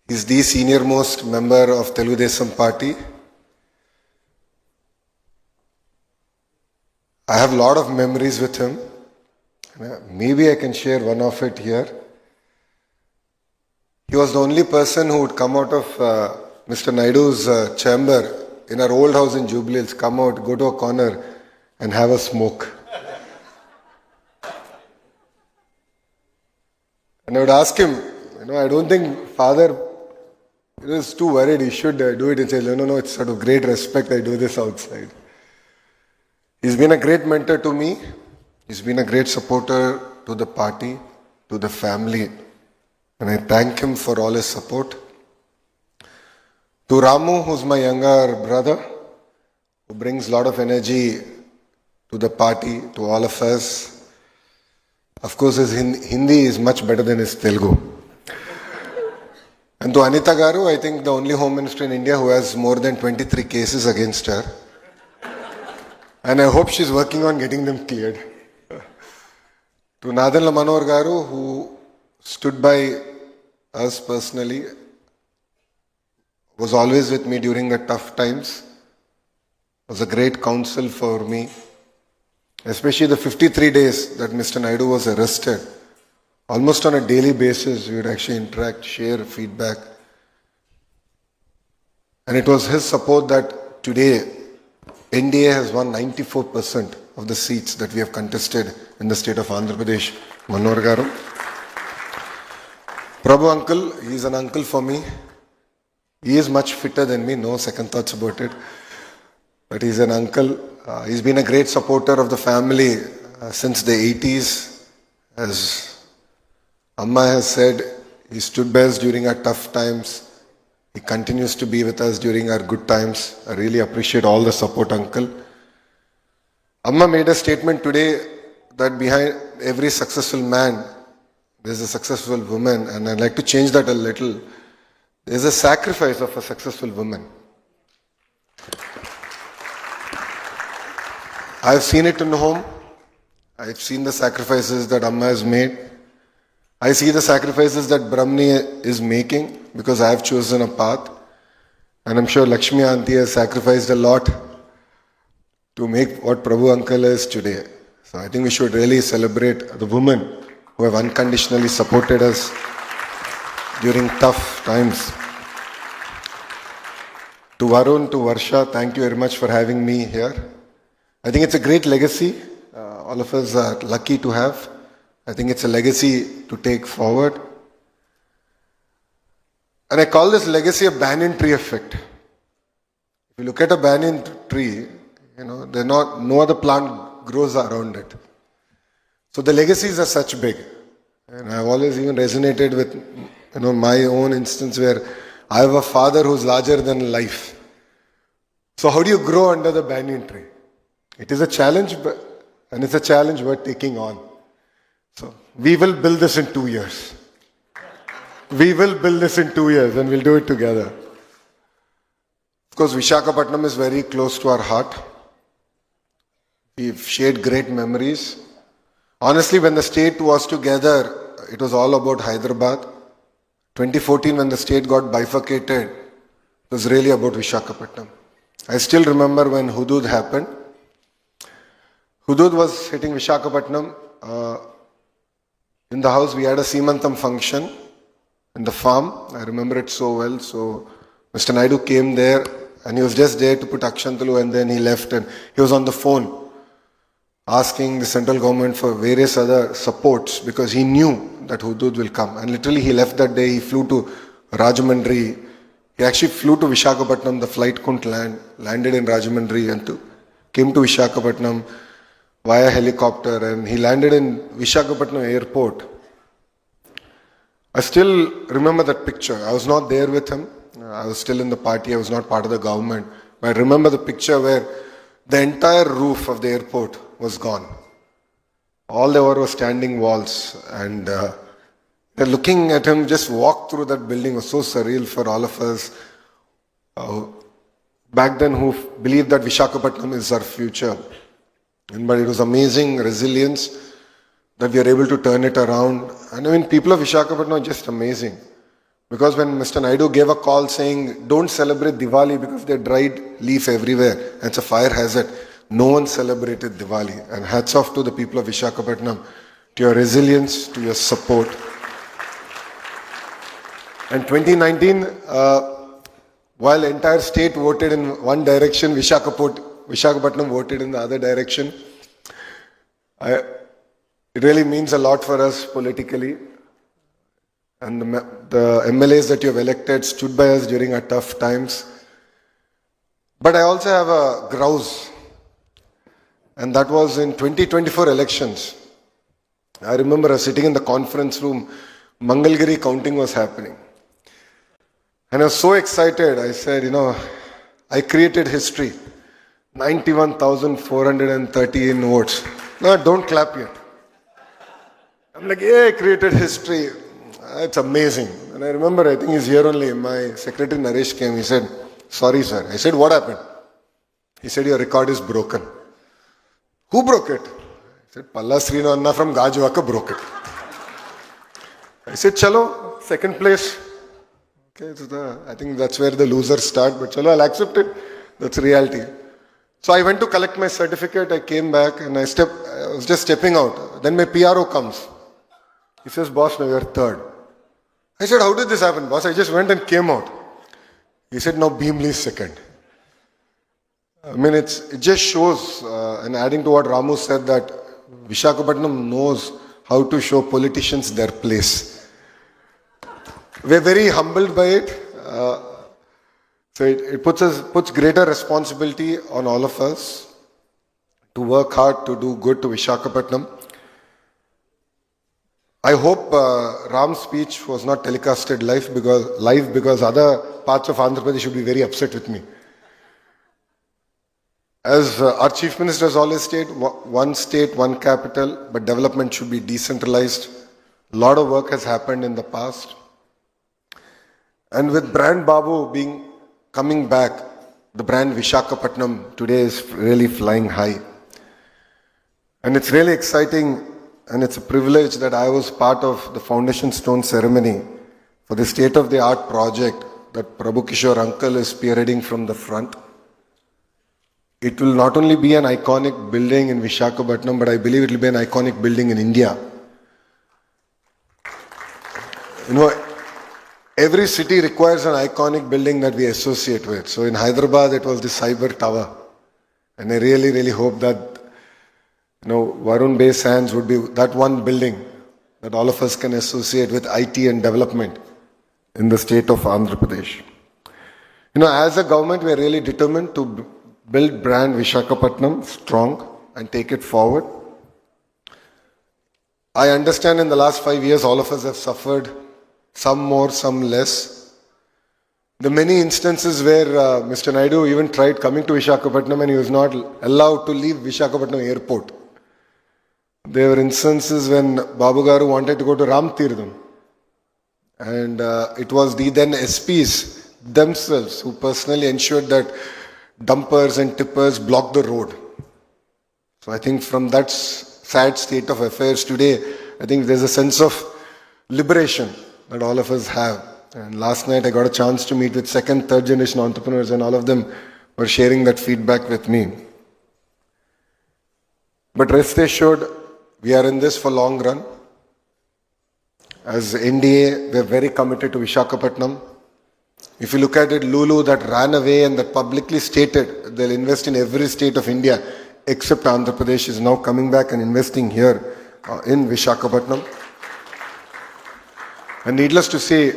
is the senior most member of Telugu Desam Party. I have a lot of memories with him. Maybe I can share one of it here. He was the only person who would come out of Mr. Naidu's chamber in our old house in Jubilee Hills, come out, go to a corner and have a smoke. And I would ask him, I don't think father is too worried, he should do it. He said, no, it's sort of great respect, I do this outside. He's been a great mentor to me. He's been a great supporter to the party, to the family. And I thank him for all his support. To Ramu, who's my younger brother, who brings a lot of energy to the party, to all of us. Of course, his Hindi is much better than his Telugu. And to Anita Garu, I think the only Home Minister in India who has more than 23 cases against her. And I hope she's working on getting them cleared. To Nadan Manohar Garu, who stood by us personally, was always with me during the tough times, was a great counsel for me, especially the 53 days that Mr. Naidu was arrested. Almost on a daily basis, we would actually interact, share feedback. And it was his support that today NDA has won 94% of the seats that we have contested in the state of Andhra Pradesh. Manohar Garu. Prabhu uncle, he is an uncle for me. He is much fitter than me, no second thoughts about it. But he's an uncle. He's been a great supporter of the family since the 80s. As Amma has said, he stood by us during our tough times. He continues to be with us during our good times. I really appreciate all the support, uncle. Amma made a statement today that behind every successful man, there's a successful woman, and I'd like to change that a little. There's a sacrifice of a successful woman. I've seen it in home. I've seen the sacrifices that Amma has made. I see the sacrifices that Brahmani is making because I have chosen a path. And I'm sure Lakshmi Auntie has sacrificed a lot to make what Prabhu Uncle is today. So I think we should really celebrate the women who have unconditionally supported us during tough times. To Varun, to Varsha, thank you very much for having me here. I think it's a great legacy all of us are lucky to have. I think it's a legacy to take forward. And I call this legacy a banyan tree effect. If you look at a banyan tree, no other plant grows around it. So the legacies are such big. And I've always even resonated with, my own instance where I have a father who's larger than life. So how do you grow under the banyan tree? It is a challenge, and it's a challenge worth taking on. So we will build this in 2 years. We will build this in 2 years and we'll do it together. Of course, Visakhapattnam is very close to our heart. We've shared great memories. Honestly, when the state was together, it was all about Hyderabad. 2014, when the state got bifurcated, it was really about Visakhapattnam. I still remember when Hudud happened. Hudud was hitting Visakhapattnam. In the house, we had a Seemantam function in the farm. I remember it so well. So Mr. Naidu came there and he was just there to put Akshantalu, and then he left and he was on the phone asking the central government for various other supports because he knew that Hudud will come. And literally he left that day, he flew to Rajahmundry. He actually flew to Visakhapattnam, the flight couldn't land, landed in Rajahmundry and came to Visakhapattnam via helicopter, and he landed in Visakhapattnam airport. I still remember that picture. I was not there with him. I was still in the party. I was not part of the government. But I remember the picture where the entire roof of the airport was gone. All there were standing walls, and looking at him just walk through that building was so surreal for all of us back then who believed that Visakhapattnam is our future. But it was amazing resilience that we are able to turn it around. And I mean, people of Visakhapattnam are just amazing. Because when Mr. Naidu gave a call saying, don't celebrate Diwali because there's dried leaf everywhere, and it's a fire hazard, no one celebrated Diwali. And hats off to the people of Visakhapattnam, to your resilience, to your support. And 2019, while the entire state voted in one direction, Visakhapattnam voted in the other direction. It really means a lot for us politically. And the MLAs that you have elected stood by us during our tough times. But I also have a grouse. And that was in 2024 elections. I remember I was sitting in the conference room, Mangalgiri counting was happening. And I was so excited. I said, I created history. 91,413 votes. No, don't clap yet. I'm like, yeah, I created history. It's amazing. And I remember, I think he's here only. My secretary Naresh came. He said, sorry, sir. I said, what happened? He said, your record is broken. Who broke it? I said, Palla Srinu Anna from Gajwaka broke it. I said, chalo, second place. Okay, I think that's where the losers start. But chalo, I'll accept it. That's reality. So I went to collect my certificate. I came back and I was just stepping out. Then my PRO comes. He says, boss, now you're third. I said, how did this happen, boss? I just went and came out. He said, now Beamley is second. I mean, it just shows, and adding to what Ramu said, that Visakhapattnam knows how to show politicians their place. We're very humbled by it. So it puts greater responsibility on all of us to work hard, to do good to Visakhapattnam. I hope Ram's speech was not telecasted live because other parts of Andhra Pradesh should be very upset with me. As our Chief Minister has always stated, one state, one capital, but development should be decentralized. A lot of work has happened in the past. And with brand Babu coming back, the brand Visakhapattnam today is really flying high. And it's really exciting, and it's a privilege that I was part of the foundation stone ceremony for the state-of-the-art project that Prabhu Kishore uncle is spearheading from the front. It will not only be an iconic building in Visakhapattnam, but I believe it will be an iconic building in India. Every city requires an iconic building that we associate with. So in Hyderabad, it was the Cyber Tower. And I really, really hope that Varun Bay Sands would be that one building that all of us can associate with IT and development in the state of Andhra Pradesh. As a government, we are really determined to build brand Vishakhapatnam strong and take it forward. I understand in the last 5 years, all of us have suffered, some more, some less. The many instances where Mr. Naidu even tried coming to Vishakhapatnam and he was not allowed to leave Vishakhapatnam airport. There were instances when Babu Garu wanted to go to Ram Tirtham. And it was the then SPs themselves who personally ensured that dumpers and tippers blocked the road. So I think from that sad state of affairs today, I think there's a sense of liberation that all of us have. And last night I got a chance to meet with second, third generation entrepreneurs, and all of them were sharing that feedback with me. But rest assured, we are in this for long run. As NDA, we are very committed to Vishakhapatnam. If you look at it, Lulu that ran away and that publicly stated they'll invest in every state of India except Andhra Pradesh is now coming back and investing here in Vishakhapatnam. And needless to say,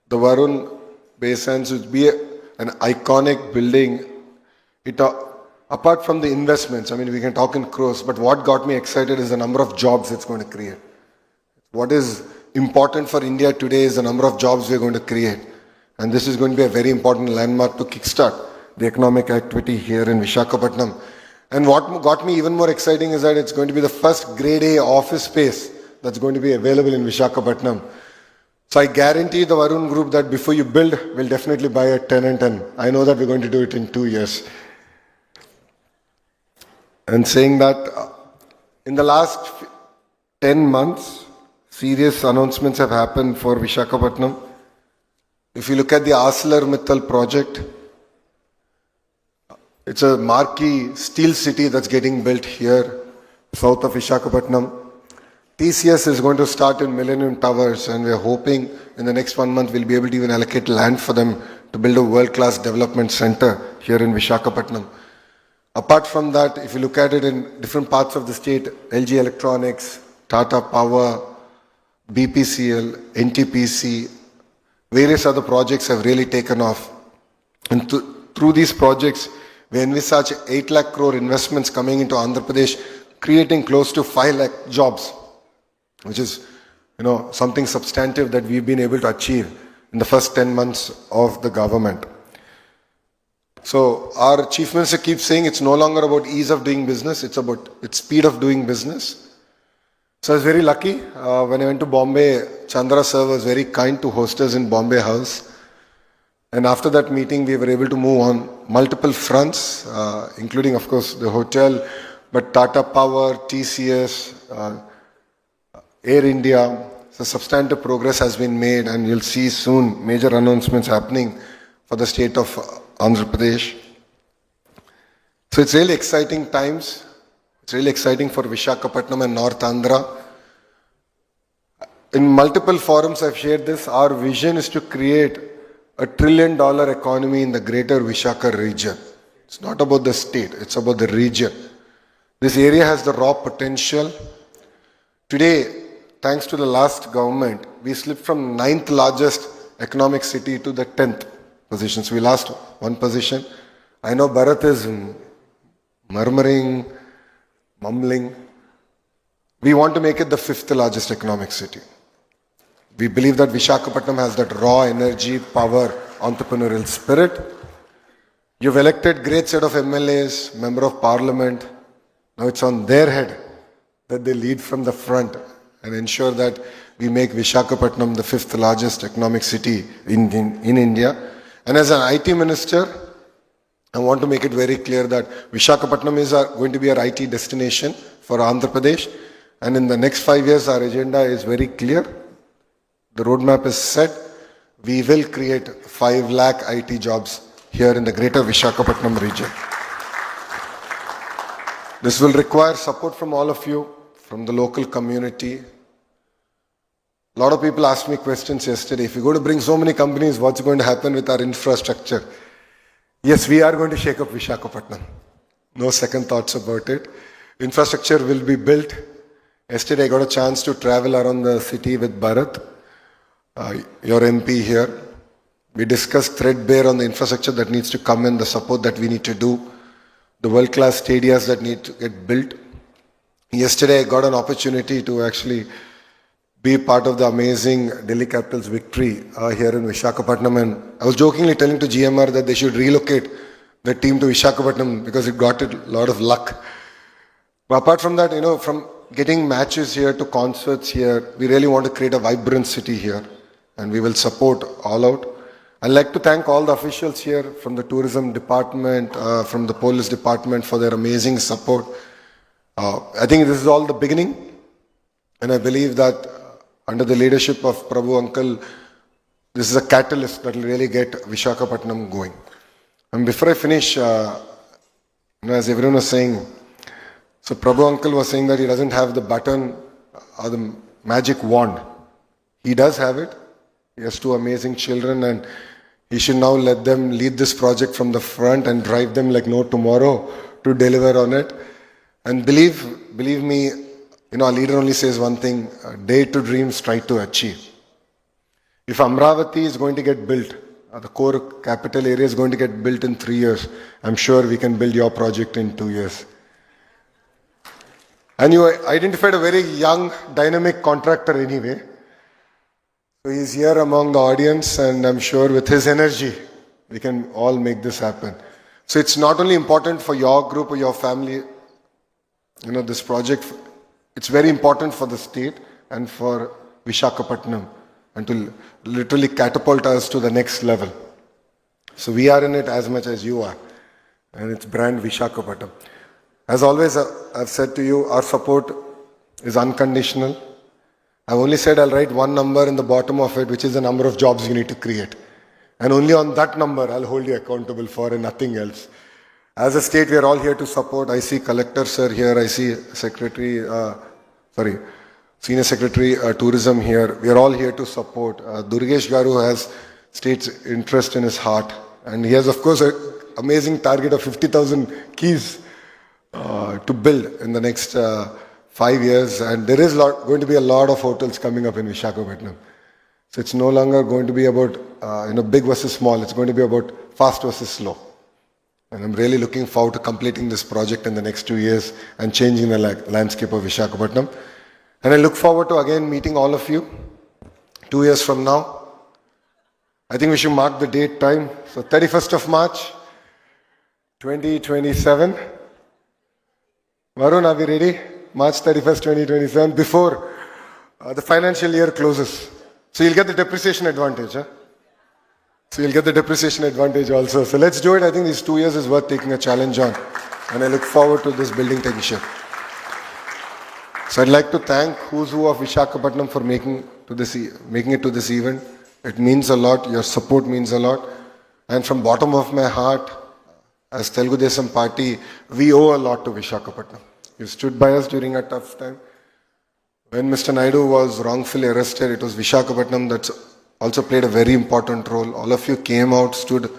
the Varun Bay Sands would be an iconic building. Apart from the investments, we can talk in crores, but what got me excited is the number of jobs it's going to create. What is important for India today is the number of jobs we're going to create. And this is going to be a very important landmark to kickstart the economic activity here in Vishakhapatnam. And what got me even more exciting is that it's going to be the first grade A office space that's going to be available in Vishakhapatnam. So I guarantee the Varun Group that before you build, we'll definitely buy a tenant, and I know that we're going to do it in 2 years. And saying that, in the last 10 months, serious announcements have happened for Vishakhapatnam. If you look at the ArcelorMittal project, it's a marquee steel city that's getting built here, south of Vishakhapatnam. TCS is going to start in Millennium Towers, and we're hoping in the next 1 month we'll be able to even allocate land for them to build a world-class development center here in Vishakhapatnam. Apart from that, if you look at it in different parts of the state, LG Electronics, Tata Power, BPCL, NTPC, various other projects have really taken off. And through these projects, we envisage 8 lakh crore investments coming into Andhra Pradesh, creating close to 5 lakh jobs, which is, something substantive that we've been able to achieve in the first 10 months of the government. So our Chief Minister keeps saying it's no longer about ease of doing business, it's about its speed of doing business. So I was very lucky. When I went to Bombay, Chandra sir was very kind to host us in Bombay House. And after that meeting, we were able to move on multiple fronts, including, of course, the hotel, but Tata Power, TCS, Air India. So substantive progress has been made, and you'll see soon major announcements happening for the state of Andhra Pradesh. So it's really exciting times. It's really exciting for Vishakhapatnam and North Andhra. In multiple forums I've shared this. Our vision is to create a $1 trillion economy in the greater Visakha region. It's not about the state, it's about the region. This area has the raw potential. Today, thanks to the last government, we slipped from 9th largest economic city to the 10th position. So we lost 1 position. I know Bharat is murmuring, mumbling. We want to make it the 5th largest economic city. We believe that Vishakhapatnam has that raw energy, power, entrepreneurial spirit. You've elected great set of MLAs, Member of Parliament. Now it's on their head that they lead from the front and ensure that we make Vishakhapatnam the 5th largest economic city in India. And as an IT minister, I want to make it very clear that Vishakhapatnam is going to be our IT destination for Andhra Pradesh. And in the next 5 years, our agenda is very clear. The roadmap is set. We will create 5 lakh IT jobs here in the greater Vishakhapatnam region. This will require support from all of you, from the local community. A lot of people asked me questions yesterday. If you're going to bring so many companies, what's going to happen with our infrastructure? Yes, we are going to shake up Vishakhapatnam. No second thoughts about it. Infrastructure will be built. Yesterday I got a chance to travel around the city with Bharat, your MP here. We discussed threadbare on the infrastructure that needs to come in, the support that we need to do, the world-class stadiums that need to get built. Yesterday I got an opportunity to actually be part of the amazing Delhi Capital's victory here in Visakhapattnam, and I was jokingly telling to GMR that they should relocate the team to Visakhapattnam because it got a lot of luck. But apart from that, from getting matches here to concerts here, we really want to create a vibrant city here, and we will support all out. I'd like to thank all the officials here from the tourism department, from the police department for their amazing support. I think this is all the beginning, and I believe that under the leadership of Prabhu Uncle, this is a catalyst that will really get Visakhapattnam going. And before I finish, as everyone was saying, so Prabhu Uncle was saying that he doesn't have the button or the magic wand. He does have it. He has two amazing children, and he should now let them lead this project from the front and drive them like no tomorrow to deliver on it. And believe me, our leader only says one thing: dare to dream, try to achieve. If Amravati is going to get built, the core capital area is going to get built in 3 years, I'm sure we can build your project in 2 years. And you identified a very young, dynamic contractor anyway. So he's here among the audience, and I'm sure with his energy, we can all make this happen. So it's not only important for your group or your family, this project, it's very important for the state and for Visakhapattnam, and to literally catapult us to the next level. So we are in it as much as you are, and it's brand Visakhapattnam. As always, I've said to you, our support is unconditional. I've only said I'll write one number in the bottom of it, which is the number of jobs you need to create. And only on that number I'll hold you accountable for, and nothing else. As a state, we are all here to support. I see Collector Sir here. I see Senior Secretary Tourism here. We are all here to support. Durgesh Garu has state's interest in his heart. And he has, of course, an amazing target of 50,000 keys to build in the next 5 years. And there is going to be a lot of hotels coming up in Visakhapattnam. So it's no longer going to be about big versus small. It's going to be about fast versus slow. And I'm really looking forward to completing this project in the next 2 years and changing the landscape of Visakhapattnam. And I look forward to again meeting all of you 2 years from now. I think we should mark the date time. So 31st of March, 2027. Varun, are we ready? March 31st, 2027, before the financial year closes. So you'll get the depreciation advantage. So you'll get the depreciation advantage also. So let's do it. I think these 2 years is worth taking a challenge on. And I look forward to this building taking shape. So I'd like to thank Who's Who of Visakhapattnam for making it to this event. It means a lot. Your support means a lot. And from bottom of my heart, as Telugu Desam Party, we owe a lot to Visakhapattnam. You stood by us during a tough time. When Mr. Naidu was wrongfully arrested, it was Visakhapattnam that also played a very important role. All of you came out, stood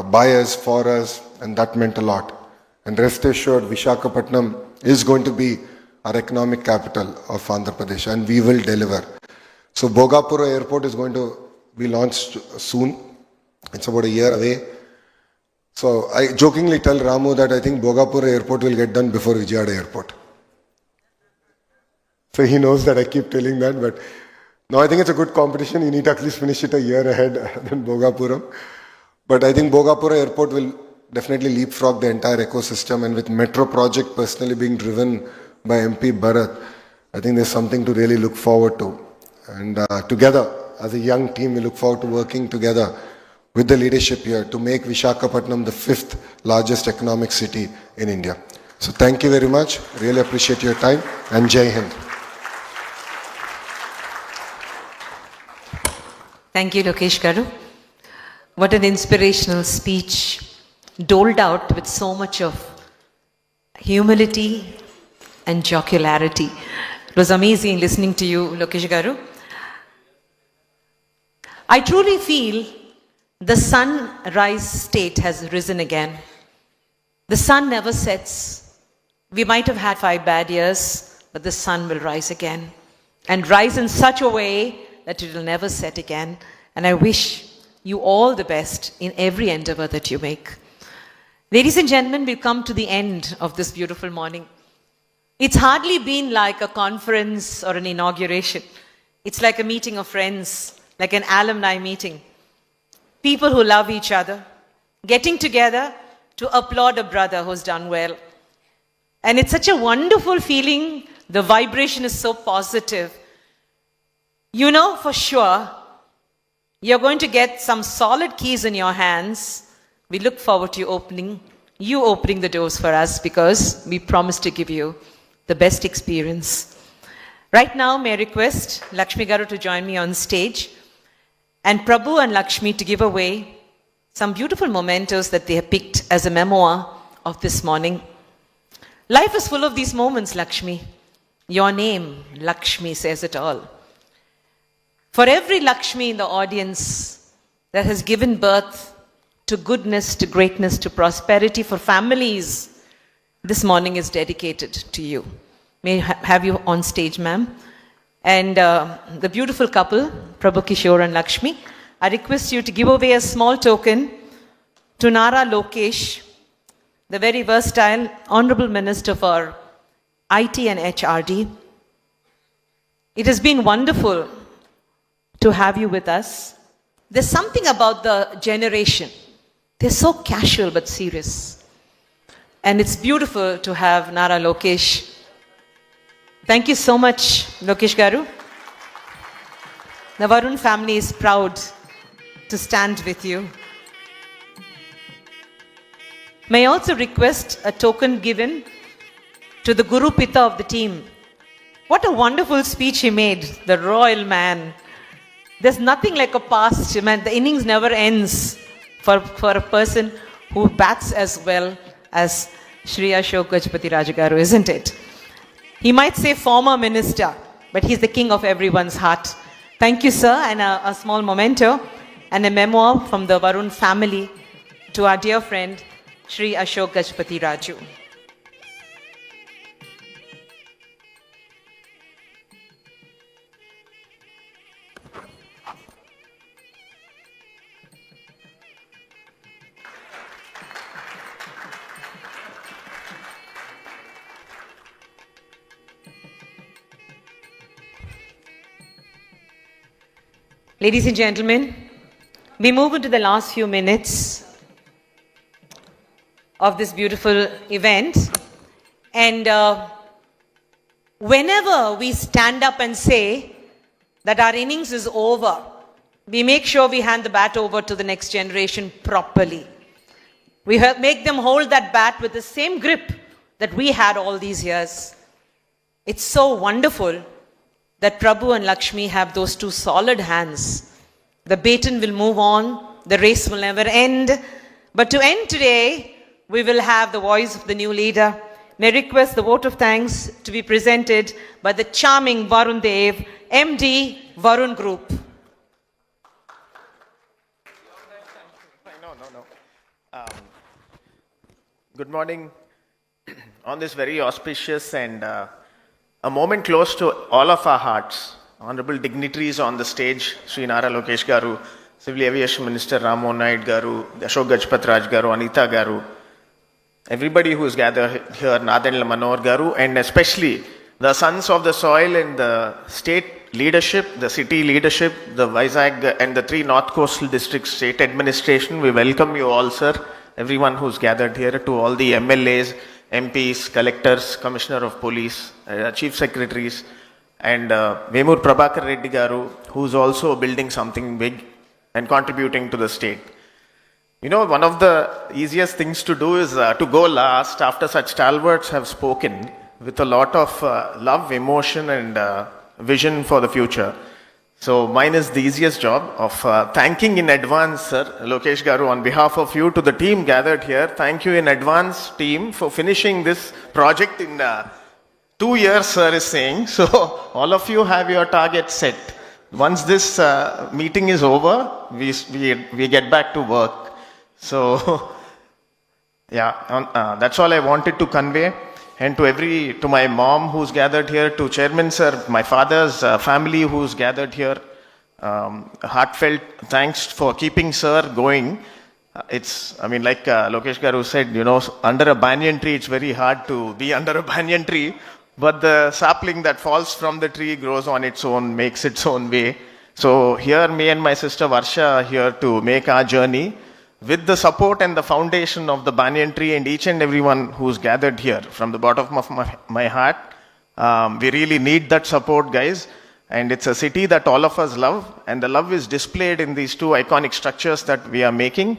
by us, for us, and that meant a lot. And rest assured, Visakhapattnam is going to be our economic capital of Andhra Pradesh, and we will deliver. So Bogapura Airport is going to be launched soon. It's about a year away. So I jokingly tell Ramu that I think Bogapura Airport will get done before Vijayada Airport. So he knows that I keep telling that, but no, I think it's a good competition. You need to at least finish it a year ahead than Bogapura. But I think Bogapura Airport will definitely leapfrog the entire ecosystem, and with metro project personally being driven by MP Bharat, I think there's something to really look forward to. And together, as a young team, we look forward to working together with the leadership here to make Visakhapattnam the 5th largest economic city in India. So thank you very much. Really appreciate your time, and Jai Hind.
Thank you, Lokesh Garu. What an inspirational speech, doled out with so much of humility and jocularity. It was amazing listening to you, Lokesh Garu. I truly feel the sunrise state has risen again. The sun never sets We might have had 5 bad years, but the sun will rise again and rise in such a way that it will never set again. And I wish you all the best in every endeavor that you make. Ladies and gentlemen, we've come to the end of this beautiful morning. It's hardly been like a conference or an inauguration. It's like a meeting of friends, like an alumni meeting. People who love each other, getting together to applaud a brother who's done well. And it's such a wonderful feeling. The vibration is so positive. You know for sure, you're going to get some solid keys in your hands. We look forward to you opening the doors for us, because we promise to give you the best experience. Right now, may I request Lakshmi Garu to join me on stage, and Prabhu and Lakshmi to give away some beautiful mementos that they have picked as a memoir of this morning. Life is full of these moments, Lakshmi. Your name, Lakshmi, says it all. For every Lakshmi in the audience that has given birth to goodness, to greatness, to prosperity for families, this morning is dedicated to you. May I have you on stage, ma'am. And the beautiful couple, Prabhu Kishore and Lakshmi, I request you to give away a small token to Nara Lokesh, the very versatile Honorable Minister for IT and HRD. It has been wonderful to have you with us. There's something about the generation. They're so casual but serious. And it's beautiful to have Nara Lokesh. Thank you so much, Lokesh Garu. The Varun family is proud to stand with you. May I also request a token given to the Guru Pita of the team. What a wonderful speech he made, the royal man. There's nothing like a past, man. The innings never ends for a person who bats as well as Shri Ashok Gajpati Rajagaru, isn't it? He might say former minister, but he's the king of everyone's heart. Thank you, sir, and a small memento and a memoir from the Varun family to our dear friend, Shri Ashok Gajpati Raju. Ladies and gentlemen, we move into the last few minutes of this beautiful event. And whenever we stand up and say that our innings is over, we make sure we hand the bat over to the next generation properly. We make them hold that bat with the same grip that we had all these years. It's so wonderful that Prabhu and Lakshmi have those two solid hands. The baton will move on, the race will never end. But to end today, we will have the voice of the new leader. May I request the vote of thanks to be presented by the charming Varun Dev, MD, Varun Group.
Good morning. On this very auspicious and a moment close to all of our hearts, honorable dignitaries on the stage, Sri Nara Lokesh Garu, Civil Aviation Minister Ram Mohan Naid Garu, Ashok Gajpat Raj Garu, Anita Garu, everybody who is gathered here, Nadan Manor Garu, and especially the sons of the soil and the state leadership, the city leadership, the Visakha and the 3 North Coastal Districts state administration. We welcome you all, sir, everyone who's gathered here, to all the MLAs, MPs, collectors, Commissioner of Police, Chief Secretaries, and Vemur Prabhakar Reddy Garu, who's also building something big and contributing to the state. You know, one of the easiest things to do is to go last after such stalwarts have spoken with a lot of love, emotion, and vision for the future. So mine is the easiest job of thanking in advance, sir, Lokesh Garu, on behalf of you, to the team gathered here. Thank you in advance, team, for finishing this project in 2 years, sir is saying. So all of you have your target set. Once this meeting is over, we get back to work. So yeah, that's all I wanted to convey. and to my mom who's gathered here, to Chairman Sir, my father's family who's gathered here. Heartfelt thanks for keeping Sir going. Like Lokesh Garu said, under a banyan tree, it's very hard to be under a banyan tree, but the sapling that falls from the tree grows on its own, makes its own way. So here, me and my sister Varsha are here to make our journey with the support and the foundation of the banyan tree and each and everyone who's gathered here. From the bottom of my heart, we really need that support, guys. And it's a city that all of us love, and the love is displayed in these two iconic structures that we are making.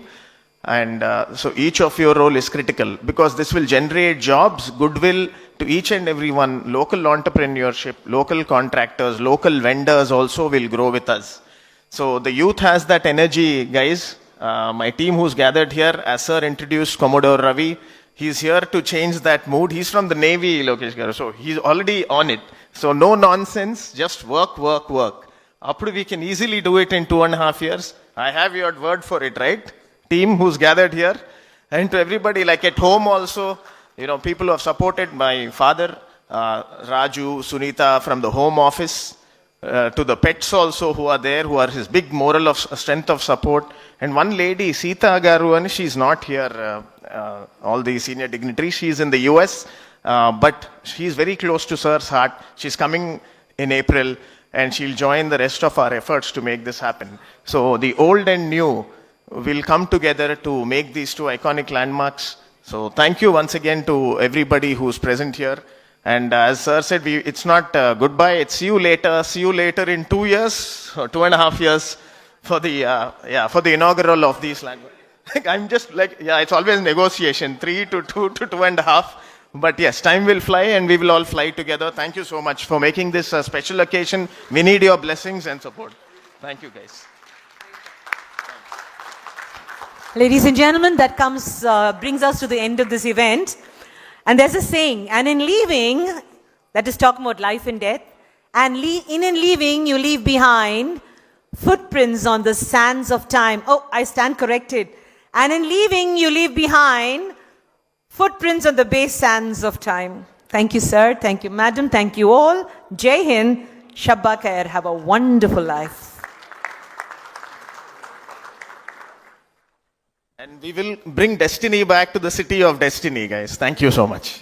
And so each of your role is critical, because this will generate jobs, goodwill to each and everyone. Local entrepreneurship, local contractors, local vendors also will grow with us. So the youth has that energy, guys. My team who's gathered here, as Sir introduced Commodore Ravi, he's here to change that mood. He's from the Navy, Lokesh Garu, so he's already on it. So no nonsense, just work, work, work. After we can easily do it in 2.5 years. I have your word for it, right? Team who's gathered here. And to everybody, like at home also, people who have supported my father, Raju, Sunita from the home office, to the pets also who are there, who are his big moral of strength of support. And one lady, Sita Garu, and she's not here, all the senior dignitaries, she's in the US, but she's very close to Sir's heart. She's coming in April, and she'll join the rest of our efforts to make this happen. So the old and new will come together to make these two iconic landmarks. So thank you once again to everybody who's present here. And as Sir said, it's not goodbye, it's see you later in 2 years or 2.5 years for the inaugural of these landmarks. I'm just it's always negotiation, 3 to 2 to 2.5. But yes, time will fly and we will all fly together. Thank you so much for making this a special occasion. We need your blessings and support. Thank you, guys.
Ladies and gentlemen, that brings us to the end of this event. And there's a saying, and in leaving, that is talking about life and death, and in leaving, you leave behind footprints on the sands of time. Oh, I stand corrected. And in leaving, you leave behind footprints on the base sands of time. Thank you, sir. Thank you, madam. Thank you all. Jai Hind. Shabba Khair. Have a wonderful life.
And we will bring destiny back to the city of destiny, guys. Thank you so much.